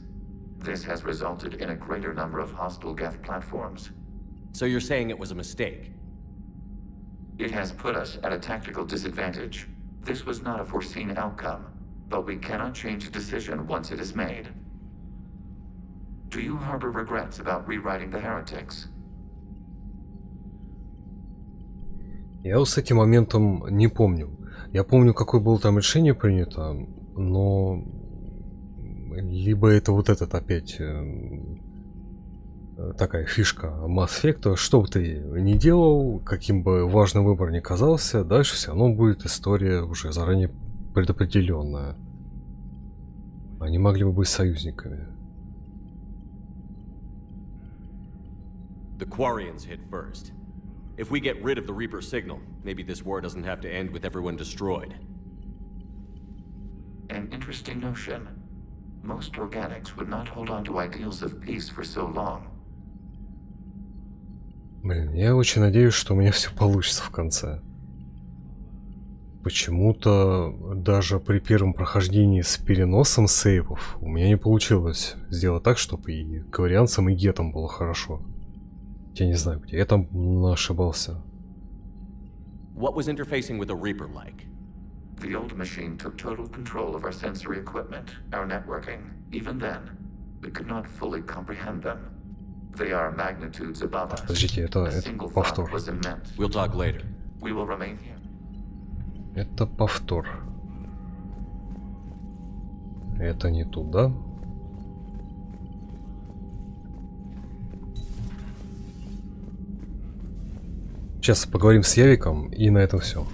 This has resulted in a greater number of hostile Geth platforms.
So you're saying it was a mistake?
It has put us at a tactical disadvantage. This was not a foreseen outcome, but we cannot change a decision once it is made. Do you harbor regrets about rewriting the heretics?
Я вот с этим моментом не помню. Я помню, какое было там решение принято, но либо это вот этот опять такая фишка Масс Эффекта, что бы ты ни делал, каким бы важным выбор ни казался, дальше все равно будет история уже заранее предопределенная. Они могли бы быть союзниками.
The Quarians hit first. If we get rid of the Reaper signal, maybe this war doesn't have to end with everyone destroyed.
An interesting notion. Most organics would not hold on to ideals of peace for so long.
Блин, я очень надеюсь, что у меня все получится в конце. Почему-то даже при первом прохождении с переносом сейвов у меня не получилось сделать так, чтобы и кварианцам, и гетам было хорошо. Я не знаю, где я там ошибался.
What was interfacing with a Reaper like?
The old machine took total control of our sensory equipment, our networking. Even then, we could not fully comprehend them. They are magnitudes above us.
Подождите, это повтор.
We'll talk later.
We will remain here.
Это повтор. Это не туда. Сейчас поговорим с Явиком, и на этом все.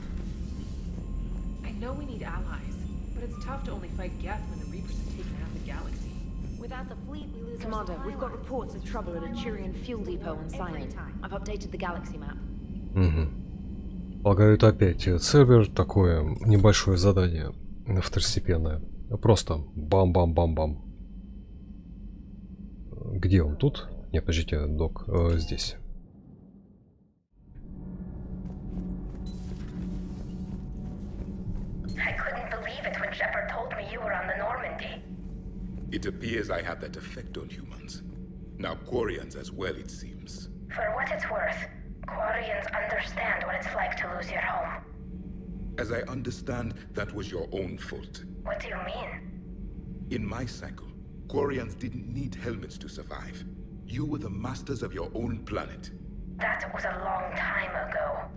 Commander, we've got reports of trouble at a Turian fuel depot on Cyan. I've updated the galaxy map.
Угу. Полагаю, это опять сервер, такое небольшое задание, второстепенное. Просто бам-бам-бам-бам. Где он? Тут? Не, подождите, док, здесь.
I couldn't believe it when Shepard told me you were on the Normandy.
It appears I have that effect on humans. Now Quarians as well, it seems.
For what it's worth, Quarians understand what it's like to lose your home.
As I understand, that was your own fault.
What do you mean?
In my cycle, Quarians didn't need helmets to survive. You were the masters of your own planet.
That was a long time ago.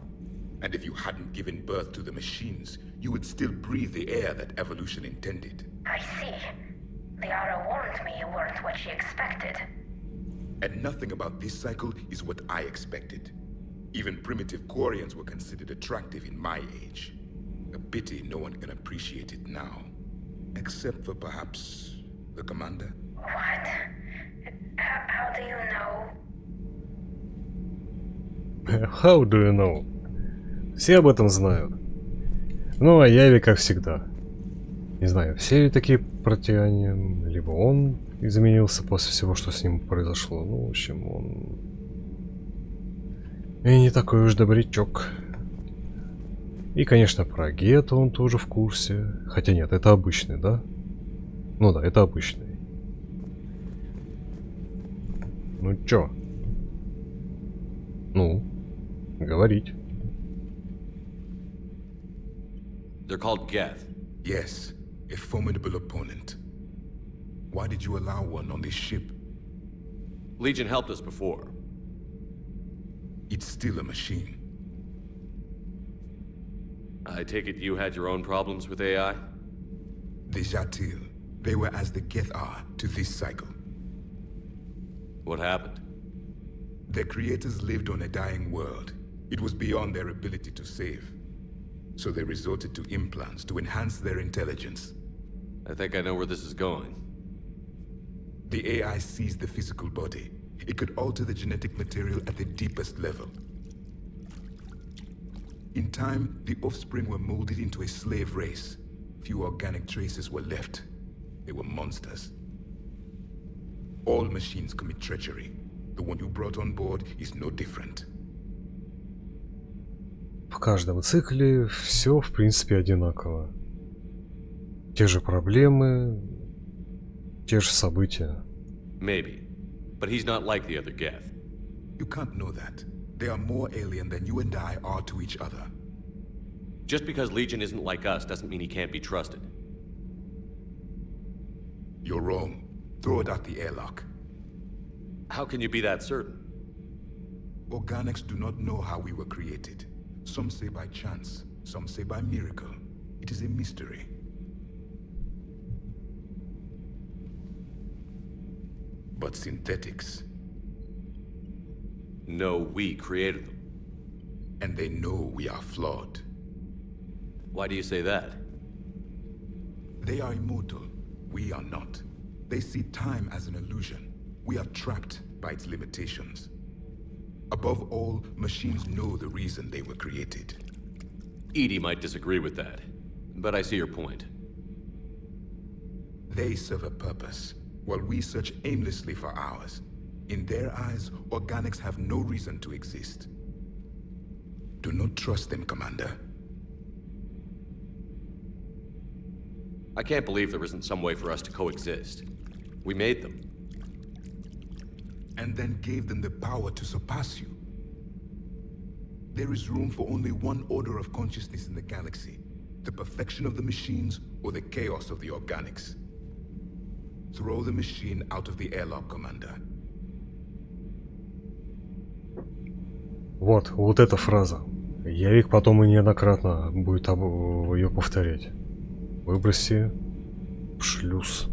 And if you hadn't given birth to the machines, you would still breathe the air that evolution intended.
I see. Liara warned me you weren't what she expected.
And nothing about this cycle is what I expected. Even primitive Quarians were considered attractive in my age. A pity no one can appreciate it now. Except for perhaps the commander?
What? How do you know?
How do you know? Все об этом знают. Ну, а Яви, как всегда. Не знаю, все ли такие противания, либо он изменился после всего, что с ним произошло. Ну, в общем, он... И не такой уж добрячок. И, конечно, про Гетто он тоже в курсе. Хотя нет, это обычный, да? Ну да, это обычный. Ну чё? Ну, говорить.
They're called Geth.
Yes, a formidable opponent. Why did you allow one on this ship?
Legion helped us before.
It's still a machine.
I take it you had your own problems with AI?
The Jatil, they were as the Geth are to this cycle.
What happened?
Their creators lived on a dying world. It was beyond their ability to save. So they resorted to implants to enhance their intelligence.
I think I know where this is going.
The AI seized the physical body. It could alter the genetic material at the deepest level. In time, the offspring were molded into a slave race. Few organic traces were left. They were monsters. All machines commit treachery. The one you brought on board is no different.
В каждом цикле все, в принципе, одинаково. Те же проблемы, те же события.
Maybe. But he's not like the other Geth.
You can't know that. They are more alien than you and I are to each other.
Just because Legion isn't like us doesn't mean he can't be trusted.
You're wrong. Throw it at the airlock.
How can you be that certain?
Organics do not know how we were created. Some say by chance, some say by miracle. It is a mystery. But synthetics.
No, we created them.
And they know we are flawed.
Why do you say that?
They are immortal. We are not. They see time as an illusion. We are trapped by its limitations. Above all, machines know the reason they were created.
Edie might disagree with that, but I see your point.
They serve a purpose, while we search aimlessly for ours. In their eyes, organics have no reason to exist. Do not trust them, Commander.
I can't believe there isn't some way for us to coexist. We made them.
And then gave them the power to surpass you. There is room for only one order of consciousness in the galaxy. The perfection of the machines or the chaos of the organics. Throw the machine out of the airlock, Commander.
Вот эта фраза. Ярик потом и неоднократно будет ее повторять. Выброси в шлюз.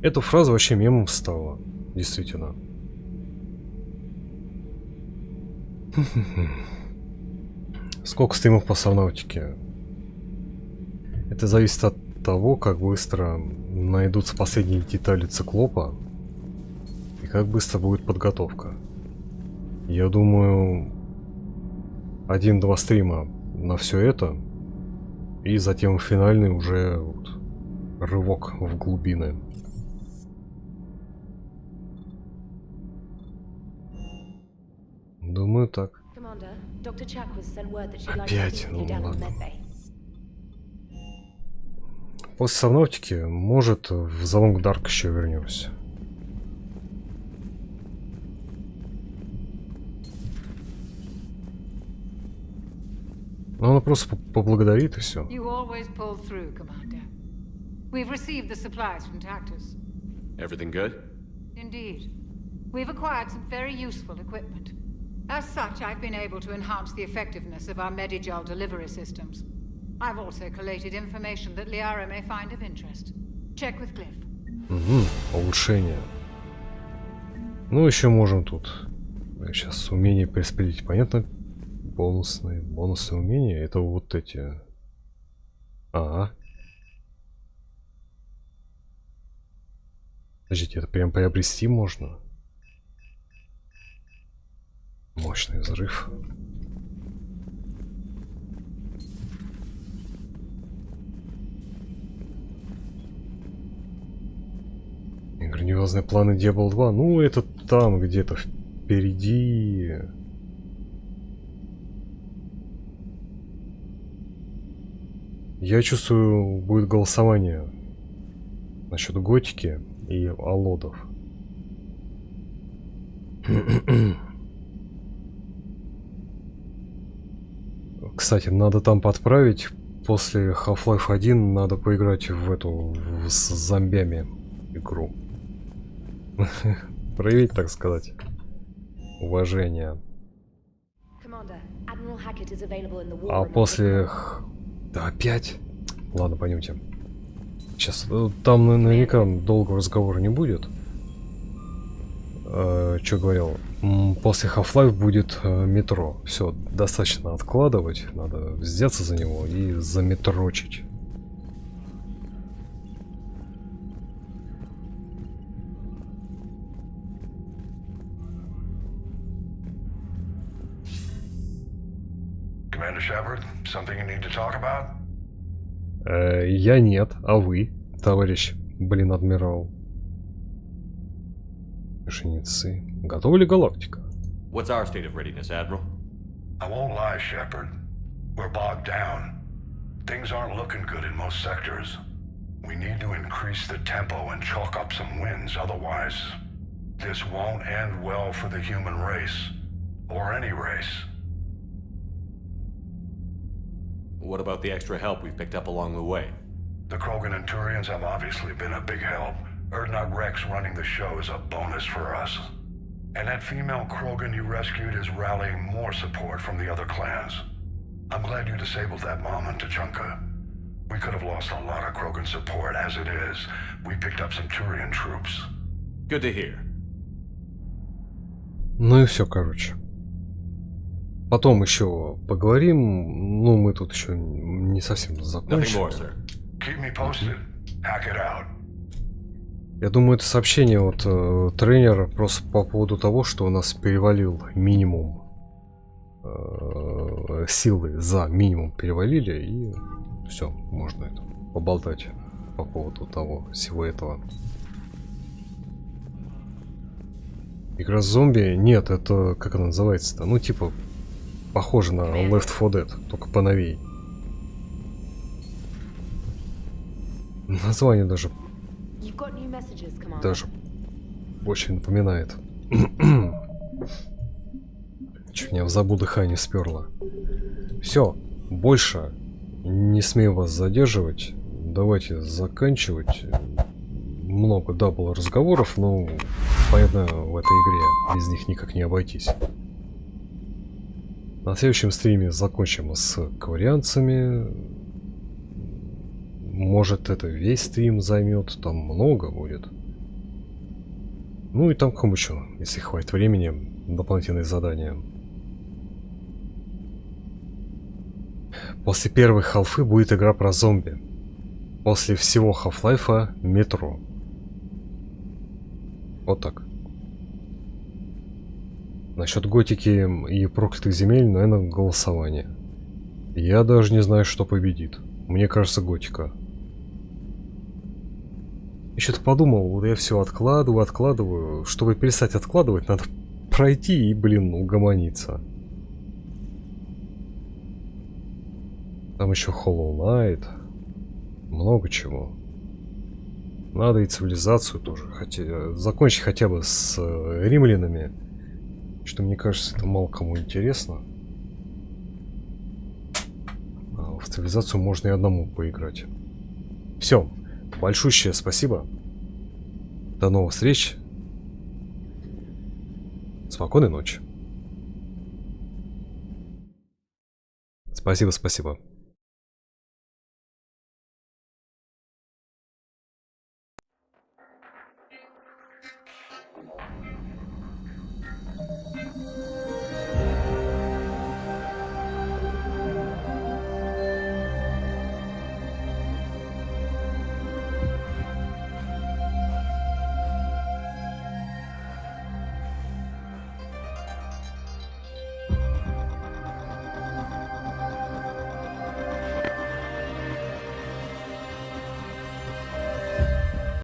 Эта фраза вообще мемом стала. Действительно. Сколько стримов по совнавтике? Это зависит от того, как быстро найдутся последние детали циклопа и как быстро будет подготовка. Я думаю, 1-2 стрима на все это, и затем финальный уже вот рывок в глубины. Думаю, так. Опять, ну ладно. После совнавтики, может, в Залонг Дарк еще вернемся. Но она просто поблагодарит и все.
Everything good?
Indeed. We've acquired some very useful equipment. As such, I've been able to enhance the effectiveness of our Medigel delivery systems. I've also collated information that Liara may find of interest. Check with Cliff.
Улучшение. Ну, еще можем тут. Сейчас умение перераспределить. Понятно? Бонусные умения. Это вот эти. Ага. Подождите, это прям приобрести можно? Мощный взрыв. И грандиозные планы Diablo 2. Ну, это там где-то впереди. Я чувствую, будет голосование насчет готики и аллодов. Кстати, надо там подправить. После Half-Life 1 надо поиграть в эту с зомбями игру. Проявить, так сказать, уважение. А после... Да опять? Ладно, пойдемте. Сейчас, там наверняка долгого разговора не будет. Что говорил? После Half-Life будет метро. Все, достаточно откладывать. Надо взяться за него и заметрочить.
Commander Shepard, something you need to talk about?
Я нет, а вы, товарищ, адмирал. Женицы. Готова ли галактика?
What's our state of readiness, Admiral?
I won't lie, Shepard. We're bogged down. Things aren't looking good in most sectors. We need to increase the tempo and chalk up some wins, otherwise this won't end well for the human race. Or any race.
What about the extra help we picked up along the way?
The Krogan and Turians have obviously been a big help. Erdnot Rex running the show is a bonus for us. And that female Krogan you rescued is rallying more support from the other clans. I'm glad you disabled that mom on Tachanka. We could have lost a lot of Krogan support as it is. We picked up some Turian troops.
Good to hear.
Ну и все, короче. Потом еще поговорим. Ну, мы тут еще не совсем закончили. Я думаю, это сообщение от тренера просто по поводу того, что у нас перевалил минимум силы, за минимум перевалили, и все, можно это поболтать по поводу того, всего этого. Игра с зомби? Нет, это как она называется-то? Ну, типа, похоже на Left 4 Dead, только поновей. Название даже очень напоминает. Чуть меня в забу дыхание сперло. Все, больше не смею вас задерживать. Давайте заканчивать. Много, да, было разговоров, но, понятно, в этой игре без них никак не обойтись. На следующем стриме закончим с коварианцами. Может, это весь стрим займет, там много будет. Ну и там кому еще, если хватит времени, дополнительные задания. После первой халфы будет игра про зомби. После всего Half-Life'а метро. Вот так. Насчет готики и проклятых земель, наверное, голосование. Я даже не знаю, что победит. Мне кажется, готика. Я что-то подумал, вот я все откладываю. Чтобы перестать откладывать, надо пройти и, блин, угомониться. Там еще Hollow Knight. Много чего. Надо и цивилизацию тоже. Закончить хотя бы с римлянами. Что мне кажется, это мало кому интересно. А в цивилизацию можно и одному поиграть. Все. Большущее спасибо. До новых встреч. Спокойной ночи. Спасибо.